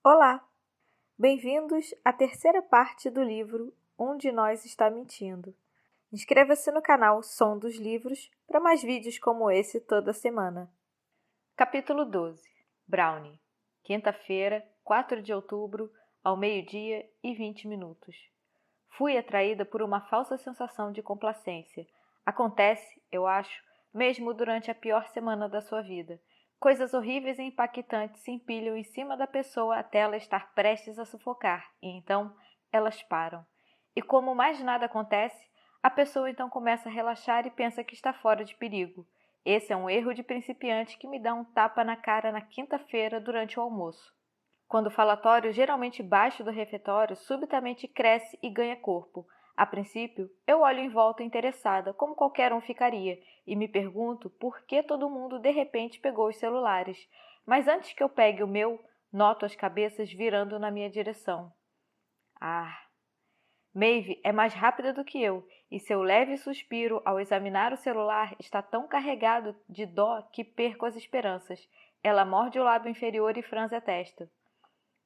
Olá! Bem-vindos à terceira parte do livro Um de Nós Está Mentindo. Inscreva-se no canal Som dos Livros para mais vídeos como esse toda semana. Capítulo 12. Brownie. Quinta-feira, 4 de outubro, ao 12h20. Fui atraída por uma falsa sensação de complacência. Acontece, eu acho, mesmo durante a pior semana da sua vida. Coisas horríveis e impactantes se empilham em cima da pessoa até ela estar prestes a sufocar, e então elas param. E como mais nada acontece, a pessoa então começa a relaxar e pensa que está fora de perigo. Esse é um erro de principiante que me dá um tapa na cara na quinta-feira durante o almoço. Quando o falatório, geralmente baixo do refeitório, subitamente cresce e ganha corpo. A princípio, eu olho em volta interessada, como qualquer um ficaria, e me pergunto por que todo mundo de repente pegou os celulares. Mas antes que eu pegue o meu, noto as cabeças virando na minha direção. Maeve é mais rápida do que eu, e seu leve suspiro ao examinar o celular está tão carregado de dó que perco as esperanças. Ela morde o lábio inferior e franze a testa.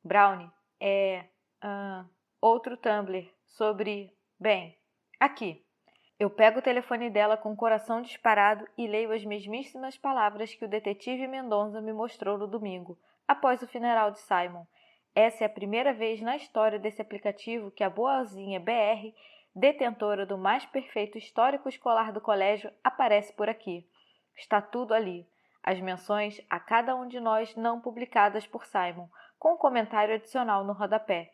Brownie, outro Tumblr sobre... Bem, aqui. Eu pego o telefone dela com o coração disparado e leio as mesmíssimas palavras que o detetive Mendonça me mostrou no domingo, após o funeral de Simon. Essa é a primeira vez na história desse aplicativo que a boazinha BR, detentora do mais perfeito histórico escolar do colégio, aparece por aqui. Está tudo ali. As menções a cada um de nós não publicadas por Simon, com um comentário adicional no rodapé.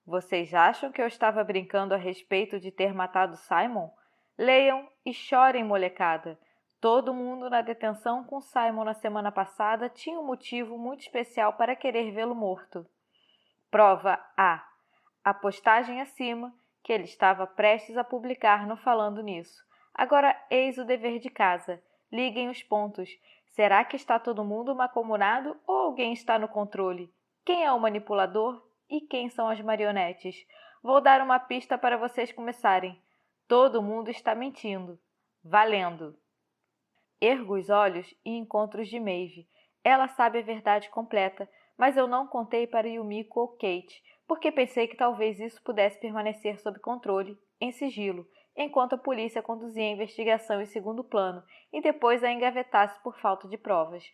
Vocês acham que eu estava brincando a respeito de ter matado Simon? Leiam e chorem, molecada. Todo mundo na detenção com Simon na semana passada tinha um motivo muito especial para querer vê-lo morto. Prova A. A postagem acima, que ele estava prestes a publicar no Falando Nisso. Agora eis o dever de casa. Liguem os pontos. Será que está todo mundo macomunado ou alguém está no controle? Quem é o manipulador e quem são as marionetes? Vou dar uma pista para vocês começarem. Todo mundo está mentindo. Valendo! Ergo os olhos e encontro os de Maeve. Ela sabe a verdade completa, mas eu não contei para Yumiko ou Kate, porque pensei que talvez isso pudesse permanecer sob controle, em sigilo, enquanto a polícia conduzia a investigação em segundo plano e depois a engavetasse por falta de provas.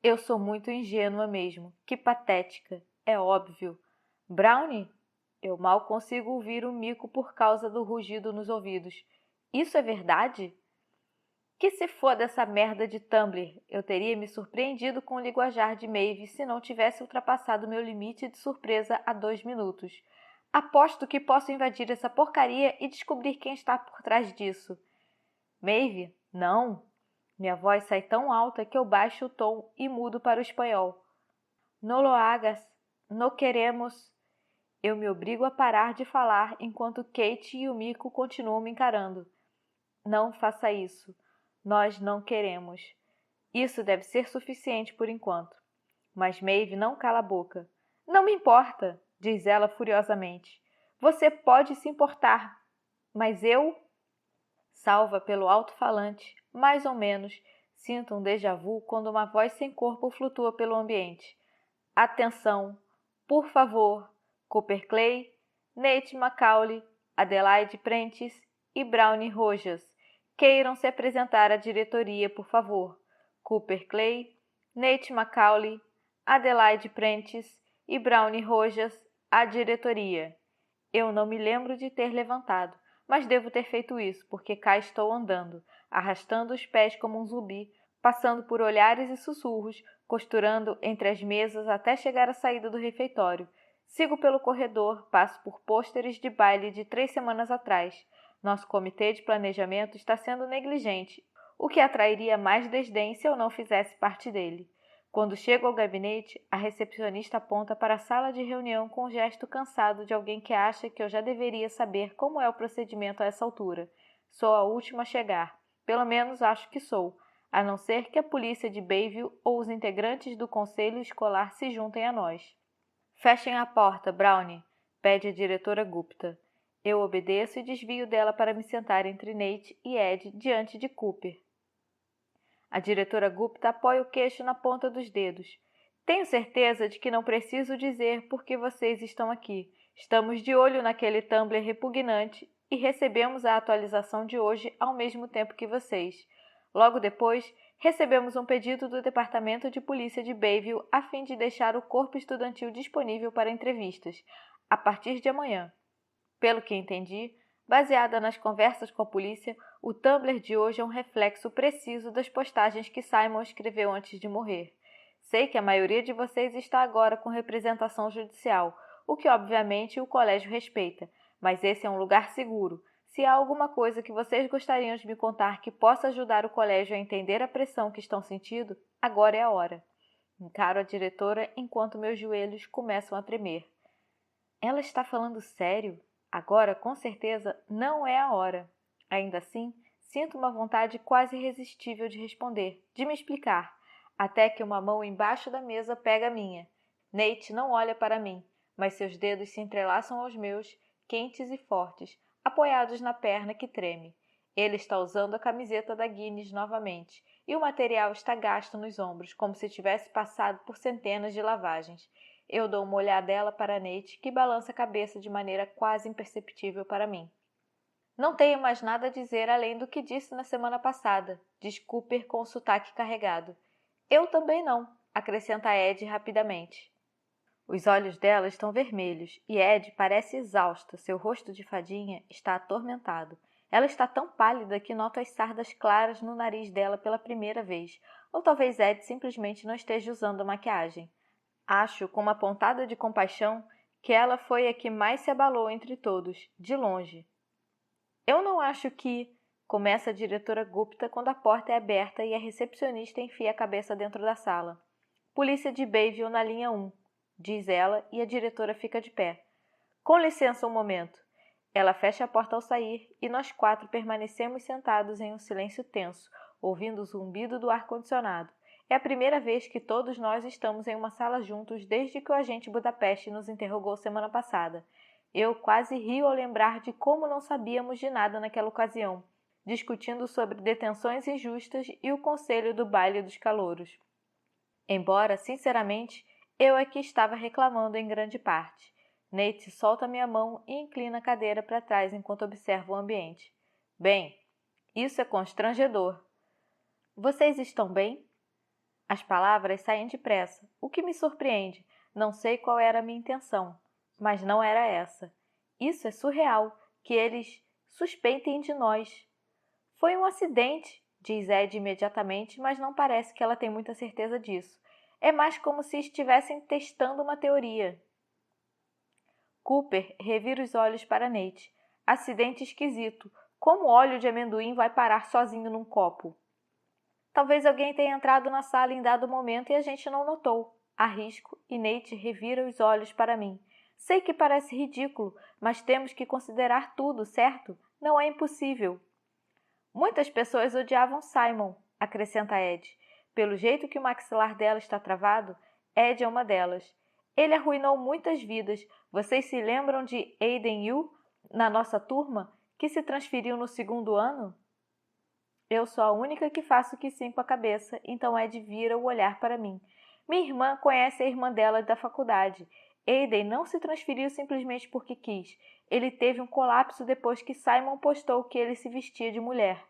Eu sou muito ingênua mesmo. Que patética. É óbvio. Brownie? Eu mal consigo ouvir o mico por causa do rugido nos ouvidos. Isso é verdade? Que se foda essa merda de Tumblr, eu teria me surpreendido com o linguajar de Maeve se não tivesse ultrapassado meu limite de surpresa há 2 minutos. Aposto que posso invadir essa porcaria e descobrir quem está por trás disso. Maeve? Não. Minha voz sai tão alta que eu baixo o tom e mudo para o espanhol. No lo hagas, no queremos. Eu me obrigo a parar de falar enquanto Kate e o Mico continuam me encarando. Não faça isso. Nós não queremos. Isso deve ser suficiente por enquanto. Mas Maeve não cala a boca. Não me importa, diz ela furiosamente. Você pode se importar, mas eu... Salva pelo alto-falante, mais ou menos, sinto um déjà vu quando uma voz sem corpo flutua pelo ambiente. Atenção, por favor, Cooper Clay, Nate Macaulay, Adelaide Prentice e Brownie Rojas. Queiram se apresentar à diretoria, por favor. Cooper Clay, Nate Macaulay, Adelaide Prentice e Brownie Rojas, à diretoria. Eu não me lembro de ter levantado, mas devo ter feito isso, porque cá estou andando, arrastando os pés como um zumbi, passando por olhares e sussurros, costurando entre as mesas até chegar à saída do refeitório. Sigo pelo corredor, passo por pôsteres de baile de 3 semanas atrás. Nosso comitê de planejamento está sendo negligente, o que atrairia mais desdém se eu não fizesse parte dele. Quando chego ao gabinete, a recepcionista aponta para a sala de reunião com um gesto cansado de alguém que acha que eu já deveria saber como é o procedimento a essa altura. Sou a última a chegar. Pelo menos acho que sou, a não ser que a polícia de Bayville ou os integrantes do conselho escolar se juntem a nós. Fechem a porta, Brownie, pede a diretora Gupta. Eu obedeço e desvio dela para me sentar entre Nate e Ed diante de Cooper. A diretora Gupta apoia o queixo na ponta dos dedos. Tenho certeza de que não preciso dizer por que vocês estão aqui. Estamos de olho naquele Tumblr repugnante e recebemos a atualização de hoje ao mesmo tempo que vocês. Logo depois, recebemos um pedido do Departamento de Polícia de Bayville a fim de deixar o corpo estudantil disponível para entrevistas, a partir de amanhã. Pelo que entendi, baseada nas conversas com a polícia, o Tumblr de hoje é um reflexo preciso das postagens que Simon escreveu antes de morrer. Sei que a maioria de vocês está agora com representação judicial, o que obviamente o colégio respeita, mas esse é um lugar seguro. Se há alguma coisa que vocês gostariam de me contar que possa ajudar o colégio a entender a pressão que estão sentindo, agora é a hora. Encaro a diretora enquanto meus joelhos começam a tremer. Ela está falando sério? Agora, com certeza, não é a hora. Ainda assim, sinto uma vontade quase irresistível de responder, de me explicar, até que uma mão embaixo da mesa pega a minha. Nate não olha para mim, mas seus dedos se entrelaçam aos meus, quentes e fortes, apoiados na perna que treme. Ele está usando a camiseta da Guinness novamente, e o material está gasto nos ombros, como se tivesse passado por centenas de lavagens. Eu dou uma olhadela para Nate, que balança a cabeça de maneira quase imperceptível para mim. Não tenho mais nada a dizer além do que disse na semana passada, diz Cooper com o sotaque carregado. Eu também não, acrescenta Ed rapidamente. Os olhos dela estão vermelhos e Ed parece exausta, seu rosto de fadinha está atormentado. Ela está tão pálida que noto as sardas claras no nariz dela pela primeira vez, ou talvez Ed simplesmente não esteja usando maquiagem. Acho, com uma pontada de compaixão, que ela foi a que mais se abalou entre todos, de longe. Eu não acho que... Começa a diretora Gupta quando a porta é aberta e a recepcionista enfia a cabeça dentro da sala. Polícia de Bayville na linha 1, diz ela e a diretora fica de pé. Com licença um momento. Ela fecha a porta ao sair e nós 4 permanecemos sentados em um silêncio tenso, ouvindo o zumbido do ar-condicionado. É a primeira vez que todos nós estamos em uma sala juntos desde que o agente Budapeste nos interrogou semana passada. Eu quase rio ao lembrar de como não sabíamos de nada naquela ocasião, discutindo sobre detenções injustas e o conselho do baile dos calouros. Embora, sinceramente, eu é que estava reclamando em grande parte. Nate solta minha mão e inclina a cadeira para trás enquanto observa o ambiente. Bem, isso é constrangedor. Vocês estão bem? As palavras saem depressa, o que me surpreende. Não sei qual era a minha intenção, mas não era essa. Isso é surreal, que eles suspeitem de nós. Foi um acidente, diz Ed imediatamente, mas não parece que ela tem muita certeza disso. É mais como se estivessem testando uma teoria. Cooper revira os olhos para Nate. Acidente esquisito. Como óleo de amendoim vai parar sozinho num copo? Talvez alguém tenha entrado na sala em dado momento e a gente não notou. Arrisco e Nate revira os olhos para mim. Sei que parece ridículo, mas temos que considerar tudo, certo? Não é impossível. Muitas pessoas odiavam Simon, acrescenta Ed. Pelo jeito que o maxilar dela está travado, Ed é uma delas. Ele arruinou muitas vidas. Vocês se lembram de Aiden Yu, na nossa turma, que se transferiu no 2º ano? Eu sou a única que faço que sim com a cabeça, então Ed vira o olhar para mim. Minha irmã conhece a irmã dela da faculdade. Aiden não se transferiu simplesmente porque quis. Ele teve um colapso depois que Simon postou que ele se vestia de mulher.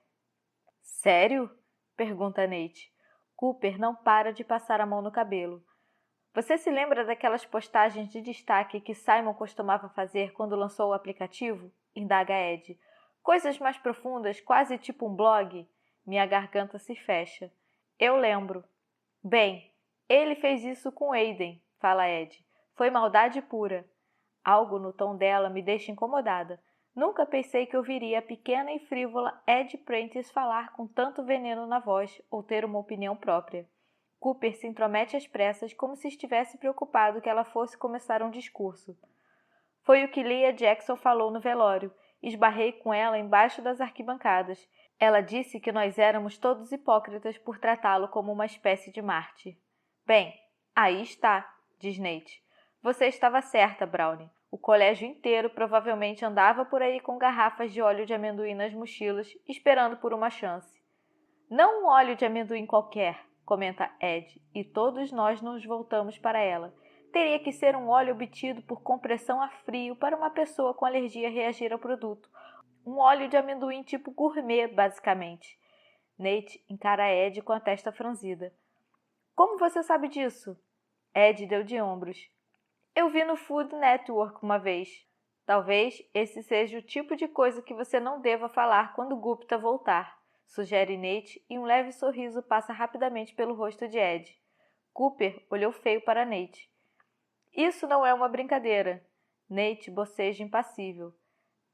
Sério? Pergunta Nate. Cooper não para de passar a mão no cabelo. Você se lembra daquelas postagens de destaque que Simon costumava fazer quando lançou o aplicativo? Indaga Ed. Coisas mais profundas, quase tipo um blog? Minha garganta se fecha. Eu lembro. Bem, ele fez isso com Aiden, fala Ed. Foi maldade pura. Algo no tom dela me deixa incomodada. Nunca pensei que ouviria a pequena e frívola Ed Prentice falar com tanto veneno na voz ou ter uma opinião própria. Cooper se intromete às pressas como se estivesse preocupado que ela fosse começar um discurso. Foi o que Leah Jackson falou no velório. Esbarrei com ela embaixo das arquibancadas. Ela disse que nós éramos todos hipócritas por tratá-lo como uma espécie de Marte. Bem, aí está, diz Nate. Você estava certa, Brownie. O colégio inteiro provavelmente andava por aí com garrafas de óleo de amendoim nas mochilas, esperando por uma chance. Não um óleo de amendoim qualquer, comenta Ed, e todos nós nos voltamos para ela. Teria que ser um óleo obtido por compressão a frio para uma pessoa com alergia reagir ao produto. Um óleo de amendoim tipo gourmet, basicamente. Nate encara Ed com a testa franzida. Como você sabe disso? Ed deu de ombros. Eu vi no Food Network uma vez. Talvez esse seja o tipo de coisa que você não deva falar quando Gupta voltar, sugere Nate e um leve sorriso passa rapidamente pelo rosto de Ed. Cooper olhou feio para Nate. Isso não é uma brincadeira. Nate boceja impassível.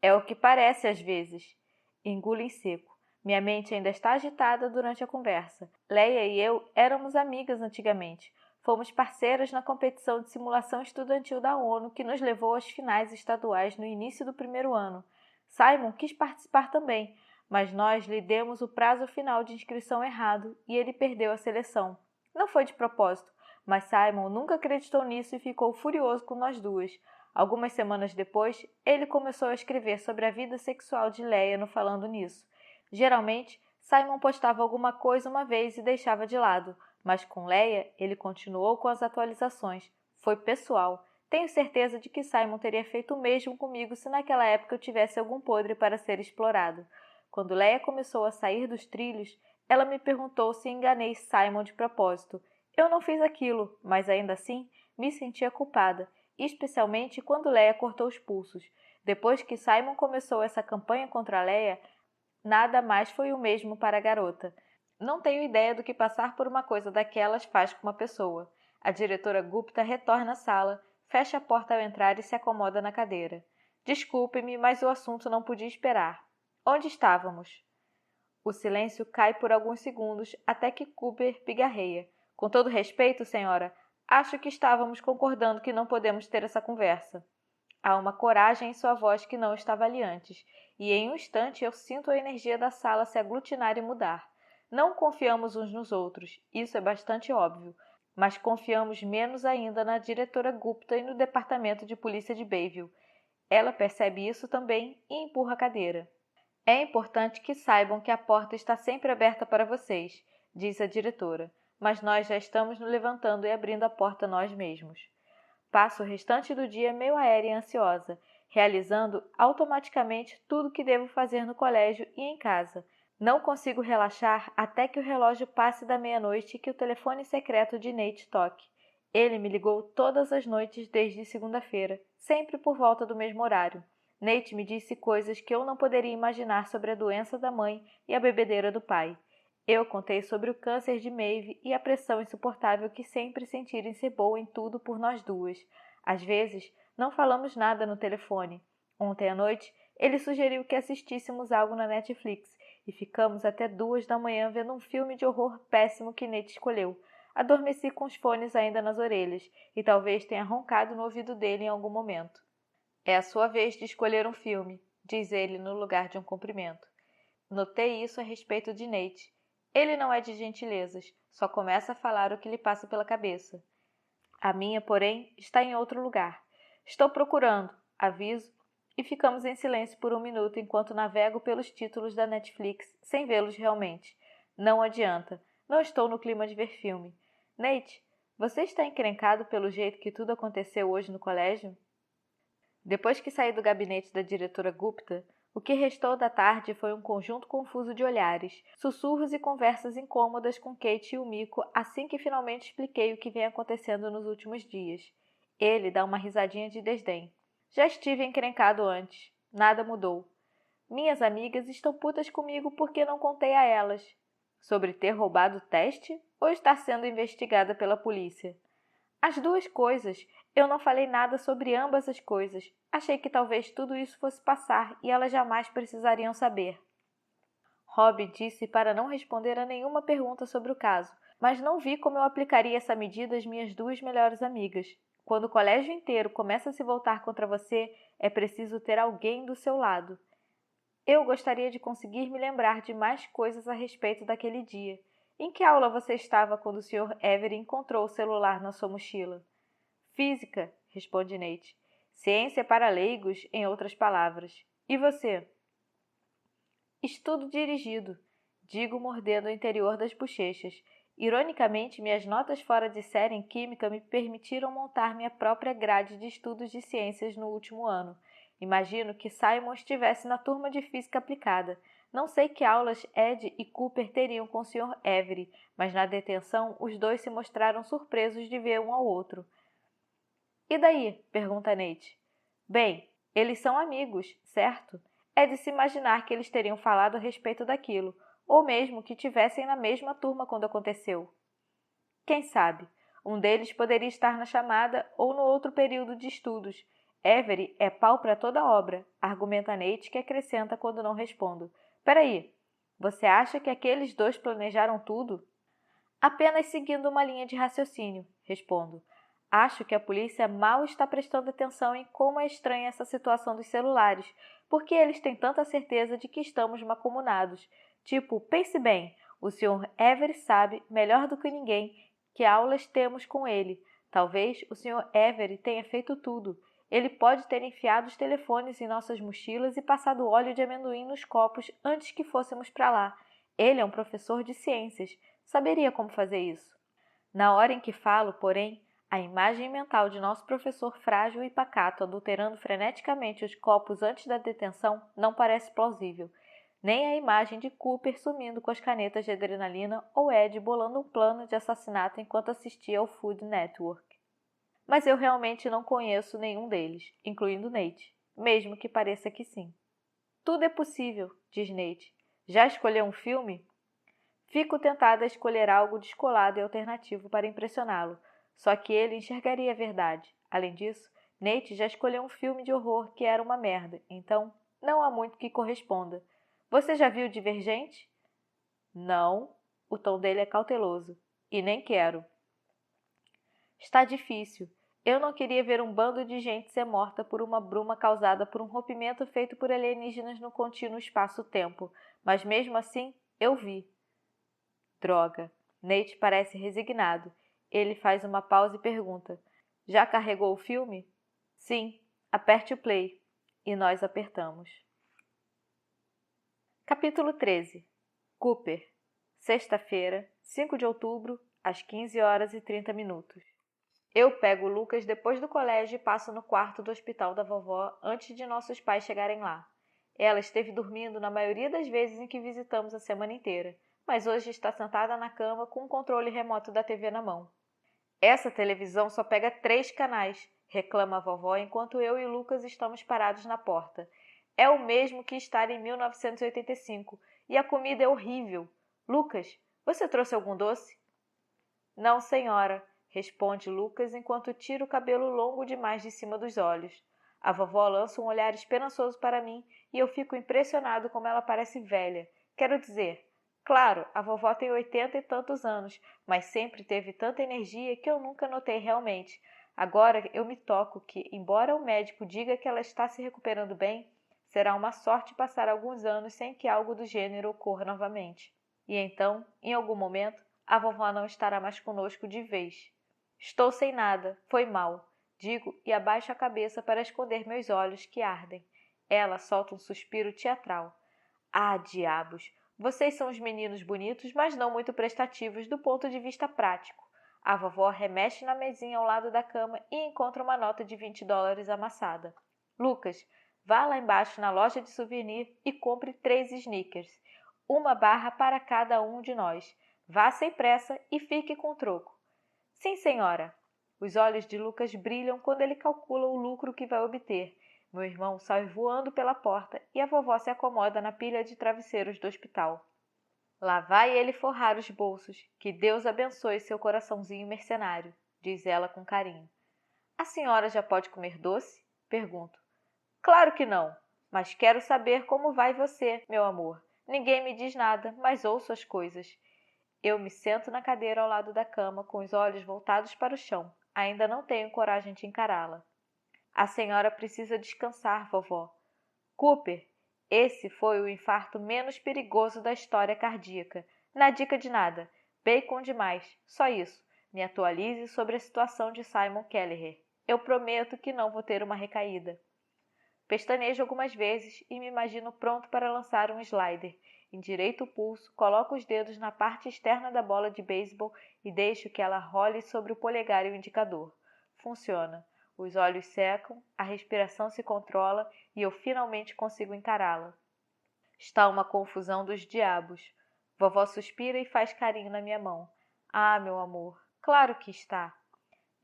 É o que parece às vezes. Engulo em seco. Minha mente ainda está agitada durante a conversa. Leia e eu éramos amigas antigamente. Fomos parceiras na competição de simulação estudantil da ONU que nos levou às finais estaduais no início do primeiro ano. Simon quis participar também, mas nós lhe demos o prazo final de inscrição errado e ele perdeu a seleção. Não foi de propósito, mas Simon nunca acreditou nisso e ficou furioso com nós duas. Algumas semanas depois, ele começou a escrever sobre a vida sexual de Leia no Falando Nisso. Geralmente, Simon postava alguma coisa uma vez e deixava de lado, mas com Leia ele continuou com as atualizações. Foi pessoal. Tenho certeza de que Simon teria feito o mesmo comigo se naquela época eu tivesse algum podre para ser explorado. Quando Leia começou a sair dos trilhos, ela me perguntou se enganei Simon de propósito. Eu não fiz aquilo, mas ainda assim me sentia culpada, especialmente quando Leia cortou os pulsos. Depois que Simon começou essa campanha contra Leia, nada mais foi o mesmo para a garota. Não tenho ideia do que passar por uma coisa daquelas faz com uma pessoa. A diretora Gupta retorna à sala, fecha a porta ao entrar e se acomoda na cadeira. Desculpe-me, mas o assunto não podia esperar. Onde estávamos? O silêncio cai por alguns segundos até que Cooper pigarreia. Com todo respeito, senhora, acho que estávamos concordando que não podemos ter essa conversa. Há uma coragem em sua voz que não estava ali antes, e em um instante eu sinto a energia da sala se aglutinar e mudar. Não confiamos uns nos outros, isso é bastante óbvio, mas confiamos menos ainda na diretora Gupta e no departamento de polícia de Bayville. Ela percebe isso também e empurra a cadeira. É importante que saibam que a porta está sempre aberta para vocês, diz a diretora, mas nós já estamos nos levantando e abrindo a porta nós mesmos. Passo o restante do dia meio aérea e ansiosa, realizando automaticamente tudo o que devo fazer no colégio e em casa. Não consigo relaxar até que o relógio passe da meia-noite e que o telefone secreto de Nate toque. Ele me ligou todas as noites desde segunda-feira, sempre por volta do mesmo horário. Nate me disse coisas que eu não poderia imaginar sobre a doença da mãe e a bebedeira do pai. Eu contei sobre o câncer de Maeve e a pressão insuportável que sempre sentira em ser boa em tudo por nós duas. Às vezes, não falamos nada no telefone. Ontem à noite, ele sugeriu que assistíssemos algo na Netflix e ficamos até 2 da manhã vendo um filme de horror péssimo que Nate escolheu. Adormeci com os fones ainda nas orelhas e talvez tenha roncado no ouvido dele em algum momento. É a sua vez de escolher um filme, diz ele no lugar de um cumprimento. Notei isso a respeito de Nate. Ele não é de gentilezas, só começa a falar o que lhe passa pela cabeça. A minha, porém, está em outro lugar. Estou procurando, aviso, e ficamos em silêncio por um minuto enquanto navego pelos títulos da Netflix sem vê-los realmente. Não adianta, não estou no clima de ver filme. Nate, você está encrencado pelo jeito que tudo aconteceu hoje no colégio? Depois que saí do gabinete da diretora Gupta, o que restou da tarde foi um conjunto confuso de olhares, sussurros e conversas incômodas com Kate e o Mico assim que finalmente expliquei o que vem acontecendo nos últimos dias. Ele dá uma risadinha de desdém. Já estive encrencado antes. Nada mudou. Minhas amigas estão putas comigo porque não contei a elas. Sobre ter roubado o teste ou estar sendo investigada pela polícia? As duas coisas. Eu não falei nada sobre ambas as coisas. Achei que talvez tudo isso fosse passar e elas jamais precisariam saber. Rob disse para não responder a nenhuma pergunta sobre o caso, mas não vi como eu aplicaria essa medida às minhas duas melhores amigas. Quando o colégio inteiro começa a se voltar contra você, é preciso ter alguém do seu lado. Eu gostaria de conseguir me lembrar de mais coisas a respeito daquele dia. Em que aula você estava quando o Sr. Avery encontrou o celular na sua mochila? Física, responde Nate. Ciência para leigos, em outras palavras. E você? Estudo dirigido, digo mordendo o interior das bochechas. Ironicamente, minhas notas fora de série em Química me permitiram montar minha própria grade de estudos de ciências no último ano. Imagino que Simon estivesse na turma de Física Aplicada. Não sei que aulas Ed e Cooper teriam com o Sr. Avery, mas na detenção os dois se mostraram surpresos de ver um ao outro. E daí? Pergunta Nate. Bem, eles são amigos, certo? É de se imaginar que eles teriam falado a respeito daquilo, ou mesmo que tivessem na mesma turma quando aconteceu. Quem sabe? Um deles poderia estar na chamada ou no outro período de estudos. Avery é pau para toda obra, argumenta Nate, que acrescenta quando não respondo. Peraí, você acha que aqueles dois planejaram tudo? Apenas seguindo uma linha de raciocínio, respondo. Acho que a polícia mal está prestando atenção em como é estranha essa situação dos celulares, porque eles têm tanta certeza de que estamos macomunados. Tipo, pense bem, o Sr. Avery sabe, melhor do que ninguém, que aulas temos com ele. Talvez o Sr. Avery tenha feito tudo. Ele pode ter enfiado os telefones em nossas mochilas e passado óleo de amendoim nos copos antes que fôssemos para lá. Ele é um professor de ciências. Saberia como fazer isso. Na hora em que falo, porém, a imagem mental de nosso professor frágil e pacato adulterando freneticamente os copos antes da detenção não parece plausível. Nem a imagem de Cooper sumindo com as canetas de adrenalina ou Ed bolando um plano de assassinato enquanto assistia ao Food Network. Mas eu realmente não conheço nenhum deles, incluindo Nate, mesmo que pareça que sim. Tudo é possível, diz Nate. Já escolheu um filme? Fico tentada a escolher algo descolado e alternativo para impressioná-lo, só que ele enxergaria a verdade. Além disso, Nate já escolheu um filme de horror que era uma merda, então não há muito que corresponda. Você já viu Divergente? Não. O tom dele é cauteloso. E nem quero. Está difícil. Eu não queria ver um bando de gente ser morta por uma bruma causada por um rompimento feito por alienígenas no contínuo espaço-tempo, mas mesmo assim eu vi. Droga. Nate parece resignado. Ele faz uma pausa e pergunta: Já carregou o filme? Sim. Aperte o play. E nós apertamos. Capítulo 13. Cooper. Sexta-feira, 5 de outubro, às 15h30. Eu pego o Lucas depois do colégio e passo no quarto do hospital da vovó antes de nossos pais chegarem lá. Ela esteve dormindo na maioria das vezes em que visitamos a semana inteira, mas hoje está sentada na cama com o controle remoto da TV na mão. Essa televisão só pega 3 canais, reclama a vovó enquanto eu e Lucas estamos parados na porta. É o mesmo que estar em 1985 e a comida é horrível. Lucas, você trouxe algum doce? Não, senhora, responde Lucas enquanto tira o cabelo longo demais de cima dos olhos. A vovó lança um olhar esperançoso para mim e eu fico impressionado como ela parece velha. Quero dizer, claro, a vovó tem 80 e tantos anos, mas sempre teve tanta energia que eu nunca notei realmente. Agora eu me toco que, embora o médico diga que ela está se recuperando bem, será uma sorte passar alguns anos sem que algo do gênero ocorra novamente. E então, em algum momento, a vovó não estará mais conosco de vez. Estou sem nada, foi mal, digo e abaixo a cabeça para esconder meus olhos que ardem. Ela solta um suspiro teatral. Ah, diabos! Vocês são os meninos bonitos, mas não muito prestativos do ponto de vista prático. A vovó remexe na mesinha ao lado da cama e encontra uma nota de $20 amassada. Lucas, vá lá embaixo na loja de souvenir e compre 3 Snickers. Uma barra para cada um de nós. Vá sem pressa e fique com o troco. Sim, senhora. Os olhos de Lucas brilham quando ele calcula o lucro que vai obter. Meu irmão sai voando pela porta e a vovó se acomoda na pilha de travesseiros do hospital. Lá vai ele forrar os bolsos. Que Deus abençoe seu coraçãozinho mercenário, diz ela com carinho. A senhora já pode comer doce? Pergunto. Claro que não, mas quero saber como vai você, meu amor. Ninguém me diz nada, mas ouço as coisas. Eu me sento na cadeira ao lado da cama, com os olhos voltados para o chão. Ainda não tenho coragem de encará-la. A senhora precisa descansar, vovó. Cooper, esse foi o infarto menos perigoso da história cardíaca. Na dica de nada. Bacon demais. Só isso. Me atualize sobre a situação de Simon Kelleher. Eu prometo que não vou ter uma recaída. Pestanejo algumas vezes e me imagino pronto para lançar um slider. Endireito o pulso, coloco os dedos na parte externa da bola de beisebol e deixo que ela role sobre o polegar e o indicador. Funciona. Os olhos secam, a respiração se controla e eu finalmente consigo encará-la. Está uma confusão dos diabos. Vovó suspira e faz carinho na minha mão. Ah, meu amor, claro que está.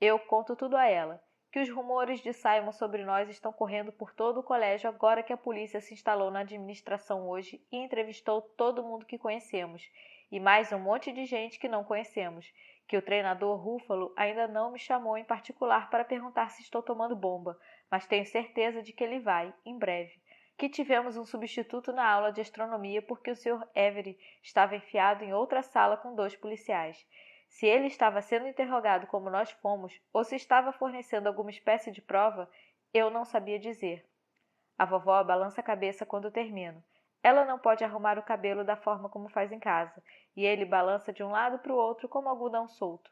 Eu conto tudo a ela, que os rumores de Simon sobre nós estão correndo por todo o colégio agora que a polícia se instalou na administração hoje e entrevistou todo mundo que conhecemos, e mais um monte de gente que não conhecemos, que o treinador Ruffalo ainda não me chamou em particular para perguntar se estou tomando bomba, mas tenho certeza de que ele vai, em breve. Que tivemos um substituto na aula de astronomia porque o Sr. Avery estava enfiado em outra sala com 2 policiais. Se ele estava sendo interrogado como nós fomos, ou se estava fornecendo alguma espécie de prova, eu não sabia dizer. A vovó balança a cabeça quando termino. Ela não pode arrumar o cabelo da forma como faz em casa, e ele balança de um lado para o outro como algodão solto.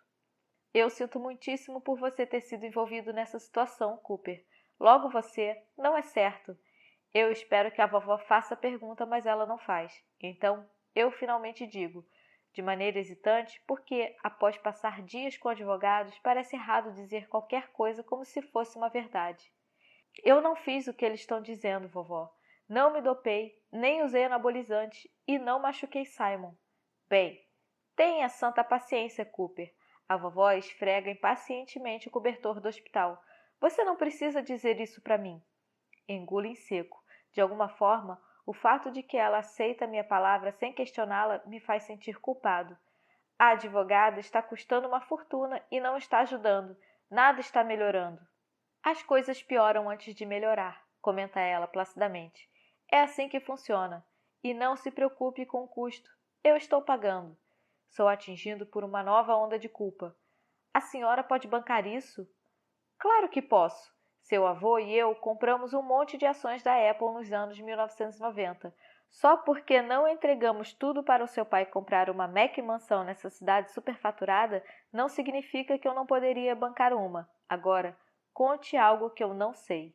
Eu sinto muitíssimo por você ter sido envolvido nessa situação, Cooper. Logo você, não é certo. Eu espero que a vovó faça a pergunta, mas ela não faz. Então, eu finalmente digo, de maneira hesitante, porque, após passar dias com advogados, parece errado dizer qualquer coisa como se fosse uma verdade. Eu não fiz o que eles estão dizendo, vovó. Não me dopei, nem usei anabolizante e não machuquei Simon. Bem, tenha santa paciência, Cooper. A vovó esfrega impacientemente o cobertor do hospital. Você não precisa dizer isso para mim. Engulo em seco. De alguma forma, o fato de que ela aceita minha palavra sem questioná-la me faz sentir culpado. A advogada está custando uma fortuna e não está ajudando. Nada está melhorando. As coisas pioram antes de melhorar, comenta ela placidamente. É assim que funciona. E não se preocupe com o custo. Eu estou pagando. Sou atingido por uma nova onda de culpa. A senhora pode bancar isso? Claro que posso. Seu avô e eu compramos um monte de ações da Apple nos anos 1990. Só porque não entregamos tudo para o seu pai comprar uma Mac mansão nessa cidade superfaturada, não significa que eu não poderia bancar uma. Agora, conte algo que eu não sei.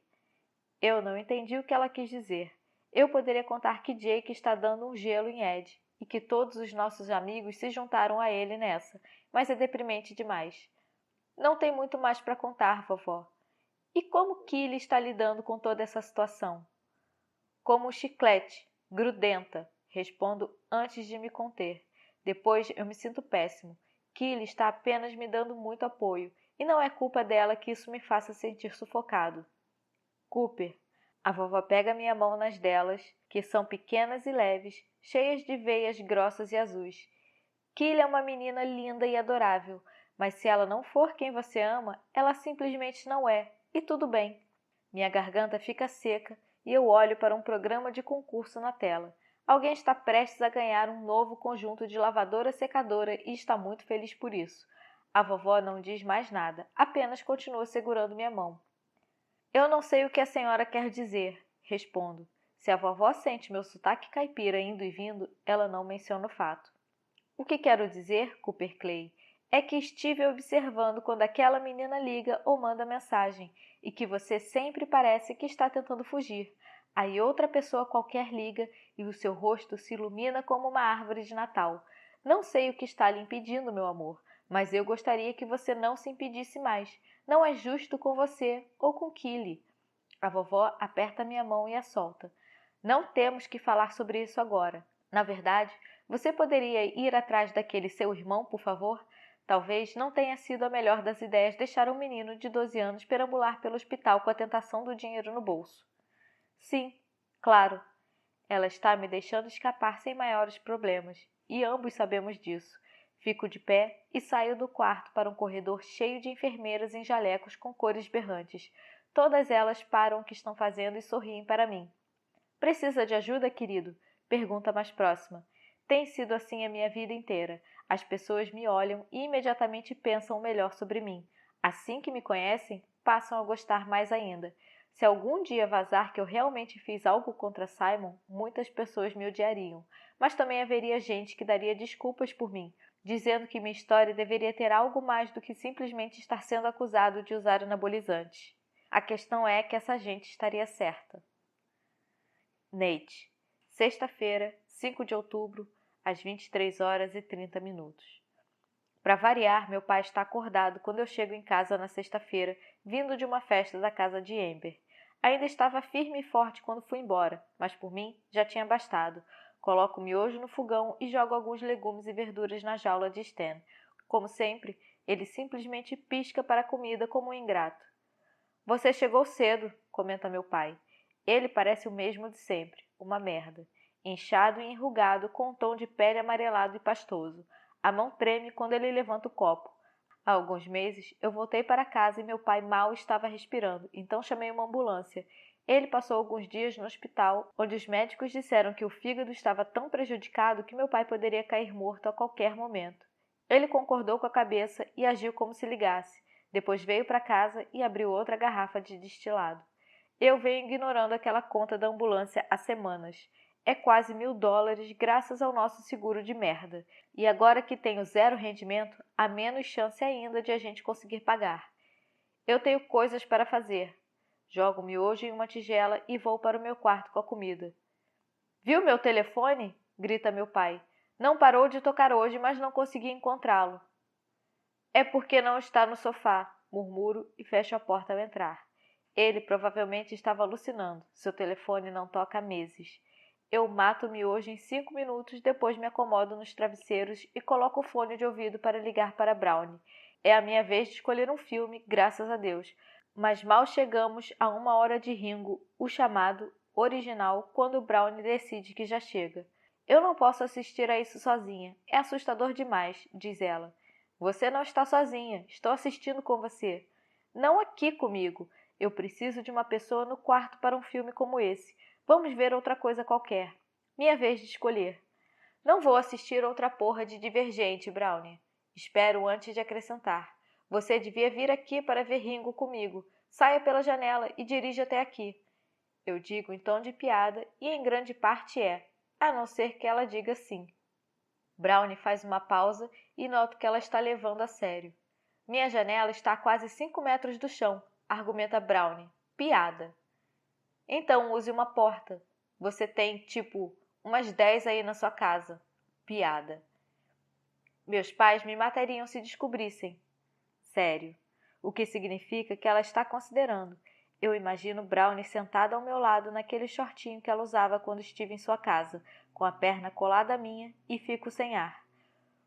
Eu não entendi o que ela quis dizer. Eu poderia contar que Jake está dando um gelo em Ed e que todos os nossos amigos se juntaram a ele nessa, mas é deprimente demais. Não tem muito mais para contar, vovó. E como Killy está lidando com toda essa situação? Como um chiclete, grudenta, respondo antes de me conter. Depois eu me sinto péssimo. Killy está apenas me dando muito apoio, e não é culpa dela que isso me faça sentir sufocado. Cooper, a vovó pega minha mão nas delas, que são pequenas e leves, cheias de veias grossas e azuis. Killy é uma menina linda e adorável, mas se ela não for quem você ama, ela simplesmente não é. E tudo bem. Minha garganta fica seca e eu olho para um programa de concurso na tela. Alguém está prestes a ganhar um novo conjunto de lavadora-secadora e está muito feliz por isso. A vovó não diz mais nada, apenas continua segurando minha mão. Eu não sei o que a senhora quer dizer, respondo. Se a vovó sente meu sotaque caipira indo e vindo, ela não menciona o fato. O que quero dizer, Cooper Clay, é que estive observando quando aquela menina liga ou manda mensagem e que você sempre parece que está tentando fugir. Aí outra pessoa qualquer liga e o seu rosto se ilumina como uma árvore de Natal. Não sei o que está lhe impedindo, meu amor, mas eu gostaria que você não se impedisse mais. Não é justo com você ou com Killy. A vovó aperta minha mão e a solta. Não temos que falar sobre isso agora. Na verdade, você poderia ir atrás daquele seu irmão, por favor? Talvez não tenha sido a melhor das ideias deixar um menino de 12 anos perambular pelo hospital com a tentação do dinheiro no bolso. Sim, claro. Ela está me deixando escapar sem maiores problemas, e ambos sabemos disso. Fico de pé e saio do quarto para um corredor cheio de enfermeiras em jalecos com cores berrantes. Todas elas param o que estão fazendo e sorriem para mim. Precisa de ajuda, querido? Pergunta mais próxima. Tem sido assim a minha vida inteira. As pessoas me olham e imediatamente pensam o melhor sobre mim. Assim que me conhecem, passam a gostar mais ainda. Se algum dia vazar que eu realmente fiz algo contra Simon, muitas pessoas me odiariam. Mas também haveria gente que daria desculpas por mim, dizendo que minha história deveria ter algo mais do que simplesmente estar sendo acusado de usar anabolizantes. A questão é que essa gente estaria certa. Nate. Sexta-feira, 5 de outubro, às 23h30. Para variar, meu pai está acordado quando eu chego em casa na sexta-feira, vindo de uma festa da casa de Amber. Ainda estava firme e forte quando fui embora, mas por mim já tinha bastado. Coloco o miojo no fogão e jogo alguns legumes e verduras na jaula de Stan. Como sempre, ele simplesmente pisca para a comida como um ingrato. Você chegou cedo, comenta meu pai. Ele parece o mesmo de sempre, uma merda. Inchado e enrugado, com um tom de pele amarelado e pastoso. A mão treme quando ele levanta o copo. Há alguns meses, eu voltei para casa e meu pai mal estava respirando, então chamei uma ambulância. Ele passou alguns dias no hospital, onde os médicos disseram que o fígado estava tão prejudicado que meu pai poderia cair morto a qualquer momento. Ele concordou com a cabeça e agiu como se ligasse. Depois veio para casa e abriu outra garrafa de destilado. Eu venho ignorando aquela conta da ambulância há semanas. É quase $1.000 graças ao nosso seguro de merda. E agora que tenho zero rendimento, há menos chance ainda de a gente conseguir pagar. Eu tenho coisas para fazer. Jogo o miojo em uma tigela e vou para o meu quarto com a comida. Viu meu telefone? Grita meu pai. Não parou de tocar hoje, mas não consegui encontrá-lo. É porque não está no sofá, murmuro e fecho a porta ao entrar. Ele provavelmente estava alucinando. Seu telefone não toca há meses. Eu mato o miojo em 5 minutos, depois me acomodo nos travesseiros e coloco o fone de ouvido para ligar para Brownie. É a minha vez de escolher um filme, graças a Deus. Mas mal chegamos a 1 hora de Ringo, o chamado original, quando Brownie decide que já chega. Eu não posso assistir a isso sozinha. É assustador demais, diz ela. Você não está sozinha. Estou assistindo com você. Não aqui comigo. Eu preciso de uma pessoa no quarto para um filme como esse. Vamos ver outra coisa qualquer. Minha vez de escolher. Não vou assistir outra porra de Divergente, Brownie. Espero antes de acrescentar. Você devia vir aqui para ver Ringo comigo. Saia pela janela e dirija até aqui. Eu digo em tom de piada e em grande parte é, a não ser que ela diga sim. Brownie faz uma pausa e noto que ela está levando a sério. Minha janela está a quase 5 metros do chão, argumenta Brownie. Piada. Então use uma porta. Você tem, tipo, umas 10 aí na sua casa. Piada. Meus pais me matariam se descobrissem. Sério. O que significa que ela está considerando. Eu imagino Brownie sentada ao meu lado naquele shortinho que ela usava quando estive em sua casa, com a perna colada à minha, e fico sem ar.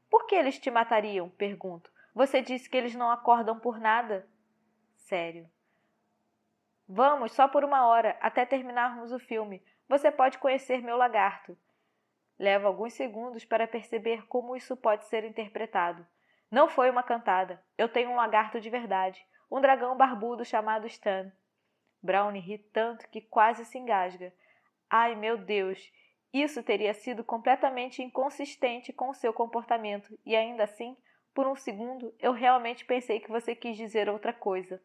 Por que eles te matariam? Pergunto. Você disse que eles não acordam por nada? Sério. Vamos, só por 1 hora, até terminarmos o filme. Você pode conhecer meu lagarto. Levo alguns segundos para perceber como isso pode ser interpretado. Não foi uma cantada. Eu tenho um lagarto de verdade. Um dragão barbudo chamado Stan. Brownie ri tanto que quase se engasga. Ai, meu Deus! Isso teria sido completamente inconsistente com o seu comportamento, e ainda assim, por um segundo, eu realmente pensei que você quis dizer outra coisa.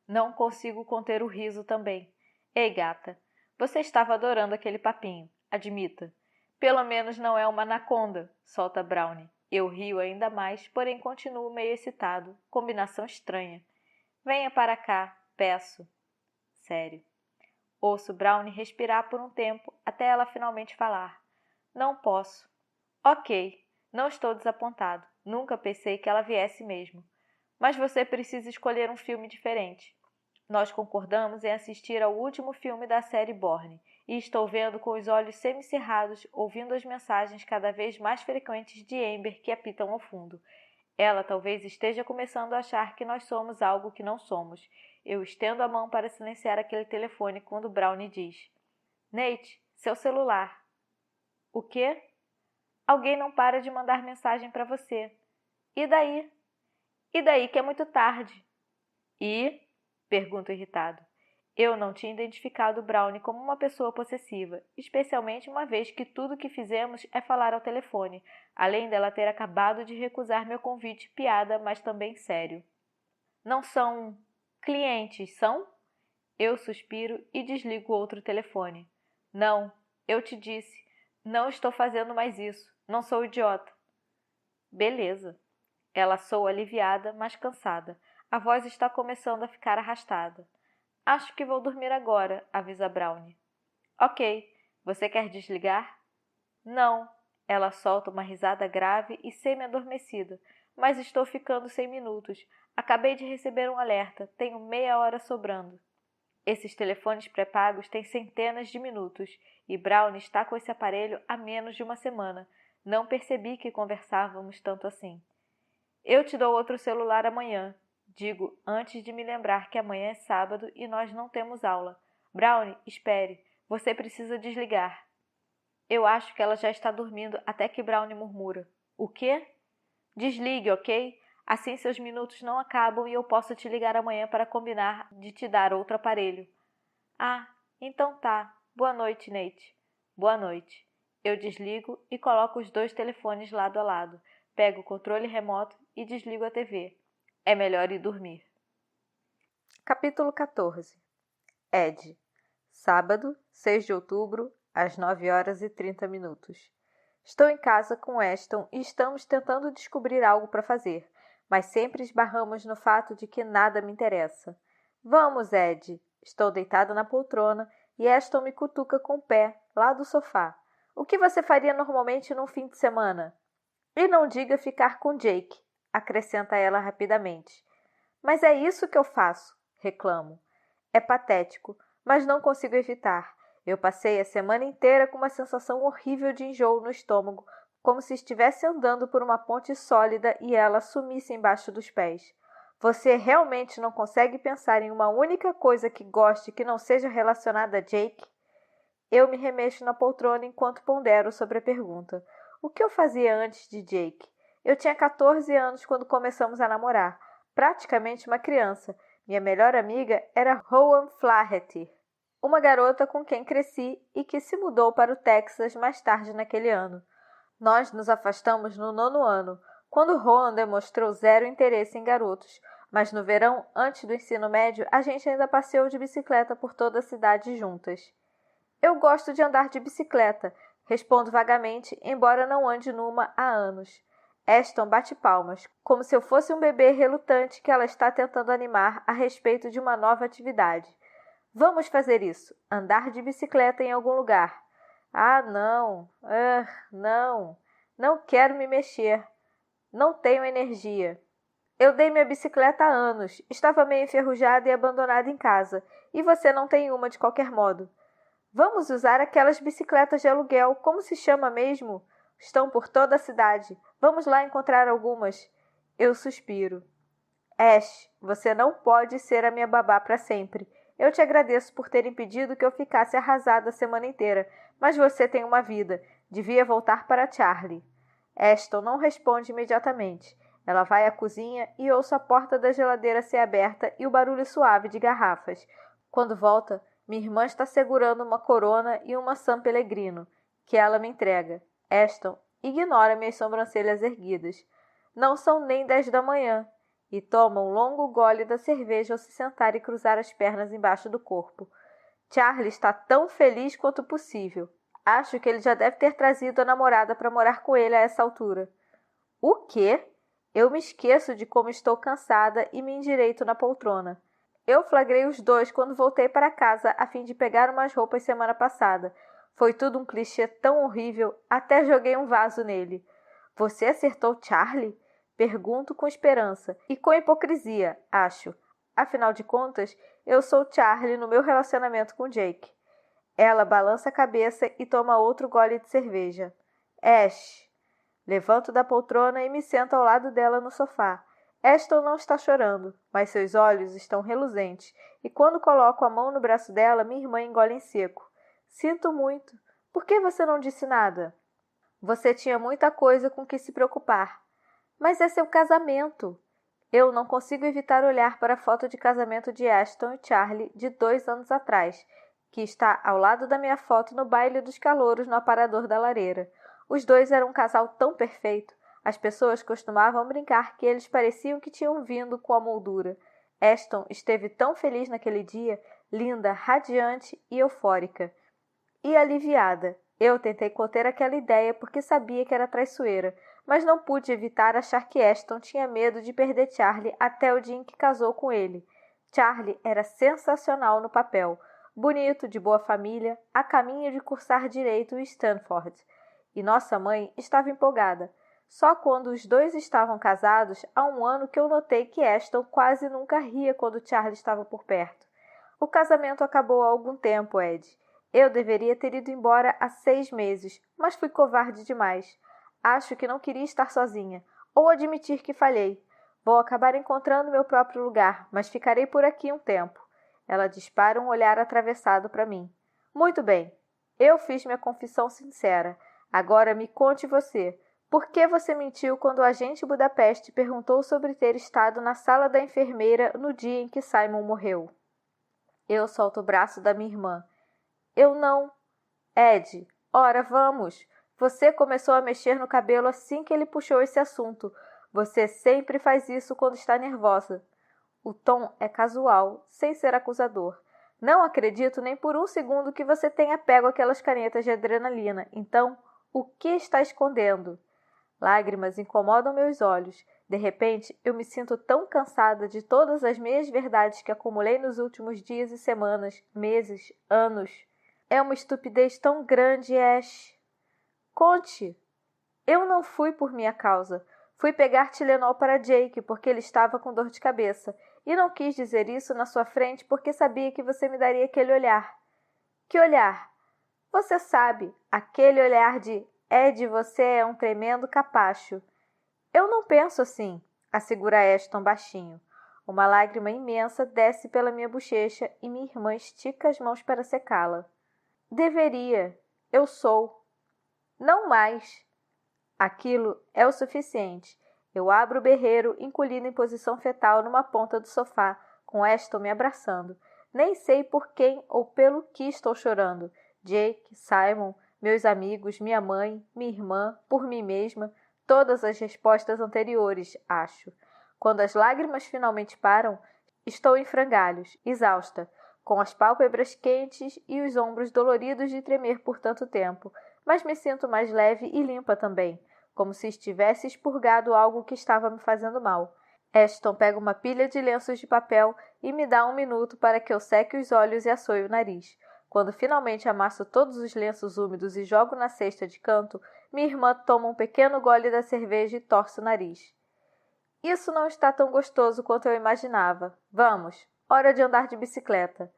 Não consigo conter o riso também. Ei, gata, você estava adorando aquele papinho, admita. Pelo menos não é uma anaconda, solta Brownie. Eu rio ainda mais, porém continuo meio excitado. Combinação estranha. Venha para cá, peço. Sério. Ouço Brownie respirar por um tempo até ela finalmente falar. Não posso. Ok, não estou desapontado. Nunca pensei que ela viesse mesmo. Mas você precisa escolher um filme diferente. Nós concordamos em assistir ao último filme da série Bourne, e estou vendo com os olhos semicerrados, ouvindo as mensagens cada vez mais frequentes de Amber que apitam ao fundo. Ela talvez esteja começando a achar que nós somos algo que não somos. Eu estendo a mão para silenciar aquele telefone quando Brownie diz: Nate, seu celular. O quê? Alguém não para de mandar mensagem para você. E daí? E daí que é muito tarde. E? Pergunto irritado. Eu não tinha identificado Brownie como uma pessoa possessiva, especialmente uma vez que tudo que fizemos é falar ao telefone, além dela ter acabado de recusar meu convite piada, mas também sério. Não são clientes, são? Eu suspiro e desligo outro telefone. Não, eu te disse. Não estou fazendo mais isso. Não sou idiota. Beleza. Ela soa aliviada, mas cansada. A voz está começando a ficar arrastada. Acho que vou dormir agora, avisa Brownie. Ok, Você quer desligar? Não. Ela solta uma risada grave e semi-adormecida. Mas estou ficando sem minutos. Acabei de receber um alerta. Tenho meia hora sobrando. Esses telefones pré-pagos têm centenas de minutos e Brown está com esse aparelho há menos de uma semana. Não percebi que conversávamos tanto assim. Eu te dou outro celular amanhã. Digo antes de me lembrar que amanhã é sábado e nós não temos aula. Brown, espere. Você precisa desligar. Eu acho que ela já está dormindo até que Brown murmura. O quê? Desligue, ok? Assim seus minutos não acabam e eu posso te ligar amanhã para combinar de te dar outro aparelho. Ah, então tá. Boa noite, Nate. Boa noite. Eu desligo e coloco os dois telefones lado a lado. Pego o controle remoto e desligo a TV. É melhor ir dormir. Capítulo 14. Ed. Sábado, 6 de outubro, às 9h30. Estou em casa com Ashton e estamos tentando descobrir algo para fazer, mas sempre esbarramos no fato de que nada me interessa. Vamos, Ed. Estou deitada na poltrona e Ashton me cutuca com o pé, lá do sofá. O que você faria normalmente num fim de semana? E não diga ficar com Jake, acrescenta ela rapidamente. Mas é isso que eu faço, reclamo. É patético, mas não consigo evitar. Eu passei a semana inteira com uma sensação horrível de enjoo no estômago, como se estivesse andando por uma ponte sólida e ela sumisse embaixo dos pés. Você realmente não consegue pensar em uma única coisa que goste que não seja relacionada a Jake? Eu me remexo na poltrona enquanto pondero sobre a pergunta. O que eu fazia antes de Jake? Eu tinha 14 anos quando começamos a namorar, praticamente uma criança. Minha melhor amiga era Rowan Flaherty, uma garota com quem cresci e que se mudou para o Texas mais tarde naquele ano. Nós nos afastamos no 9º ano, quando Rowan demonstrou zero interesse em garotos, mas no verão, antes do ensino médio, a gente ainda passeou de bicicleta por toda a cidade juntas. Eu gosto de andar de bicicleta, respondo vagamente, embora não ande numa há anos. Ashton bate palmas, como se eu fosse um bebê relutante que ela está tentando animar a respeito de uma nova atividade. Vamos fazer isso, andar de bicicleta em algum lugar. Ah, não, não, não quero me mexer, não tenho energia. Eu dei minha bicicleta há anos, estava meio enferrujada e abandonada em casa, e você não tem uma de qualquer modo. Vamos usar aquelas bicicletas de aluguel, como se chama mesmo? Estão por toda a cidade. Vamos lá encontrar algumas. Eu suspiro. Ash, você não pode ser a minha babá para sempre. Eu te agradeço por ter impedido que eu ficasse arrasada a semana inteira, mas você tem uma vida. Devia voltar para Charlie. Ashton não responde imediatamente. Ela vai à cozinha e ouço a porta da geladeira ser aberta e o barulho suave de garrafas. Quando volta, minha irmã está segurando uma Corona e uma San Pellegrino, que ela me entrega. Ashton ignora minhas sobrancelhas erguidas. Não são nem 10 da manhã. E toma um longo gole da cerveja ao se sentar e cruzar as pernas embaixo do corpo. Charlie está tão feliz quanto possível. Acho que ele já deve ter trazido a namorada para morar com ele a essa altura. O quê? Eu me esqueço de como estou cansada e me endireito na poltrona. Eu flagrei os dois quando voltei para casa a fim de pegar umas roupas semana passada. Foi tudo um clichê tão horrível, até joguei um vaso nele. Você acertou Charlie? Pergunto com esperança e com hipocrisia, acho. Afinal de contas, eu sou Charlie no meu relacionamento com Jake. Ela balança a cabeça e toma outro gole de cerveja. Ash. Levanto da poltrona e me sento ao lado dela no sofá. Ashton não está chorando, mas seus olhos estão reluzentes, e quando coloco a mão no braço dela, minha irmã engole em seco. Sinto muito. Por que você não disse nada? Você tinha muita coisa com que se preocupar. Mas é seu casamento. Eu não consigo evitar olhar para a foto de casamento de Ashton e Charlie de 2 anos atrás, que está ao lado da minha foto no baile dos calouros no aparador da lareira. Os dois eram um casal tão perfeito. As pessoas costumavam brincar que eles pareciam que tinham vindo com a moldura. Ashton esteve tão feliz naquele dia, linda, radiante e eufórica. E aliviada. Eu tentei conter aquela ideia porque sabia que era traiçoeira, mas não pude evitar achar que Ashton tinha medo de perder Charlie até o dia em que casou com ele. Charlie era sensacional no papel. bonito, de boa família, a caminho de cursar direito em Stanford. E nossa mãe estava empolgada. Só quando os dois estavam casados, há um ano que eu notei que Ashton quase nunca ria quando Charlie estava por perto. O casamento acabou há algum tempo, Ed. Eu deveria ter ido embora há 6 meses, mas fui covarde demais. Acho que não queria estar sozinha, ou admitir que falhei. Vou acabar encontrando meu próprio lugar, mas ficarei por aqui um tempo. Ela dispara um olhar atravessado para mim. Muito bem. Eu fiz minha confissão sincera. Agora me conte você. Por que você mentiu quando o agente Budapeste perguntou sobre ter estado na sala da enfermeira no dia em que Simon morreu? Eu solto o braço da minha irmã. Eu não... Ed, ora, vamos. Você começou a mexer no cabelo assim que ele puxou esse assunto. Você sempre faz isso quando está nervosa. O tom é casual, sem ser acusador. Não acredito nem por um segundo que você tenha pego aquelas canetas de adrenalina. Então, o que está escondendo? Lágrimas incomodam meus olhos. De repente, eu me sinto tão cansada de todas as meias verdades que acumulei nos últimos dias e semanas, meses, anos. É uma estupidez tão grande, Ash. Conte. Eu não fui por minha causa. Fui pegar Tylenol para Jake porque ele estava com dor de cabeça. E não quis dizer isso na sua frente porque sabia que você me daria aquele olhar. Que olhar? Você sabe, aquele olhar de Ed, você é um tremendo capacho. Eu não penso assim, assegura Ashton baixinho. Uma lágrima imensa desce pela minha bochecha e minha irmã estica as mãos para secá-la. Deveria. Eu sou. Não mais. Aquilo é o suficiente. Eu abro o berreiro, encolhido em posição fetal numa ponta do sofá, com Ashton me abraçando. Nem sei por quem ou pelo que estou chorando. Jake, Simon, meus amigos, minha mãe, minha irmã, por mim mesma, todas as respostas anteriores, acho. Quando as lágrimas finalmente param, estou em frangalhos, exausta, com as pálpebras quentes e os ombros doloridos de tremer por tanto tempo, mas me sinto mais leve e limpa também, como se estivesse expurgado algo que estava me fazendo mal. Ashton pega uma pilha de lenços de papel e me dá 1 minuto para que eu seque os olhos e assoe o nariz. Quando finalmente amasso todos os lenços úmidos e jogo na cesta de canto, minha irmã toma um pequeno gole da cerveja e torce o nariz. Isso não está tão gostoso quanto eu imaginava. Vamos, hora de andar de bicicleta.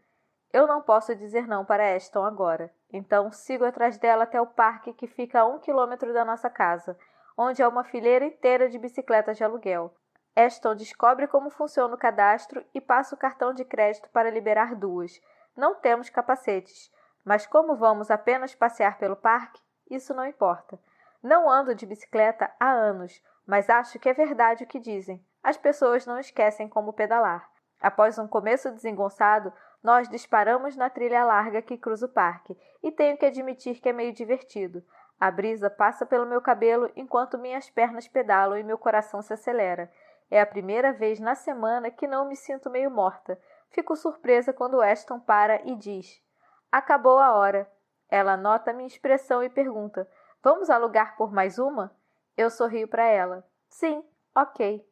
Eu não posso dizer não para Ashton agora, então sigo atrás dela até o parque que fica a 1 quilômetro da nossa casa, onde há uma fileira inteira de bicicletas de aluguel. Ashton descobre como funciona o cadastro e passa o cartão de crédito para liberar 2. Não temos capacetes, mas como vamos apenas passear pelo parque, isso não importa. Não ando de bicicleta há anos, mas acho que é verdade o que dizem. As pessoas não esquecem como pedalar. Após um começo desengonçado, nós disparamos na trilha larga que cruza o parque, e tenho que admitir que é meio divertido. A brisa passa pelo meu cabelo enquanto minhas pernas pedalam e meu coração se acelera. É a primeira vez na semana que não me sinto meio morta. Fico surpresa quando Ashton para e diz: Acabou a hora. Ela nota minha expressão e pergunta: Vamos alugar por mais uma? Eu sorrio para ela. Sim, ok.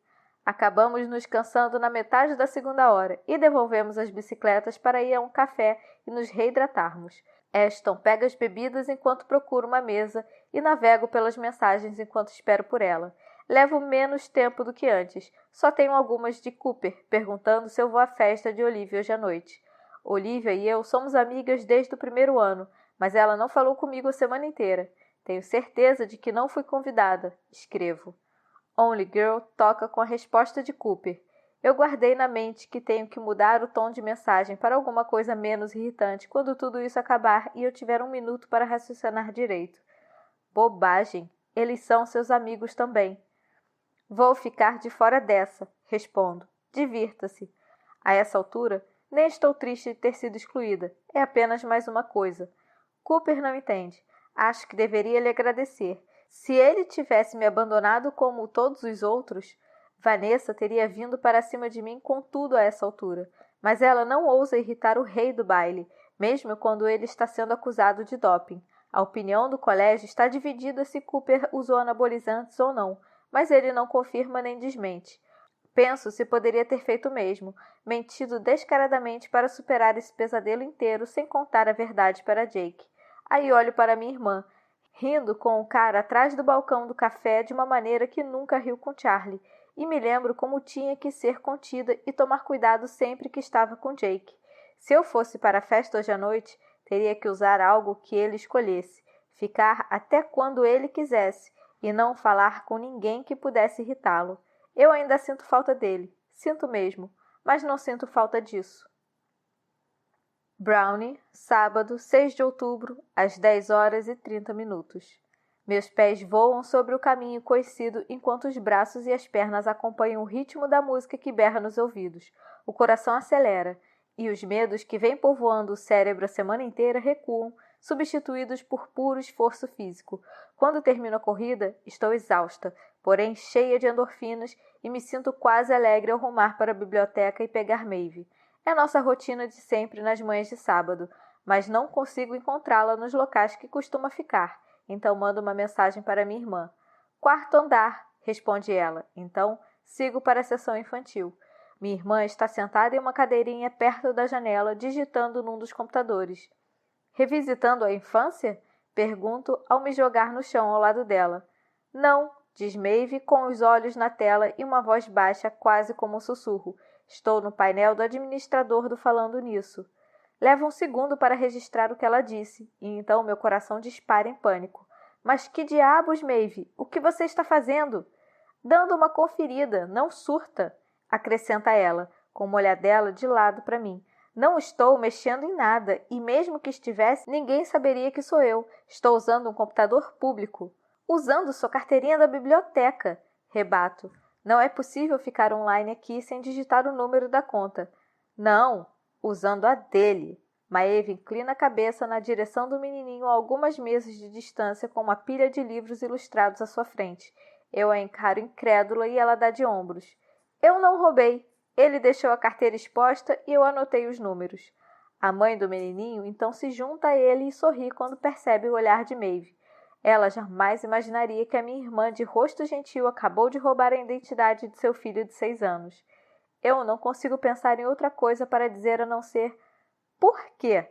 Acabamos nos cansando na metade da 2ª hora e devolvemos as bicicletas para ir a um café e nos reidratarmos. Ashton pega as bebidas enquanto procura uma mesa e navego pelas mensagens enquanto espero por ela. Levo menos tempo do que antes. Só tenho algumas de Cooper, perguntando se eu vou à festa de Olivia hoje à noite. Olivia e eu somos amigas desde o 1º ano, mas ela não falou comigo a semana inteira. Tenho certeza de que não fui convidada. Escrevo. Only Girl toca com a resposta de Cooper. Eu guardei na mente que tenho que mudar o tom de mensagem para alguma coisa menos irritante quando tudo isso acabar e eu tiver 1 minuto para raciocinar direito. Bobagem. Eles são seus amigos também. Vou ficar de fora dessa, respondo. Divirta-se. A essa altura, nem estou triste de ter sido excluída. É apenas mais uma coisa. Cooper não entende. Acho que deveria lhe agradecer. Se ele tivesse me abandonado como todos os outros, Vanessa teria vindo para cima de mim com tudo a essa altura. Mas ela não ousa irritar o rei do baile, mesmo quando ele está sendo acusado de doping. A opinião do colégio está dividida se Cooper usou anabolizantes ou não, mas ele não confirma nem desmente. Penso se poderia ter feito o mesmo, mentido descaradamente para superar esse pesadelo inteiro sem contar a verdade para Jake. Aí olho para minha irmã, rindo com o cara atrás do balcão do café de uma maneira que nunca riu com Charlie, e me lembro como tinha que ser contida e tomar cuidado sempre que estava com Jake. Se eu fosse para a festa hoje à noite, teria que usar algo que ele escolhesse, ficar até quando ele quisesse, e não falar com ninguém que pudesse irritá-lo. Eu ainda sinto falta dele, sinto mesmo, mas não sinto falta disso. Brownie, sábado, 6 de outubro, às 10h30. Meus pés voam sobre o caminho coicido enquanto os braços e as pernas acompanham o ritmo da música que berra nos ouvidos. O coração acelera, e os medos que vêm povoando o cérebro a semana inteira recuam, substituídos por puro esforço físico. Quando termino a corrida, estou exausta, porém cheia de endorfinas, e me sinto quase alegre ao rumar para a biblioteca e pegar Maeve. É nossa rotina de sempre nas manhãs de sábado, mas não consigo encontrá-la nos locais que costuma ficar, então mando uma mensagem para minha irmã. Quarto andar, responde ela, então sigo para a sessão infantil. Minha irmã está sentada em uma cadeirinha perto da janela, digitando num dos computadores. Revisitando a infância? Pergunto ao me jogar no chão ao lado dela. Não, diz Maeve com os olhos na tela e uma voz baixa, quase como um sussurro. Estou no painel do administrador do Falando Nisso. Leva um segundo para registrar o que ela disse, e então meu coração dispara em pânico. Mas que diabos, Maeve? O que você está fazendo? Dando uma conferida, não surta, acrescenta ela, com uma olhadela de lado para mim. Não estou mexendo em nada, e mesmo que estivesse, ninguém saberia que sou eu. Estou usando um computador público. Usando sua carteirinha da biblioteca, rebato. Não é possível ficar online aqui sem digitar o número da conta. Não, usando a dele. Maeve inclina a cabeça na direção do menininho a algumas mesas de distância com uma pilha de livros ilustrados à sua frente. Eu a encaro incrédula e ela dá de ombros. Eu não roubei. Ele deixou a carteira exposta e eu anotei os números. A mãe do menininho então se junta a ele e sorri quando percebe o olhar de Maeve. Ela jamais imaginaria que a minha irmã de rosto gentil acabou de roubar a identidade de seu filho de 6 anos. Eu não consigo pensar em outra coisa para dizer a não ser por quê?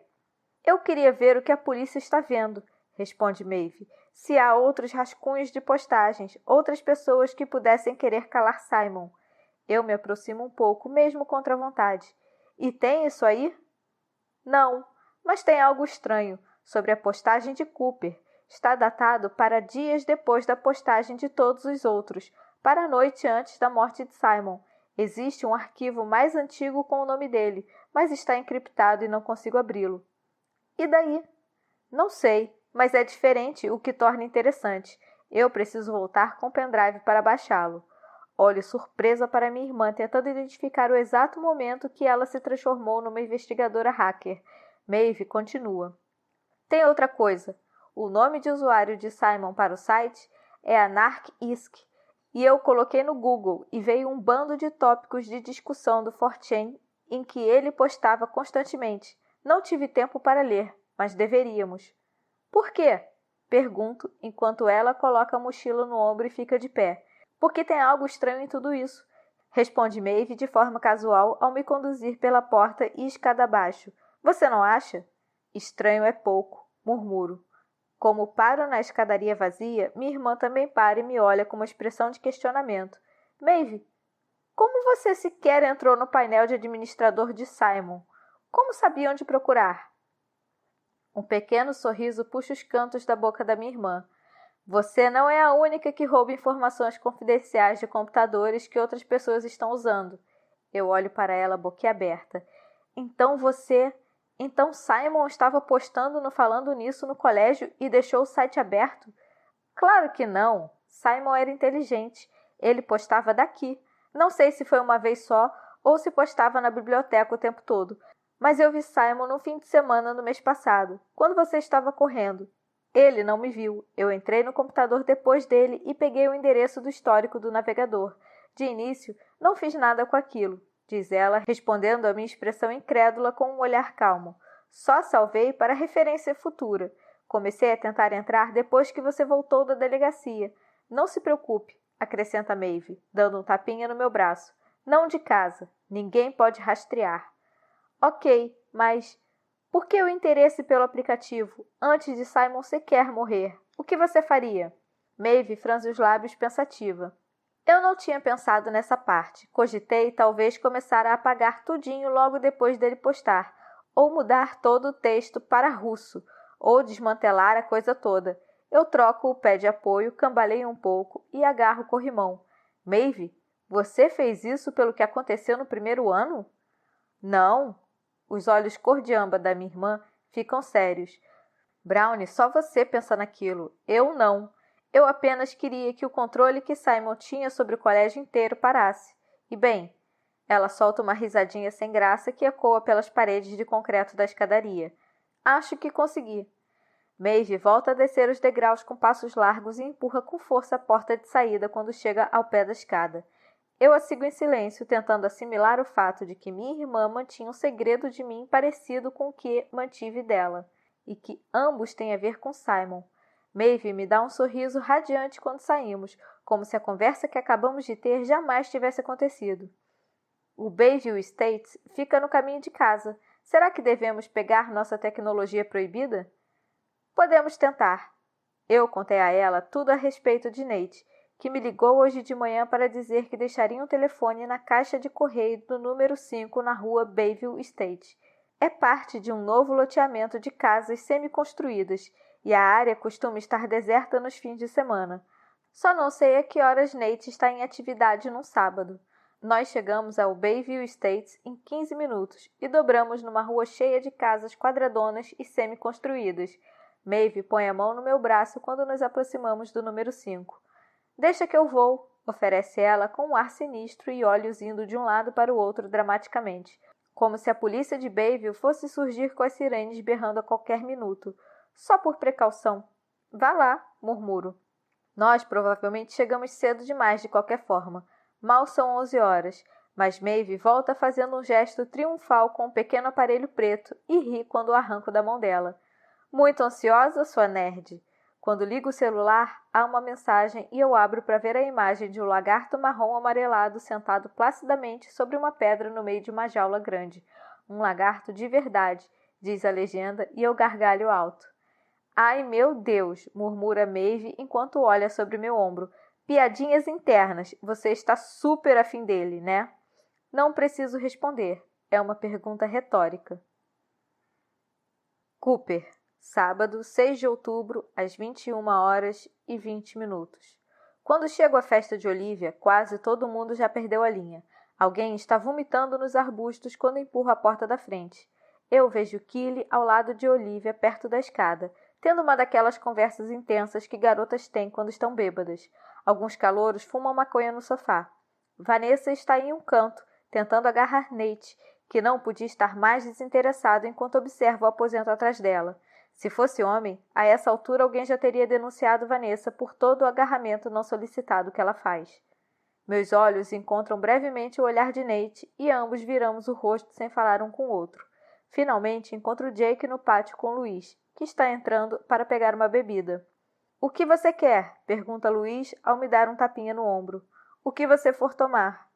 Eu queria ver o que a polícia está vendo, responde Maeve. Se há outros rascunhos de postagens, outras pessoas que pudessem querer calar Simon. Eu me aproximo um pouco, mesmo contra a vontade. E tem isso aí? Não, mas tem algo estranho sobre a postagem de Cooper. Está datado para dias depois da postagem de todos os outros, para a noite antes da morte de Simon. Existe um arquivo mais antigo com o nome dele, mas está encriptado e não consigo abri-lo. E daí? Não sei, mas é diferente, o que torna interessante. Eu preciso voltar com o pendrive para baixá-lo. Olho surpresa para minha irmã, tentando identificar o exato momento que ela se transformou numa investigadora hacker. Maeve continua. Tem outra coisa. O nome de usuário de Simon para o site é Anarch-ISK, e eu coloquei no Google e veio um bando de tópicos de discussão do 4chan em que ele postava constantemente. Não tive tempo para ler, mas deveríamos. Por quê? Pergunto, enquanto ela coloca a mochila no ombro e fica de pé. Porque tem algo estranho em tudo isso, responde Maeve de forma casual ao me conduzir pela porta e escada abaixo. Você não acha? Estranho é pouco, murmuro. Como paro na escadaria vazia, minha irmã também para e me olha com uma expressão de questionamento. Maeve, como você sequer entrou no painel de administrador de Simon? Como sabia onde procurar? Um pequeno sorriso puxa os cantos da boca da minha irmã. Você não é a única que rouba informações confidenciais de computadores que outras pessoas estão usando. Eu olho para ela boquiaberta. Então Simon estava postando no Falando Nisso no colégio e deixou o site aberto? Claro que não. Simon era inteligente. Ele postava daqui. Não sei se foi uma vez só ou se postava na biblioteca o tempo todo. Mas eu vi Simon no fim de semana no mês passado, quando você estava correndo. Ele não me viu. Eu entrei no computador depois dele e peguei o endereço do histórico do navegador. De início, não fiz nada com aquilo, diz ela, respondendo a minha expressão incrédula com um olhar calmo. Só salvei para referência futura. Comecei a tentar entrar depois que você voltou da delegacia. Não se preocupe, acrescenta Maeve, dando um tapinha no meu braço. Não de casa. Ninguém pode rastrear. Ok, mas por que o interesse pelo aplicativo antes de Simon sequer morrer? O que você faria? Maeve franze os lábios pensativa. Eu não tinha pensado nessa parte. Cogitei talvez começar a apagar tudinho logo depois dele postar, ou mudar todo o texto para russo, ou desmantelar a coisa toda. Eu troco o pé de apoio, cambaleio um pouco e agarro o corrimão. Maeve, você fez isso pelo que aconteceu no primeiro ano? Não. Os olhos cor de âmbar da minha irmã ficam sérios. Brownie, só você pensa naquilo. Eu não. Eu apenas queria que o controle que Simon tinha sobre o colégio inteiro parasse. E bem, ela solta uma risadinha sem graça que ecoa pelas paredes de concreto da escadaria. Acho que consegui. Maeve volta a descer os degraus com passos largos e empurra com força a porta de saída quando chega ao pé da escada. Eu a sigo em silêncio, tentando assimilar o fato de que minha irmã mantinha um segredo de mim parecido com o que mantive dela, e que ambos têm a ver com Simon. Maeve me dá um sorriso radiante quando saímos, como se a conversa que acabamos de ter jamais tivesse acontecido. O Bayview Estates fica no caminho de casa. Será que devemos pegar nossa tecnologia proibida? Podemos tentar. Eu contei a ela tudo a respeito de Nate, que me ligou hoje de manhã para dizer que deixaria um telefone na caixa de correio do número 5 na rua Bayview Estate. É parte de um novo loteamento de casas semi-construídas e a área costuma estar deserta nos fins de semana. Só não sei a que horas Nate está em atividade num sábado. Nós chegamos ao Bayview Estates em 15 minutos e dobramos numa rua cheia de casas quadradonas e semi-construídas. Maeve põe a mão no meu braço quando nos aproximamos do número 5. Deixa que eu vou, oferece ela com um ar sinistro e olhos indo de um lado para o outro dramaticamente, como se a polícia de Bayview fosse surgir com as sirenes berrando a qualquer minuto. Só por precaução. Vá lá, murmuro. Nós provavelmente chegamos cedo demais de qualquer forma. Mal são 11 horas, mas Maeve volta fazendo um gesto triunfal com um pequeno aparelho preto e ri quando o arranco da mão dela. Muito ansiosa, sua nerd? Quando ligo o celular, há uma mensagem e eu abro para ver a imagem de um lagarto marrom amarelado sentado placidamente sobre uma pedra no meio de uma jaula grande. Um lagarto de verdade, diz a legenda, e eu gargalho alto. Ai, meu Deus, murmura Maeve enquanto olha sobre meu ombro. Piadinhas internas, você está super afim dele, né? Não preciso responder, é uma pergunta retórica. Cooper. Sábado, 6 de outubro, às 21h20. Quando chego à festa de Olivia, quase todo mundo já perdeu a linha. Alguém está vomitando nos arbustos quando empurro a porta da frente. Eu vejo Killy ao lado de Olivia, perto da escada, tendo uma daquelas conversas intensas que garotas têm quando estão bêbadas. Alguns calouros fumam maconha no sofá. Vanessa está em um canto, tentando agarrar Nate, que não podia estar mais desinteressado enquanto observa o aposento atrás dela. Se fosse homem, a essa altura alguém já teria denunciado Vanessa por todo o agarramento não solicitado que ela faz. Meus olhos encontram brevemente o olhar de Nate e ambos viramos o rosto sem falar um com o outro. Finalmente encontro Jake no pátio com Luiz, que está entrando para pegar uma bebida. O que você quer? Pergunta Luiz ao me dar um tapinha no ombro. O que você for tomar?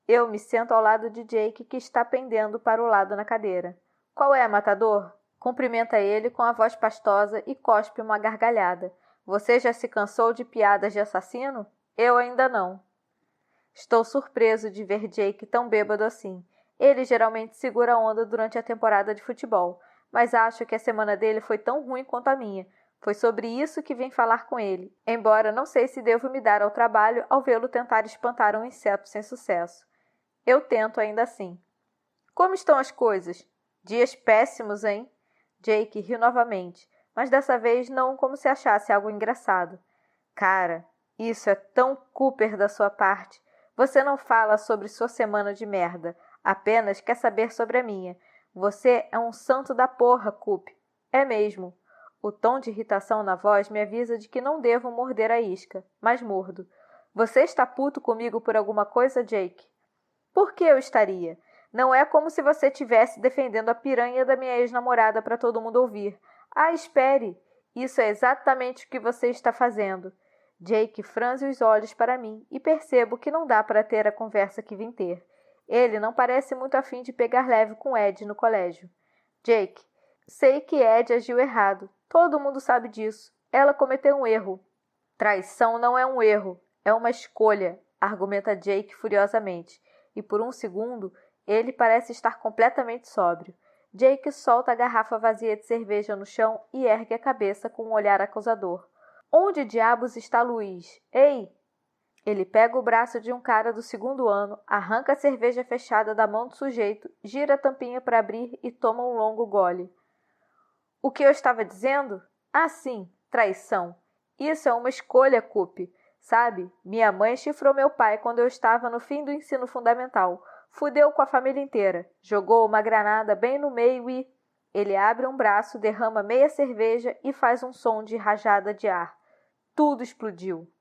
Eu me sento ao lado de Jake, que está pendendo para o lado na cadeira. Qual é, matador? Cumprimenta ele com a voz pastosa e cospe uma gargalhada. Você já se cansou de piadas de assassino? Eu ainda não. Estou surpreso de ver Jake tão bêbado assim. Ele geralmente segura a onda durante a temporada de futebol, mas acho que a semana dele foi tão ruim quanto a minha. Foi sobre isso que vim falar com ele, embora não sei se devo me dar ao trabalho ao vê-lo tentar espantar um inseto sem sucesso. Eu tento ainda assim. Como estão as coisas? Dias péssimos, hein? Jake riu novamente, mas dessa vez não como se achasse algo engraçado. Cara, isso é tão Cooper da sua parte. Você não fala sobre sua semana de merda, apenas quer saber sobre a minha. Você é um santo da porra, Coop. É mesmo. O tom de irritação na voz me avisa de que não devo morder a isca, mas mordo. Você está puto comigo por alguma coisa, Jake? Por que eu estaria? Não é como se você estivesse defendendo a piranha da minha ex-namorada para todo mundo ouvir. Ah, espere! Isso é exatamente o que você está fazendo. Jake franze os olhos para mim e percebo que não dá para ter a conversa que vim ter. Ele não parece muito afim de pegar leve com Ed no colégio. Jake, sei que Ed agiu errado. Todo mundo sabe disso. Ela cometeu um erro. Traição não é um erro, é uma escolha, argumenta Jake furiosamente. E por um segundo, ele parece estar completamente sóbrio. Jake solta a garrafa vazia de cerveja no chão e ergue a cabeça com um olhar acusador. Onde diabos está Luiz? Ei! Ele pega o braço de um cara do segundo ano, arranca a cerveja fechada da mão do sujeito, gira a tampinha para abrir e toma um longo gole. O que eu estava dizendo? Ah, sim, traição. Isso é uma escolha, Cupe. Sabe, minha mãe chifrou meu pai quando eu estava no fim do ensino fundamental. Fudeu com a família inteira. Jogou uma granada bem no meio e... Ele abre um braço, derrama meia cerveja e faz um som de rajada de ar. Tudo explodiu.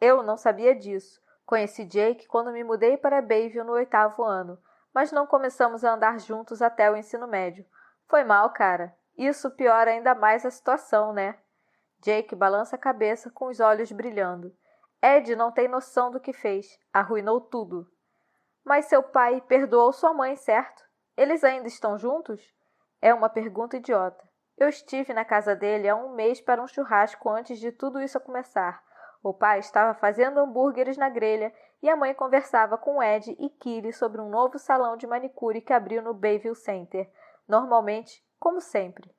Eu não sabia disso. Conheci Jake quando me mudei para Bayville no 8º ano, mas não começamos a andar juntos até o ensino médio. Foi mal, cara. Isso piora ainda mais a situação, né? Jake balança a cabeça com os olhos brilhando. Ed não tem noção do que fez. Arruinou tudo. Mas seu pai perdoou sua mãe, certo? Eles ainda estão juntos? É uma pergunta idiota. Eu estive na casa dele há um mês para um churrasco antes de tudo isso começar. O pai estava fazendo hambúrgueres na grelha e a mãe conversava com Ed e Kylie sobre um novo salão de manicure que abriu no Bayville Center. Normalmente, como sempre.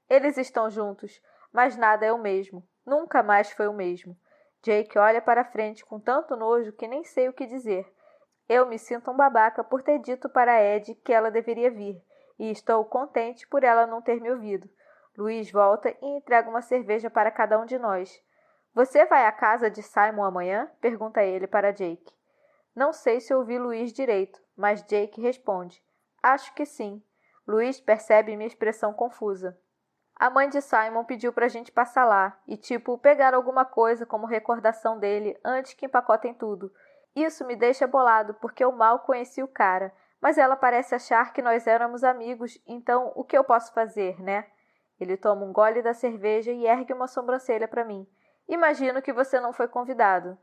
Eles estão juntos, mas nada é o mesmo. Nunca mais foi o mesmo. Jake olha para frente com tanto nojo que nem sei o que dizer. Eu me sinto um babaca por ter dito para Ed que ela deveria vir, e estou contente por ela não ter me ouvido. Luiz volta e entrega uma cerveja para cada um de nós. Você vai à casa de Simon amanhã? Pergunta ele para Jake. Não sei se ouvi Luiz direito, mas Jake responde. Acho que sim. Luiz percebe minha expressão confusa. A mãe de Simon pediu pra gente passar lá e, pegar alguma coisa como recordação dele antes que empacotem tudo. Isso me deixa bolado porque eu mal conheci o cara, mas ela parece achar que nós éramos amigos, então o que eu posso fazer, né? Ele toma um gole da cerveja e ergue uma sobrancelha para mim. Imagino que você não foi convidado.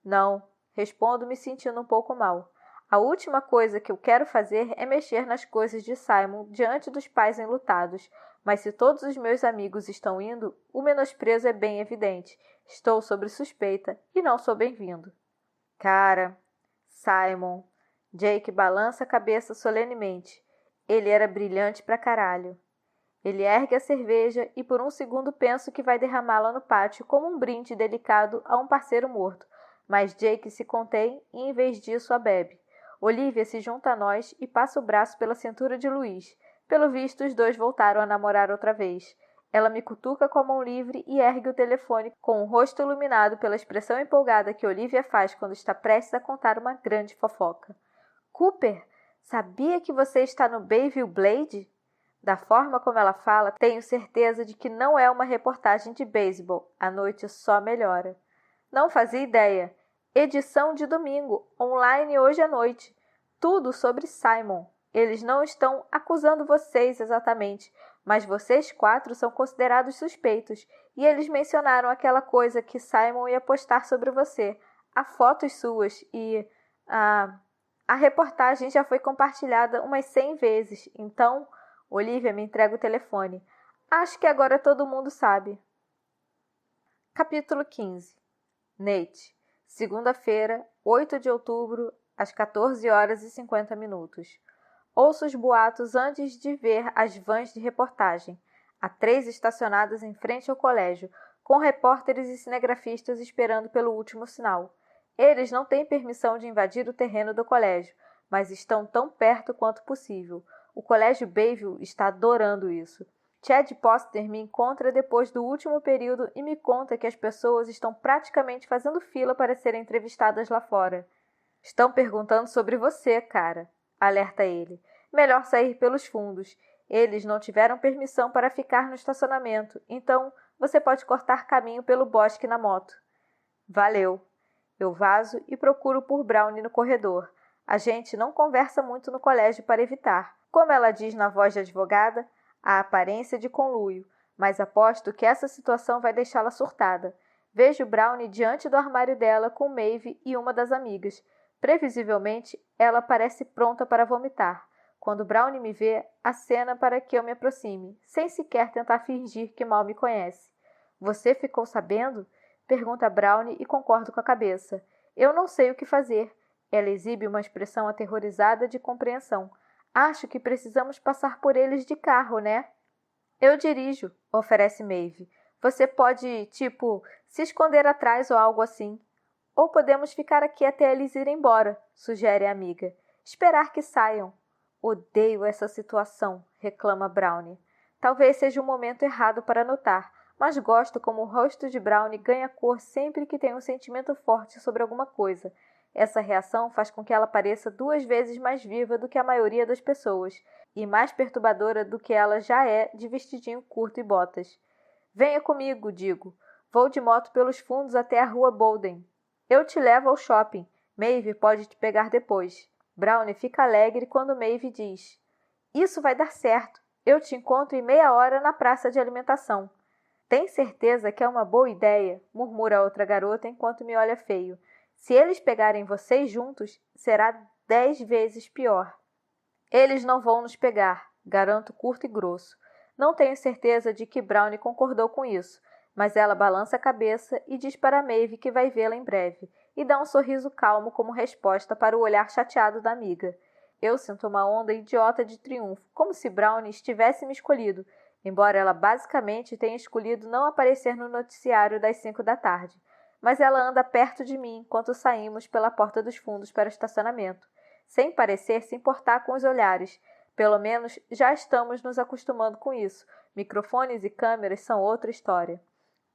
Não, respondo me sentindo um pouco mal. A última coisa que eu quero fazer é mexer nas coisas de Simon diante dos pais enlutados, mas se todos os meus amigos estão indo, o menosprezo é bem evidente. Estou sob suspeita e não sou bem-vindo. Cara, Simon. Jake balança a cabeça solenemente. Ele era brilhante pra caralho. Ele ergue a cerveja e por um segundo penso que vai derramá-la no pátio como um brinde delicado a um parceiro morto, mas Jake se contém e em vez disso a bebe. Olivia se junta a nós e passa o braço pela cintura de Luiz. Pelo visto, os dois voltaram a namorar outra vez. Ela me cutuca com a mão livre e ergue o telefone com o rosto iluminado pela expressão empolgada que Olivia faz quando está prestes a contar uma grande fofoca. Cooper, sabia que você está no Bayville Blade? Da forma como ela fala, tenho certeza de que não é uma reportagem de beisebol. A noite só melhora. Não fazia ideia. Edição de domingo, online hoje à noite. Tudo sobre Simon. Eles não estão acusando vocês exatamente, mas vocês 4 são considerados suspeitos. E eles mencionaram aquela coisa que Simon ia postar sobre você. Há fotos suas e... A reportagem já foi compartilhada umas 100 vezes, então... Olivia me entrega o telefone. Acho que agora todo mundo sabe. Capítulo 15. Nate. Segunda-feira, 8 de outubro, às 14h50. Ouço os boatos antes de ver as vans de reportagem. Há 3 estacionadas em frente ao colégio, com repórteres e cinegrafistas esperando pelo último sinal. Eles não têm permissão de invadir o terreno do colégio, mas estão tão perto quanto possível. O colégio Bayville está adorando isso. Chad Poster me encontra depois do último período e me conta que as pessoas estão praticamente fazendo fila para serem entrevistadas lá fora. Estão perguntando sobre você, cara, alerta ele. Melhor sair pelos fundos. Eles não tiveram permissão para ficar no estacionamento, então você pode cortar caminho pelo bosque na moto. Valeu. Eu vazo e procuro por Brownie no corredor. A gente não conversa muito no colégio para evitar. Como ela diz na voz de advogada, a aparência de conluio, mas aposto que essa situação vai deixá-la surtada. Vejo Brownie diante do armário dela com Maeve e uma das amigas. Previsivelmente, ela parece pronta para vomitar. Quando Brownie me vê, acena para que eu me aproxime, sem sequer tentar fingir que mal me conhece. Você ficou sabendo? Pergunta Brownie e concordo com a cabeça. Eu não sei o que fazer. Ela exibe uma expressão aterrorizada de compreensão. Acho que precisamos passar por eles de carro, né? Eu dirijo, oferece Maeve. Você pode, se esconder atrás ou algo assim. Ou podemos ficar aqui até eles irem embora, sugere a amiga. Esperar que saiam. Odeio essa situação, reclama Brownie. Talvez seja o momento errado para notar, mas gosto como o rosto de Brownie ganha cor sempre que tem um sentimento forte sobre alguma coisa. Essa reação faz com que ela pareça 2 vezes mais viva do que a maioria das pessoas, e mais perturbadora do que ela já é de vestidinho curto e botas. Venha comigo, digo. Vou de moto pelos fundos até a rua Bolden. Eu te levo ao shopping. Maeve pode te pegar depois. Brownie fica alegre quando Maeve diz: Isso vai dar certo. Eu te encontro em meia hora na praça de alimentação. Tem certeza que é uma boa ideia? Murmura a outra garota enquanto me olha feio. Se eles pegarem vocês juntos, será 10 vezes pior. Eles não vão nos pegar, garanto curto e grosso. Não tenho certeza de que Brownie concordou com isso, mas ela balança a cabeça e diz para Maeve que vai vê-la em breve, e dá um sorriso calmo como resposta para o olhar chateado da amiga. Eu sinto uma onda idiota de triunfo, como se Brownie estivesse me escolhido, embora ela basicamente tenha escolhido não aparecer no noticiário das 5 da tarde. Mas ela anda perto de mim enquanto saímos pela porta dos fundos para o estacionamento, sem parecer se importar com os olhares. Pelo menos já estamos nos acostumando com isso. Microfones e câmeras são outra história.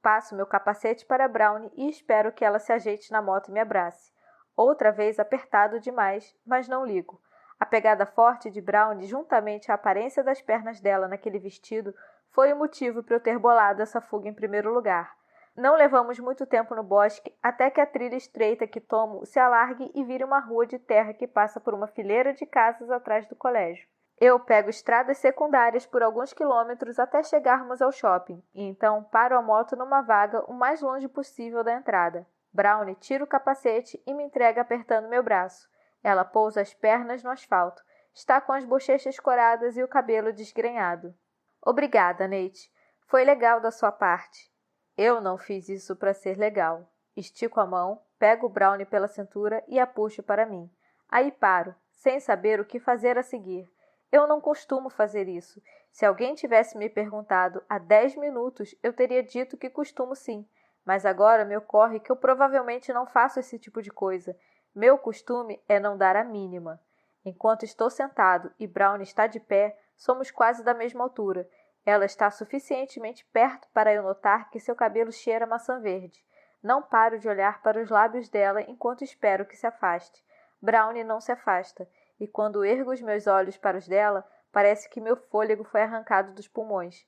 Passo meu capacete para Brownie e espero que ela se ajeite na moto e me abrace. Outra vez apertado demais, mas não ligo. A pegada forte de Brownie, juntamente à aparência das pernas dela naquele vestido, foi o motivo para eu ter bolado essa fuga em primeiro lugar. Não levamos muito tempo no bosque até que a trilha estreita que tomo se alargue e vire uma rua de terra que passa por uma fileira de casas atrás do colégio. Eu pego estradas secundárias por alguns quilômetros até chegarmos ao shopping, e então paro a moto numa vaga o mais longe possível da entrada. Brownie tira o capacete e me entrega apertando meu braço. Ela pousa as pernas no asfalto. Está com as bochechas coradas e o cabelo desgrenhado. Obrigada, Nate. Foi legal da sua parte. Eu não fiz isso para ser legal. Estico a mão, pego o Brownie pela cintura e a puxo para mim. Aí paro, sem saber o que fazer a seguir. Eu não costumo fazer isso. Se alguém tivesse me perguntado há 10 minutos, eu teria dito que costumo sim. Mas agora me ocorre que eu provavelmente não faço esse tipo de coisa. Meu costume é não dar a mínima. Enquanto estou sentado e Brownie está de pé, somos quase da mesma altura. Ela está suficientemente perto para eu notar que seu cabelo cheira a maçã verde. Não paro de olhar para os lábios dela enquanto espero que se afaste. Brownie não se afasta, e quando ergo os meus olhos para os dela, parece que meu fôlego foi arrancado dos pulmões.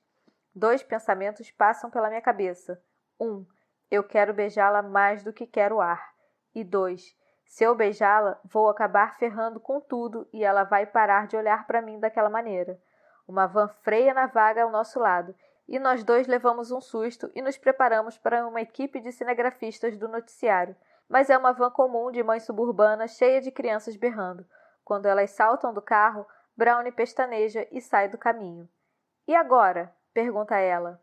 2 pensamentos passam pela minha cabeça. 1. Eu quero beijá-la mais do que quero ar. E 2. Se eu beijá-la, vou acabar ferrando com tudo e ela vai parar de olhar para mim daquela maneira. Uma van freia na vaga ao nosso lado, e nós 2 levamos um susto e nos preparamos para uma equipe de cinegrafistas do noticiário. Mas é uma van comum de mãe suburbana cheia de crianças berrando. Quando elas saltam do carro, Brownie pestaneja e sai do caminho. E agora? Pergunta ela.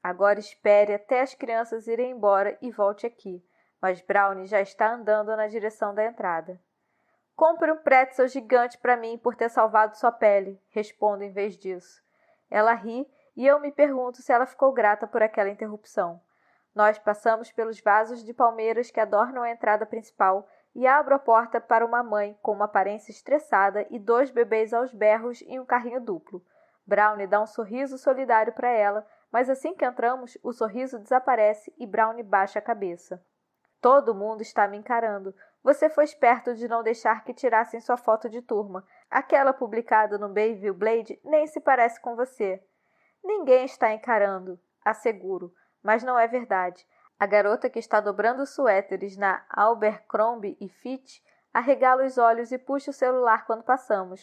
Agora espere até as crianças irem embora e volte aqui. Mas Brownie já está andando na direção da entrada. Compre um pretzel gigante para mim por ter salvado sua pele, respondo em vez disso. Ela ri e eu me pergunto se ela ficou grata por aquela interrupção. Nós passamos pelos vasos de palmeiras que adornam a entrada principal e abro a porta para uma mãe com uma aparência estressada e 2 bebês aos berros em um carrinho duplo. Brownie dá um sorriso solidário para ela, mas assim que entramos, o sorriso desaparece e Brownie baixa a cabeça. Todo mundo está me encarando. Você foi esperto de não deixar que tirassem sua foto de turma. Aquela publicada no Bayview Blade nem se parece com você. Ninguém está encarando, asseguro, mas não é verdade. A garota que está dobrando suéteres na Abercrombie e Fitch arregala os olhos e puxa o celular quando passamos.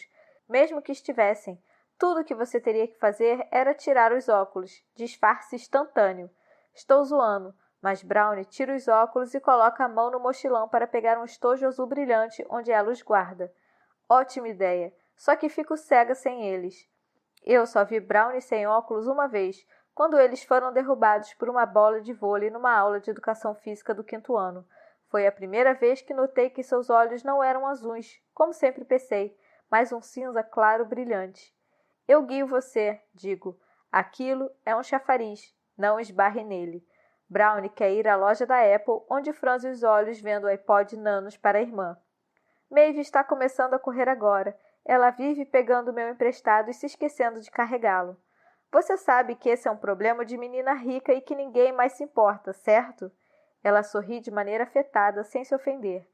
Mesmo que estivessem, tudo o que você teria que fazer era tirar os óculos, disfarce instantâneo. Estou zoando. mas Brownie tira os óculos e coloca a mão no mochilão para pegar um estojo azul brilhante onde ela os guarda. Ótima ideia, só que fico cega sem eles. Eu só vi Brownie sem óculos uma vez, quando eles foram derrubados por uma bola de vôlei numa aula de educação física do 5º ano. Foi a primeira vez que notei que seus olhos não eram azuis, como sempre pensei, mas um cinza claro brilhante. Eu guio você, digo. Aquilo é um chafariz, não esbarre nele. Brownie quer ir à loja da Apple, onde franze os olhos vendo o iPod Nanos para a irmã. Maeve está começando a correr agora. Ela vive pegando o meu emprestado e se esquecendo de carregá-lo. Você sabe que esse é um problema de menina rica e que ninguém mais se importa, certo? Ela sorri de maneira afetada, sem se ofender.